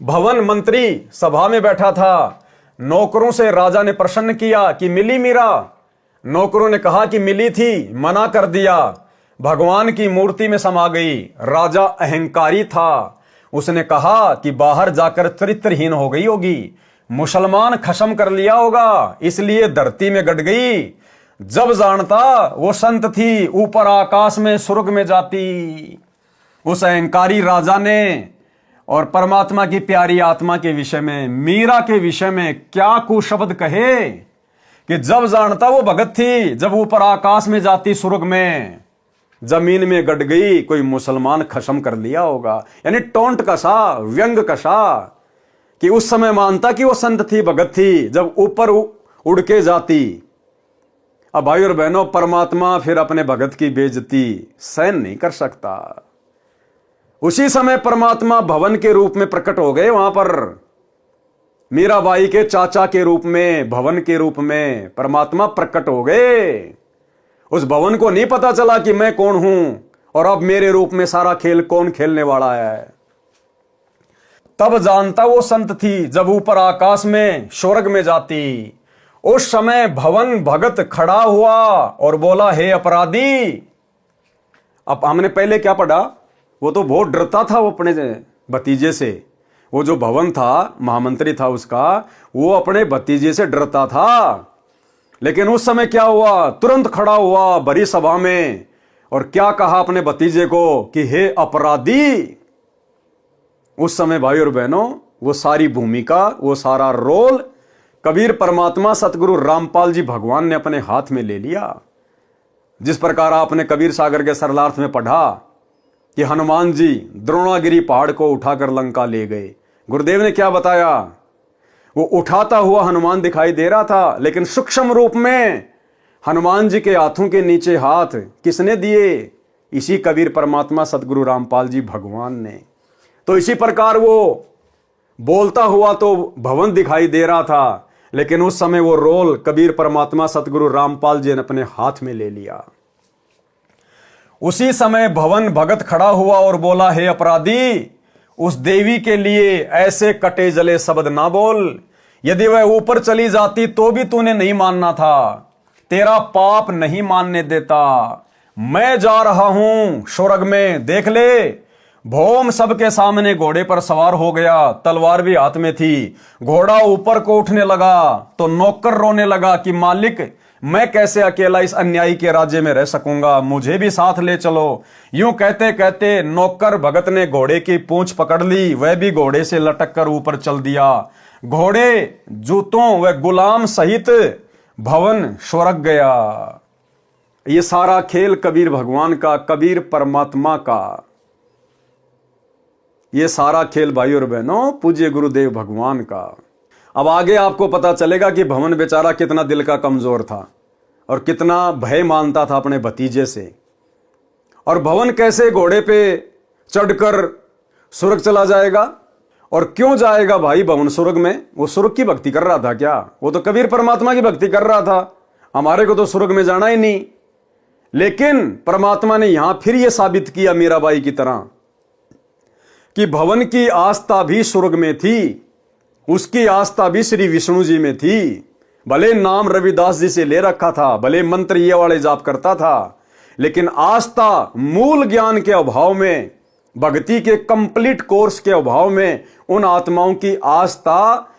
भवन मंत्री सभा में बैठा था। नौकरों से राजा ने प्रश्न किया कि मिली मीरा? नौकरों ने कहा कि मिली थी, मना कर दिया। भगवान की मूर्ति में समा गई। राजा अहंकारी था, उसने कहा कि बाहर जाकर चरित्रहीन हो गई होगी, मुसलमान खत्म कर लिया होगा, इसलिए धरती में गड़ गई। जब जानता वो संत थी, ऊपर आकाश में स्वर्ग में जाती। उस अहंकारी राजा ने और परमात्मा की प्यारी आत्मा के विषय में, मीरा के विषय में क्या कुशब्द कहे कि जब जानता वो भगत थी, जब ऊपर आकाश में जाती स्वर्ग में, जमीन में गड़ गई, कोई मुसलमान खत्म कर लिया होगा। यानी टोंट कसा, व्यंग कसा कि उस समय मानता कि वो संत थी, भगत थी, जब ऊपर उड़ के जाती। अब भाई और बहनों, परमात्मा फिर अपने भगत की बेइज्जती सहन नहीं कर सकता। उसी समय परमात्मा भवन के रूप में प्रकट हो गए। वहां पर मीराबाई के चाचा के रूप में, भवन के रूप में परमात्मा प्रकट हो गए। उस भवन को नहीं पता चला कि मैं कौन हूं और अब मेरे रूप में सारा खेल कौन खेलने वाला है। तब जानता वो संत थी, जब ऊपर आकाश में स्वर्ग में जाती। उस समय भवन भगत खड़ा हुआ और बोला, हे अपराधी। अब हमने पहले क्या पढ़ा? वो तो बहुत डरता था वो अपने भतीजे से। वो जो भवन था, महामंत्री था उसका, वो अपने भतीजे से डरता था। लेकिन उस समय क्या हुआ? तुरंत खड़ा हुआ बड़ी सभा में और क्या कहा अपने भतीजे को कि हे अपराधी। उस समय भाई और बहनों, वो सारी भूमिका, वो सारा रोल कबीर परमात्मा सतगुरु रामपाल जी भगवान ने अपने हाथ में ले लिया। जिस प्रकार आपने कबीर सागर के सरलार्थ में पढ़ा कि हनुमान जी द्रोणागिरी पहाड़ को उठाकर लंका ले गए। गुरुदेव ने क्या बताया? वो उठाता हुआ हनुमान दिखाई दे रहा था, लेकिन सूक्ष्म रूप में हनुमान जी के हाथों के नीचे हाथ किसने दिए? इसी कबीर परमात्मा सतगुरु रामपाल जी भगवान ने। तो इसी प्रकार वो बोलता हुआ तो भवन दिखाई दे रहा था, लेकिन उस समय वो रोल कबीर परमात्मा सतगुरु रामपाल जी ने अपने हाथ में ले लिया। उसी समय भवन भगत खड़ा हुआ और बोला, हे अपराधी, उस देवी के लिए ऐसे कटे जले शब्द ना बोल। यदि वह ऊपर चली जाती तो भी तूने नहीं मानना था, तेरा पाप नहीं मानने देता। मैं जा रहा हूं स्वर्ग में, देख ले। भौम सबके सामने घोड़े पर सवार हो गया, तलवार भी हाथ में थी। घोड़ा ऊपर को उठने लगा तो नौकर रोने लगा कि मालिक, मैं कैसे अकेला इस अन्यायी के राज्य में रह सकूंगा, मुझे भी साथ ले चलो। यूं कहते कहते नौकर भगत ने घोड़े की पूंछ पकड़ ली, वह भी घोड़े से लटक कर ऊपर चल दिया। घोड़े, जूतों व गुलाम सहित भवन स्वर्ग गया। ये सारा खेल कबीर भगवान का, कबीर परमात्मा का। ये सारा खेल भाई और बहनों पूज्य गुरुदेव भगवान का। अब आगे आपको पता चलेगा कि भवन बेचारा कितना दिल का कमजोर था और कितना भय मानता था अपने भतीजे से। और भवन कैसे घोड़े पे चढ़कर स्वर्ग चला जाएगा? और क्यों जाएगा भाई भवन स्वर्ग में? वो स्वर्ग की भक्ति कर रहा था क्या? वो तो कबीर परमात्मा की भक्ति कर रहा था। हमारे को तो स्वर्ग में जाना ही नहीं। लेकिन परमात्मा ने यहां फिर यह साबित किया मीराबाई की तरह कि भवन की आस्था भी स्वर्ग में थी, उसकी आस्था भी श्री विष्णु जी में थी। भले नाम रविदास जी से ले रखा था, भले मंत्र ये वाले जाप करता था, लेकिन आस्था मूल ज्ञान के अभाव में, भक्ति के कंप्लीट कोर्स के अभाव में उन आत्माओं की आस्था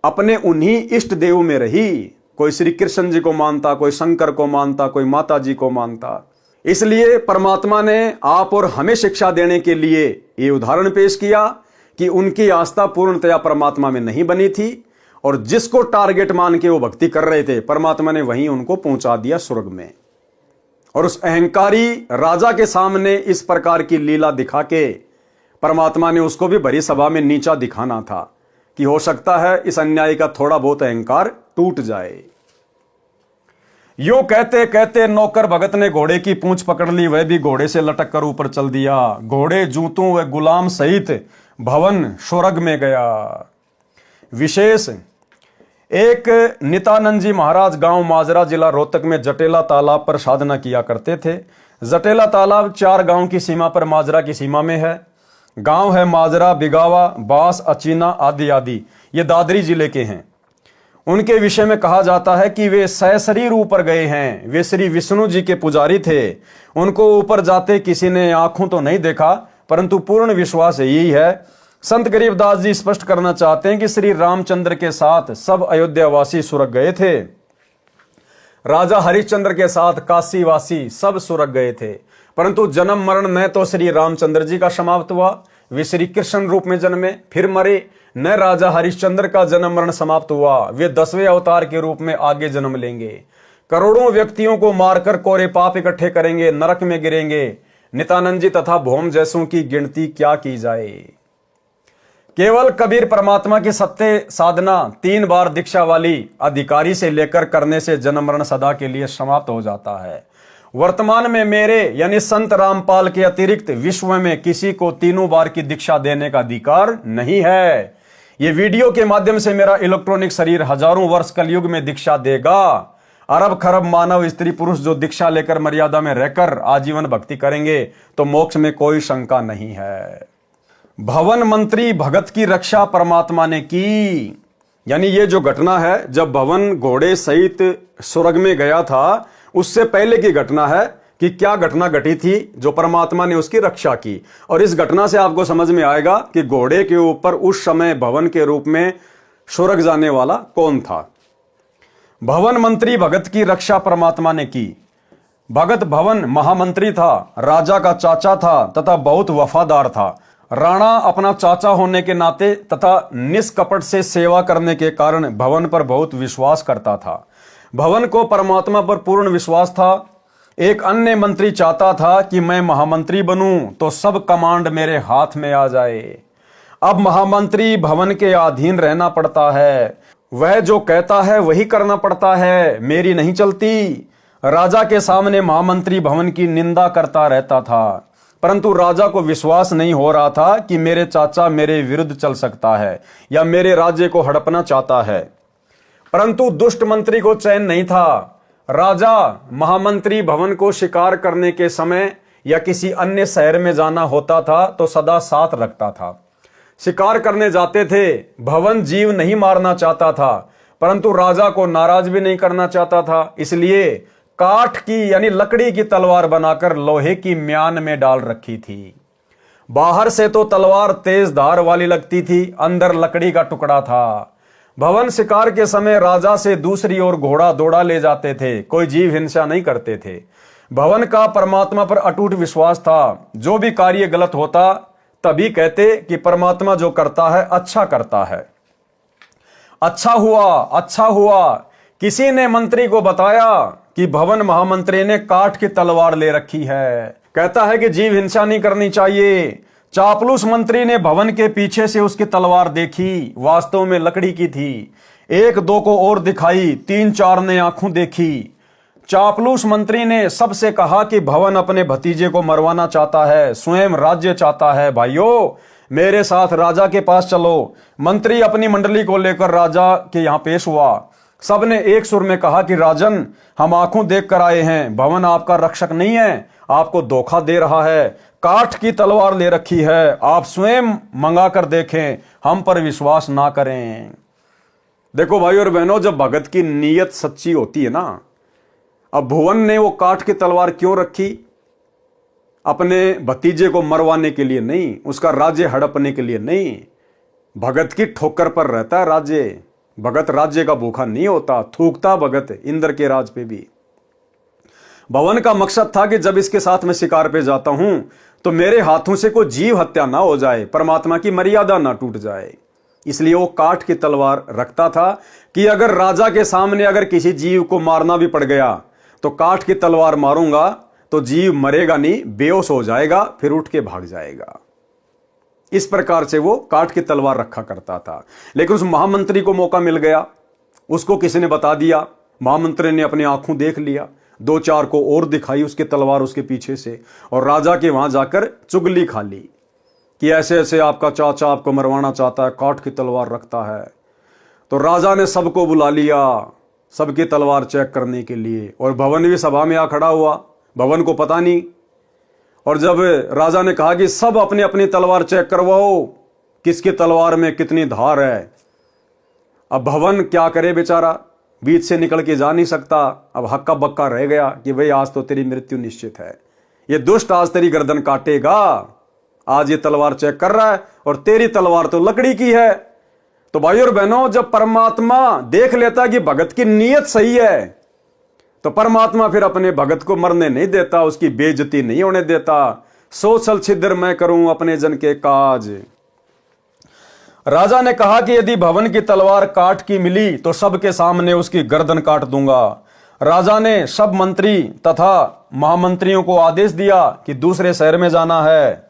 अपने उन्हीं इष्ट देव में रही। कोई श्री कृष्ण जी को मानता, कोई शंकर को मानता, कोई माता जी को मानता। इसलिए परमात्मा ने आप और हमें शिक्षा देने के लिए ये उदाहरण पेश किया कि उनकी आस्था पूर्णतया परमात्मा में नहीं बनी थी, और जिसको टारगेट मान के वो भक्ति कर रहे थे, परमात्मा ने वहीं उनको पहुंचा दिया स्वर्ग में। और उस अहंकारी राजा के सामने इस प्रकार की लीला दिखा के परमात्मा ने उसको भी भरी सभा में नीचा दिखाना था कि हो सकता है इस अन्याय का थोड़ा बहुत अहंकार टूट जाए। यूं कहते कहते नौकर भगत ने घोड़े की पूंछ पकड़ ली, वह भी घोड़े से लटक कर ऊपर चल दिया। घोड़े, जूतों व गुलाम सहित भवन स्वर्ग में गया। विशेष एक नित्यानंद जी महाराज गांव माजरा जिला रोहतक में जटेला तालाब पर साधना किया करते थे। जटेला तालाब 4 गांव की सीमा पर माजरा की सीमा में है। गांव है माजरा, बिगावा, बास, अचीना आदि आदि। ये दादरी जिले के हैं। उनके विषय में कहा जाता है कि वे सशरीर ऊपर गए हैं। वे श्री विष्णु जी के पुजारी थे। उनको ऊपर जाते किसी ने आंखों तो नहीं देखा, परंतु पूर्ण विश्वास यही है। संत गरीबदास जी स्पष्ट करना चाहते हैं कि श्री रामचंद्र के साथ सब अयोध्यावासी सुरग गए थे। राजा हरिश्चंद्र के साथ काशीवासी सब सुरग गए थे, परंतु जन्म मरण न तो श्री रामचंद्र जी का समाप्त हुआ, वे श्री कृष्ण रूप में जन्मे फिर मरे, न राजा हरिश्चंद्र का जन्म मरण समाप्त हुआ, वे 10वें अवतार के रूप में आगे जन्म लेंगे। करोड़ों व्यक्तियों को मारकर कोरे पाप इकट्ठे करेंगे, नरक में गिरेंगे। नित्यानंद जी तथा भौम जैसों की गिनती क्या की जाए। केवल कबीर परमात्मा की सत्य साधना 3 बार दीक्षा वाली अधिकारी से लेकर करने से जन्म मरण सदा के लिए समाप्त हो जाता है। वर्तमान में मेरे यानी संत रामपाल के अतिरिक्त विश्व में किसी को 3 बार की दीक्षा देने का अधिकार नहीं है। ये वीडियो के माध्यम से मेरा इलेक्ट्रॉनिक शरीर हजारों वर्ष कलयुग में दीक्षा देगा। अरब खरब मानव स्त्री पुरुष जो दीक्षा लेकर मर्यादा में रहकर आजीवन भक्ति करेंगे तो मोक्ष में कोई शंका नहीं है। भवन मंत्री भगत की रक्षा परमात्मा ने की, यानी ये जो घटना है जब भवन घोड़े सहित स्वर्ग में गया था, उससे पहले की घटना है कि क्या घटना घटी थी जो परमात्मा ने उसकी रक्षा की। और इस घटना से आपको समझ में आएगा कि घोड़े के ऊपर उस समय भवन के रूप में स्वर्ग जाने वाला कौन था। भवन मंत्री भगत की रक्षा परमात्मा ने की। भगत भवन महामंत्री था, राजा का चाचा था तथा बहुत वफादार था। राणा अपना चाचा होने के नाते तथा निष्कपट से सेवा करने के कारण भवन पर बहुत विश्वास करता था। भवन को परमात्मा पर पूर्ण विश्वास था। एक अन्य मंत्री चाहता था कि मैं महामंत्री बनूं तो सब कमांड मेरे हाथ में आ जाए। अब महामंत्री भवन के अधीन रहना पड़ता है, वह जो कहता है वही करना पड़ता है, मेरी नहीं चलती। राजा के सामने महामंत्री भवन की निंदा करता रहता था, परंतु राजा को विश्वास नहीं हो रहा था कि मेरे चाचा मेरे विरुद्ध चल सकता है या मेरे राज्य को हड़पना चाहता है। परंतु दुष्ट मंत्री को चैन नहीं था। राजा महामंत्री भवन को शिकार करने के समय या किसी अन्य शहर में जाना होता था तो सदा साथ रखता था। शिकार करने जाते थे, भवन जीव नहीं मारना चाहता था, परंतु राजा को नाराज भी नहीं करना चाहता था, इसलिए काठ की यानी लकड़ी की तलवार बनाकर लोहे की म्यान में डाल रखी थी। बाहर से तो तलवार तेज धार वाली लगती थी, अंदर लकड़ी का टुकड़ा था। भवन शिकार के समय राजा से दूसरी ओर घोड़ा दौड़ा ले जाते थे, कोई जीव हिंसा नहीं करते थे। भवन का परमात्मा पर अटूट विश्वास था। जो भी कार्य गलत होता तभी कहते कि परमात्मा जो करता है अच्छा करता है। अच्छा हुआ, अच्छा हुआ। किसी ने मंत्री को बताया कि भवन महामंत्री ने काठ की तलवार ले रखी है, कहता है कि जीव हिंसा नहीं करनी चाहिए। चापलूस मंत्री ने भवन के पीछे से उसकी तलवार देखी, वास्तव में लकड़ी की थी। 1-2 को और दिखाई, 3-4 ने आंखों देखी। चापलूस मंत्री ने सबसे कहा कि भवन अपने भतीजे को मरवाना चाहता है, स्वयं राज्य चाहता है। भाइयों, मेरे साथ राजा के पास चलो। मंत्री अपनी मंडली को लेकर राजा के यहां पेश हुआ। सबने एक सुर में कहा कि राजन, हम आंखों देख कर आए हैं, भवन आपका रक्षक नहीं है, आपको धोखा दे रहा है, काठ की तलवार ले रखी है, आप स्वयं मंगा कर देखें, हम पर विश्वास ना करें। देखो भाई और बहनों, जब भगत की नीयत सच्ची होती है ना, अब भुवन ने वो काठ की तलवार क्यों रखी? अपने भतीजे को मरवाने के लिए नहीं, उसका राज्य हड़पने के लिए नहीं। भगत की ठोकर पर रहता है राज्य। भगत राज्य का भूखा नहीं होता, थूकता भगत इंद्र के राज पे भी। भवन का मकसद था कि जब इसके साथ मैं शिकार पे जाता हूं तो मेरे हाथों से कोई जीव हत्या ना हो जाए, परमात्मा की मर्यादा ना टूट जाए। इसलिए वो काठ की तलवार रखता था कि अगर राजा के सामने अगर किसी जीव को मारना भी पड़ गया तो काठ की तलवार मारूंगा तो जीव मरेगा नहीं, बेहोश हो जाएगा, फिर उठ के भाग जाएगा। इस प्रकार से वो काठ की तलवार रखा करता था। लेकिन उस महामंत्री को मौका मिल गया, उसको किसी ने बता दिया, महामंत्री ने अपनी आंखों देख लिया, 2-4 को और दिखाई उसकी तलवार उसके पीछे से, और राजा के वहां जाकर चुगली खा ली कि ऐसे ऐसे आपका चाचा आपको मरवाना चाहता है, काठ की तलवार रखता है। तो राजा ने सबको बुला लिया, सबकी तलवार चेक करने के लिए, और भवन भी सभा में आ खड़ा हुआ। भवन को पता नहीं। और जब राजा ने कहा कि सब अपनी अपनी तलवार चेक करवाओ, किसकी तलवार में कितनी धार है। अब भवन क्या करे बेचारा, बीच से निकल के जा नहीं सकता। अब हक्का बक्का रह गया कि भाई आज तो तेरी मृत्यु निश्चित है, ये दुष्ट आज तेरी गर्दन काटेगा। आज ये तलवार चेक कर रहा है और तेरी तलवार तो लकड़ी की है। तो भाई और बहनों, जब परमात्मा देख लेता कि भगत की नीयत सही है, तो परमात्मा फिर अपने भगत को मरने नहीं देता, उसकी बेइज्जती नहीं होने देता। सो छल छिद्र मैं करूं अपने जन के काज। राजा ने कहा कि यदि भवन की तलवार काट की मिली तो सबके सामने उसकी गर्दन काट दूंगा। राजा ने सब मंत्री तथा महामंत्रियों को आदेश दिया कि दूसरे शहर में जाना है।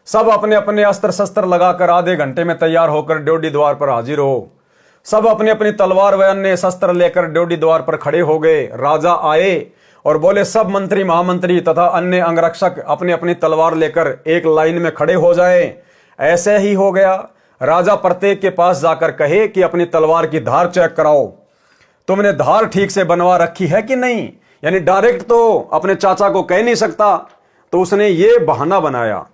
सब अपने अपने अस्त्र शस्त्र लगाकर आधे घंटे में तैयार होकर ड्योढ़ी द्वार पर हाजिर हो। सब अपनी अपनी तलवार व अन्य शस्त्र लेकर ड्योढ़ी द्वार पर खड़े हो गए। राजा आए और बोले सब मंत्री महामंत्री तथा अन्य अंगरक्षक अपनी अपनी तलवार लेकर एक लाइन में खड़े हो जाए। ऐसे ही हो गया। राजा प्रत्येक के पास जाकर कहे कि अपनी तलवार की धार चेक कराओ, तुमने धार ठीक से बनवा रखी है कि नहीं। यानी डायरेक्ट तो अपने चाचा को कह नहीं सकता, तो उसने ये बहाना बनाया।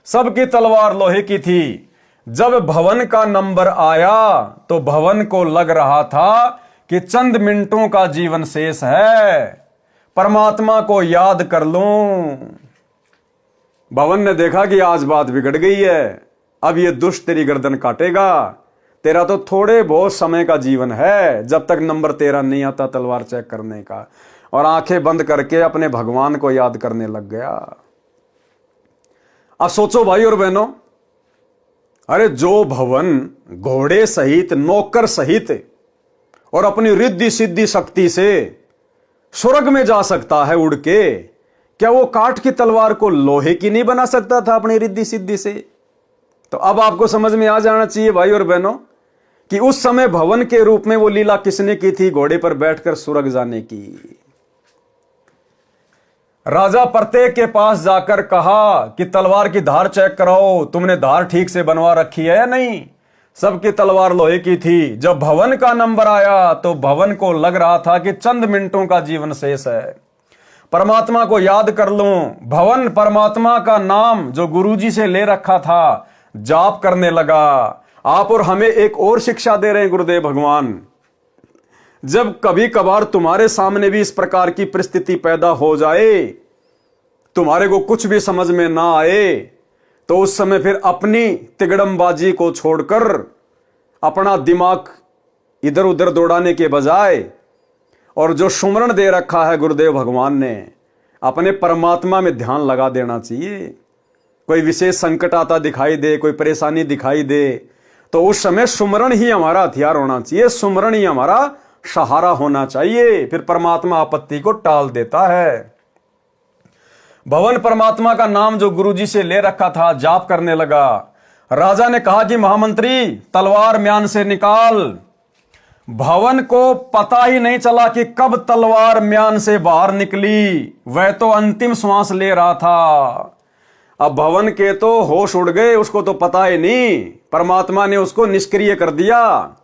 सबकी तलवार लोहे की थी। जब भवन का नंबर आया तो भवन को लग रहा था कि चंद मिनटों का जीवन शेष है, परमात्मा को याद कर लूं। भवन ने देखा कि आज बात बिगड़ गई है, अब ये दुष्ट तेरी गर्दन काटेगा। तेरा तो थोड़े बहुत समय का जीवन है, जब तक नंबर तेरा नहीं आता तलवार चेक करने का। और आंखें बंद करके अपने भगवान को याद करने लग गया। अब सोचो भाई और बहनों, अरे जो भवन घोड़े सहित नौकर सहित और अपनी रिद्धि सिद्धि शक्ति से स्वर्ग में जा सकता है उड़ के, क्या वो काठ की तलवार को लोहे की नहीं बना सकता था अपनी रिद्धि सिद्धि से? तो अब आपको समझ में आ जाना चाहिए भाई और बहनों कि उस समय भवन के रूप में वो लीला किसने की थी, घोड़े पर बैठकर स्वर्ग जाने की। राजा प्रत्येक के पास जाकर कहा कि तलवार की धार चेक कराओ, तुमने धार ठीक से बनवा रखी है या नहीं। सबकी तलवार लोहे की थी। जब भवन का नंबर आया तो भवन को लग रहा था कि चंद मिनटों का जीवन शेष है, परमात्मा को याद कर लूं। भवन परमात्मा का नाम जो गुरुजी से ले रखा था जाप करने लगा। आप और हमें एक और शिक्षा दे रहे हैं गुरुदेव भगवान, जब कभी कभार तुम्हारे सामने भी इस प्रकार की परिस्थिति पैदा हो जाए, तुम्हारे को कुछ भी समझ में ना आए, तो उस समय फिर अपनी तिगड़मबाजी को छोड़कर अपना दिमाग इधर उधर दौड़ाने के बजाय और जो सुमरण दे रखा है गुरुदेव भगवान ने, अपने परमात्मा में ध्यान लगा देना चाहिए। कोई विशेष संकट आता दिखाई दे, कोई परेशानी दिखाई दे, तो उस समय सुमरण ही हमारा हथियार होना चाहिए, सुमरण ही हमारा सहारा होना चाहिए। फिर परमात्मा आपत्ति को टाल देता है। भवन परमात्मा का नाम जो गुरुजी से ले रखा था जाप करने लगा। राजा ने कहा कि महामंत्री तलवार म्यान से निकाल। भवन को पता ही नहीं चला कि कब तलवार म्यान से बाहर निकली, वह तो अंतिम श्वास ले रहा था। अब भवन के तो होश उड़ गए, उसको तो पता ही नहीं, परमात्मा ने उसको निष्क्रिय कर दिया।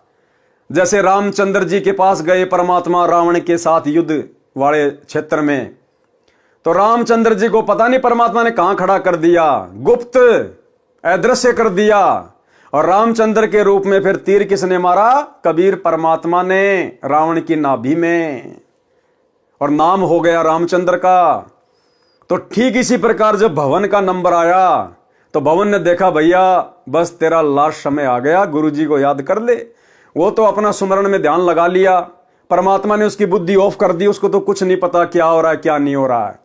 जैसे रामचंद्र जी के पास गए परमात्मा रावण के साथ युद्ध वाले क्षेत्र में, तो रामचंद्र जी को पता नहीं परमात्मा ने कहां खड़ा कर दिया, गुप्त अदृश्य कर दिया। और रामचंद्र के रूप में फिर तीर किसने मारा? कबीर परमात्मा ने रावण की नाभि में, और नाम हो गया रामचंद्र का। तो ठीक इसी प्रकार जब भवन का नंबर आया तो भवन ने देखा भैया बस तेरा लास्ट समय आ गया, गुरुजी को याद कर ले। वो तो अपना सुमरण में ध्यान लगा लिया, परमात्मा ने उसकी बुद्धि ऑफ कर दी, उसको तो कुछ नहीं पता क्या हो रहा है क्या नहीं हो रहा है।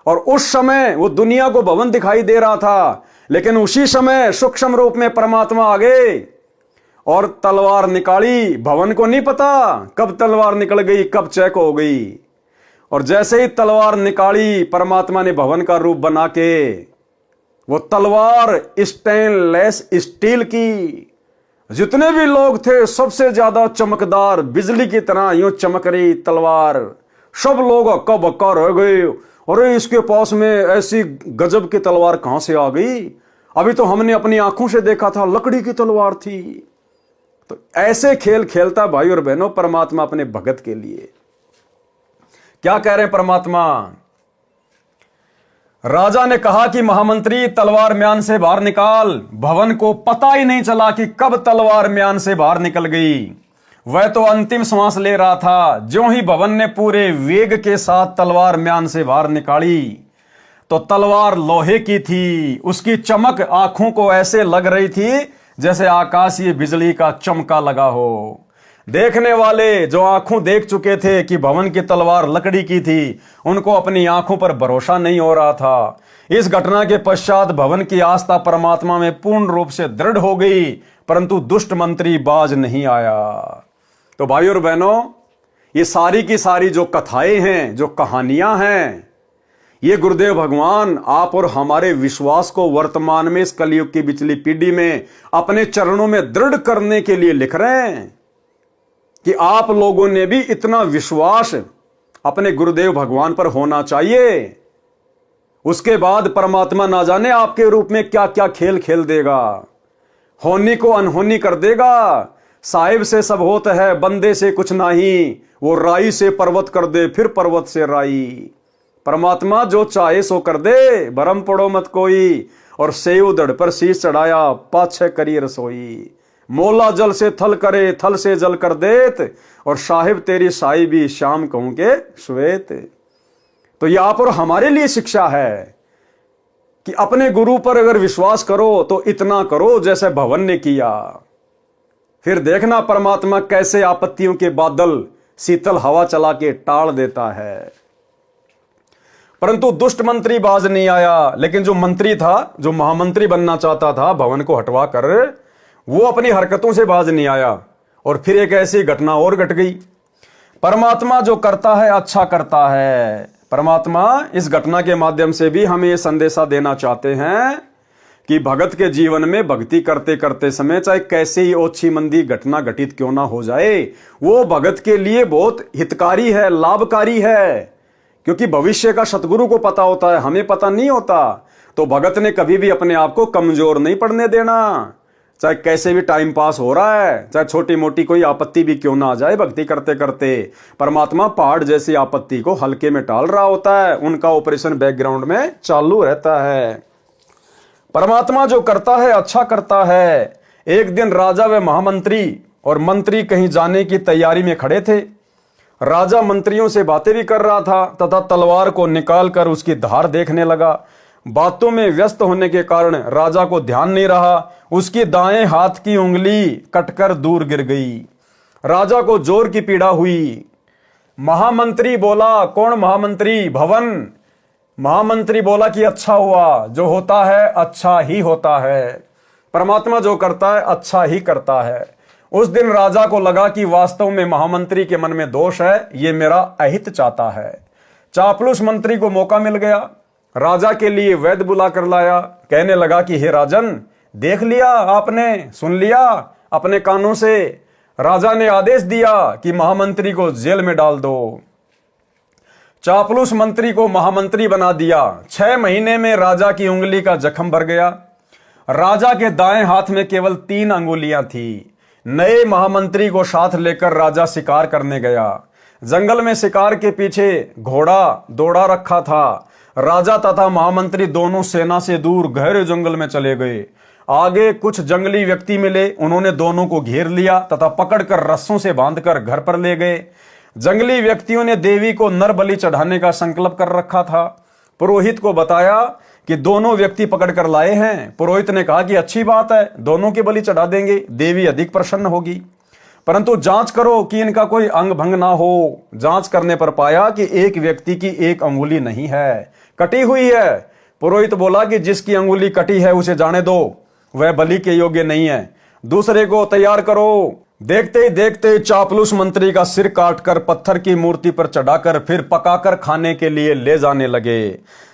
और उस समय वो दुनिया को भवन दिखाई दे रहा था, लेकिन उसी समय सूक्ष्म रूप में परमात्मा आ गए और तलवार निकाली। भवन को नहीं पता कब तलवार निकल गई, कब चेक हो गई। और जैसे ही तलवार निकाली, परमात्मा ने भवन का रूप बना के वो तलवार स्टेनलेस स्टील की, जितने भी लोग थे सबसे ज्यादा चमकदार बिजली की तरह यूं चमक रही तलवार, सब लोग हक्का बक्का रह गए। अरे इसके पास में ऐसी गजब की तलवार कहां से आ गई, अभी तो हमने अपनी आंखों से देखा था लकड़ी की तलवार थी। तो ऐसे खेल खेलता भाई और बहनों परमात्मा अपने भगत के लिए। क्या कह रहे हैं परमात्मा? राजा ने कहा कि महामंत्री तलवार म्यान से बाहर निकाल। भवन को पता ही नहीं चला कि कब तलवार म्यान से बाहर निकल गई। वह तो अंतिम सांस ले रहा था। ज्यों ही भवन ने पूरे वेग के साथ तलवार म्यान से बाहर निकाली तो तलवार लोहे की थी। उसकी चमक आंखों को ऐसे लग रही थी जैसे आकाशीय बिजली का चमका लगा हो। देखने वाले जो आंखों देख चुके थे कि भवन की तलवार लकड़ी की थी, उनको अपनी आंखों पर भरोसा नहीं हो रहा था। इस घटना के पश्चात भवन की आस्था परमात्मा में पूर्ण रूप से दृढ़ हो गई, परंतु दुष्ट मंत्री बाज नहीं आया। तो भाइयों और बहनों, ये सारी की सारी जो कथाएं हैं, जो कहानियां हैं, ये गुरुदेव भगवान आप और हमारे विश्वास को वर्तमान में इस कलयुग की बिचली पीढ़ी में अपने चरणों में दृढ़ करने के लिए लिख रहे हैं कि आप लोगों ने भी इतना विश्वास अपने गुरुदेव भगवान पर होना चाहिए। उसके बाद परमात्मा ना जाने आपके रूप में क्या क्या खेल खेल देगा। होनी को अनहोनी कर देगा। साहिब से सब होता है, बंदे से कुछ नहीं। वो राई से पर्वत कर दे, फिर पर्वत से राई। परमात्मा जो चाहे सो कर दे, भरम पड़ो मत कोई। और सेव दड़ पर शीश चढ़ाया, पाछे करी रसोई। मोला जल से थल करे, थल से जल कर देत। और साहिब तेरी साई भी शाम कहूं के श्वेत। तो यह आप और हमारे लिए शिक्षा है कि अपने गुरु पर अगर विश्वास करो तो इतना करो जैसे भवन ने किया। फिर देखना परमात्मा कैसे आपत्तियों के बादल शीतल हवा चला के टाल देता है। परंतु दुष्ट मंत्री बाज नहीं आया। लेकिन जो मंत्री था, जो महामंत्री बनना चाहता था भवन को हटवा कर, वो अपनी हरकतों से बाज नहीं आया। और फिर एक ऐसी घटना और घट गई। परमात्मा जो करता है अच्छा करता है। परमात्मा इस घटना के माध्यम से भी हमें यह संदेशा देना चाहते हैं कि भगत के जीवन में भक्ति करते करते समय चाहे कैसे ही ओछी मंदी घटना घटित क्यों ना हो जाए, वो भगत के लिए बहुत हितकारी है, लाभकारी है। क्योंकि भविष्य का सतगुरु को पता होता है, हमें पता नहीं होता। तो भगत ने कभी भी अपने आप को कमजोर नहीं पड़ने देना। चाहे कैसे भी टाइम पास हो रहा है, चाहे छोटी मोटी कोई आपत्ति भी क्यों ना आ जाए, भक्ति करते करते परमात्मा पहाड़ जैसी आपत्ति को हल्के में टाल रहा होता है। उनका ऑपरेशन बैकग्राउंड में चालू रहता है। परमात्मा जो करता है अच्छा करता है। एक दिन राजा व महामंत्री और मंत्री कहीं जाने की तैयारी में खड़े थे। राजा मंत्रियों से बातें भी कर रहा था तथा तलवार को निकालकर उसकी धार देखने लगा। बातों में व्यस्त होने के कारण राजा को ध्यान नहीं रहा। उसकी दाएं हाथ की उंगली कटकर दूर गिर गई। राजा को जोर की पीड़ा हुई। महामंत्री बोला, कौन महामंत्री? भवन। महामंत्री बोला कि अच्छा हुआ, जो होता है अच्छा ही होता है। परमात्मा जो करता है अच्छा ही करता है। उस दिन राजा को लगा कि वास्तव में महामंत्री के मन में दोष है, ये मेरा अहित चाहता है। चापलूस मंत्री को मौका मिल गया। राजा के लिए वैद्य बुला कर लाया। कहने लगा कि हे राजन, देख लिया आपने, सुन लिया अपने कानों से। राजा ने आदेश दिया कि महामंत्री को जेल में डाल दो। चापलूस मंत्री को महामंत्री बना दिया। 6 महीने में राजा की उंगली का जख्म भर गया। राजा के दाएं हाथ में केवल 3 अंगुलियां थी। नए महामंत्री को साथ लेकर राजा शिकार करने गया। जंगल में शिकार के पीछे घोड़ा दौड़ा रखा था। राजा तथा महामंत्री दोनों सेना से दूर गहरे जंगल में चले गए। आगे कुछ जंगली व्यक्ति मिले। उन्होंने दोनों को घेर लिया तथा पकड़कर रस्सों से बांधकर घर पर ले गए। जंगली व्यक्तियों ने देवी को नर बलि चढ़ाने का संकल्प कर रखा था। पुरोहित को बताया कि दोनों व्यक्ति पकड़कर लाए हैं। पुरोहित ने कहा कि अच्छी बात है, दोनों की बलि चढ़ा देंगे, देवी अधिक प्रसन्न होगी। परंतु जांच करो कि इनका कोई अंग भंग ना हो। जांच करने पर पाया कि एक व्यक्ति की एक अंगुली नहीं है, कटी हुई है। पुरोहित बोला कि जिसकी अंगुली कटी है उसे जाने दो, वह बलि के योग्य नहीं है। दूसरे को तैयार करो। देखते ही देखते चापलूस मंत्री का सिर काटकर पत्थर की मूर्ति पर चढ़ाकर फिर पकाकर खाने के लिए ले जाने लगे।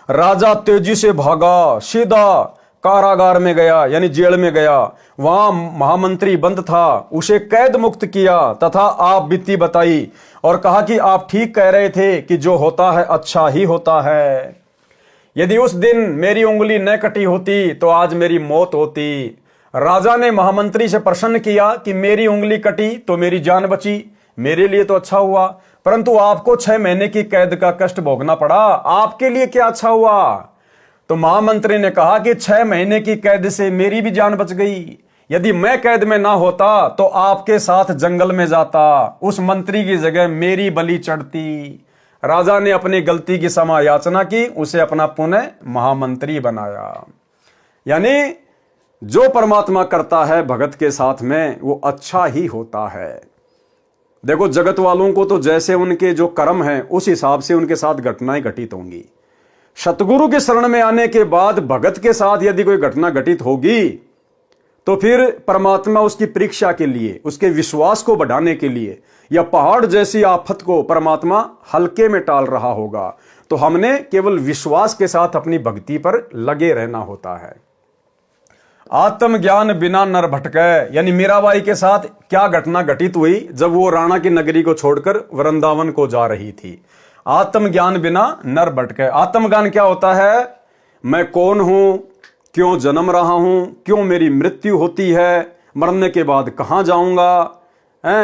राजा तेजी से भागा, सीधा कारागार में गया, यानी जेल में गया। वहां महामंत्री बंद था। उसे कैद मुक्त किया तथा आप बीती बताई और कहा कि आप ठीक कह रहे थे कि जो होता है अच्छा ही होता है। यदि उस दिन मेरी उंगली न कटी होती तो आज मेरी मौत होती। राजा ने महामंत्री से प्रश्न किया कि मेरी उंगली कटी तो मेरी जान बची, मेरे लिए तो अच्छा हुआ, परंतु आपको 6 महीने की कैद का कष्ट भोगना पड़ा, आपके लिए क्या अच्छा हुआ? तो महामंत्री ने कहा कि 6 महीने की कैद से मेरी भी जान बच गई। यदि मैं कैद में ना होता तो आपके साथ जंगल में जाता, उस मंत्री की जगह मेरी बलि चढ़ती। राजा ने अपनी गलती की क्षमा याचना की, उसे अपना पुनः महामंत्री बनाया। यानी जो परमात्मा करता है भगत के साथ में वो अच्छा ही होता है। देखो, जगत वालों को तो जैसे उनके जो कर्म हैं उस हिसाब से उनके साथ घटनाएं घटित होंगी। सतगुरु के शरण में आने के बाद भगत के साथ यदि कोई घटना घटित होगी तो फिर परमात्मा उसकी परीक्षा के लिए, उसके विश्वास को बढ़ाने के लिए, या पहाड़ जैसी आफत को परमात्मा हल्के में टाल रहा होगा। तो हमने केवल विश्वास के साथ अपनी भक्ति पर लगे रहना होता है। आत्मज्ञान बिना नर भटके, यानी मीराबाई के साथ क्या घटना घटित हुई जब वो राणा की नगरी को छोड़कर वृंदावन को जा रही थी। आत्मज्ञान बिना नर भटके। आत्मज्ञान क्या होता है? मैं कौन हूं, क्यों जन्म रहा हूं, क्यों मेरी मृत्यु होती है, मरने के बाद कहां जाऊंगा,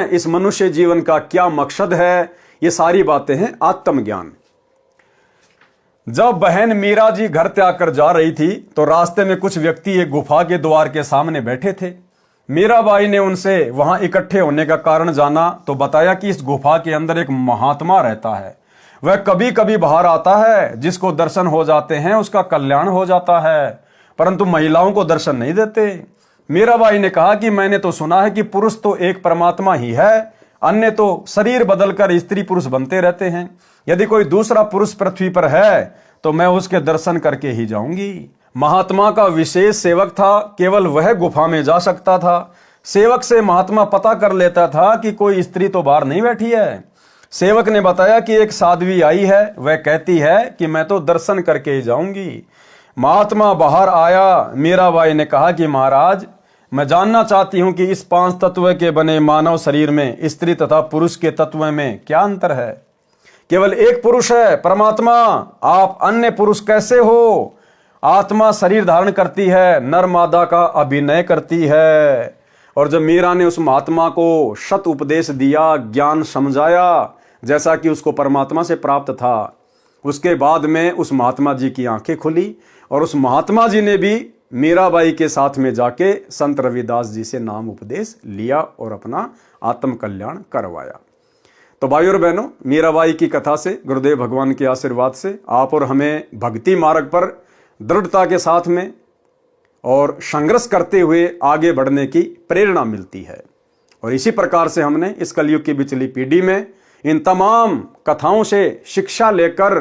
इस मनुष्य जीवन का क्या मकसद है, ये सारी बातें हैं आत्मज्ञान। जब बहन मीरा जी घर त्याग कर जा रही थी तो रास्ते में कुछ व्यक्ति एक गुफा के द्वार के सामने बैठे थे। मीराबाई ने उनसे वहां इकट्ठे होने का कारण जाना तो बताया कि इस गुफा के अंदर एक महात्मा रहता है, वह कभी कभी बाहर आता है, जिसको दर्शन हो जाते हैं उसका कल्याण हो जाता है, परंतु महिलाओं को दर्शन नहीं देते। मीराबाई ने कहा कि मैंने तो सुना है कि पुरुष तो एक परमात्मा ही है, अन्य तो शरीर बदलकर स्त्री पुरुष बनते रहते हैं। यदि कोई दूसरा पुरुष पृथ्वी पर है तो मैं उसके दर्शन करके ही जाऊंगी। महात्मा का विशेष सेवक था, केवल वह गुफा में जा सकता था। सेवक से महात्मा पता कर लेता था कि कोई स्त्री तो बाहर नहीं बैठी है। सेवक ने बताया कि एक साध्वी आई है, वह कहती है कि मैं तो दर्शन करके ही जाऊंगी। महात्मा बाहर आया। मीराबाई ने कहा कि महाराज, मैं जानना चाहती हूं कि इस 5 तत्व के बने मानव शरीर में स्त्री तथा पुरुष के तत्व में क्या अंतर है? केवल एक पुरुष है परमात्मा, आप अन्य पुरुष कैसे हो? आत्मा शरीर धारण करती है, नर मादा का अभिनय करती है। और जब मीरा ने उस महात्मा को शत उपदेश दिया, ज्ञान समझाया जैसा कि उसको परमात्मा से प्राप्त था, उसके बाद में उस महात्मा जी की आंखें खुली और उस महात्मा जी ने भी मीराबाई के साथ में जाके संत रविदास जी से नाम उपदेश लिया और अपना आत्म कल्याण करवाया। तो भाइयों और बहनों, मीराबाई की कथा से, गुरुदेव भगवान के आशीर्वाद से आप और हमें भक्ति मार्ग पर दृढ़ता के साथ में और संघर्ष करते हुए आगे बढ़ने की प्रेरणा मिलती है। और इसी प्रकार से हमने इस कलयुग की बिचली पीढ़ी में इन तमाम कथाओं से शिक्षा लेकर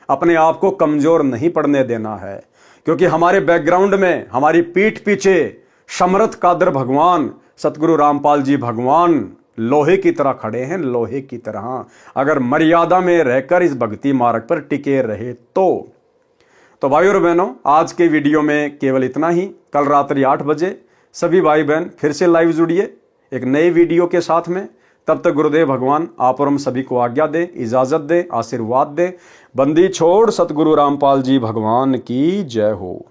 अपने आप को कमजोर नहीं पड़ने देना है, क्योंकि हमारे बैकग्राउंड में, हमारी पीठ पीछे समर्थ कादर भगवान, सतगुरु रामपाल जी भगवान लोहे की तरह खड़े हैं, लोहे की तरह। अगर मर्यादा में रहकर इस भक्ति मार्ग पर टिके रहे तो भाइयों और बहनों, आज के वीडियो में केवल इतना ही। कल रात्रि 8 बजे सभी भाई बहन फिर से लाइव जुड़िए एक नए वीडियो के साथ में। तब तक गुरुदेव भगवान आप और हम सभी को आज्ञा दे, इजाजत दे, आशीर्वाद दे। बंदी छोड़ सतगुरु रामपाल जी भगवान की जय हो।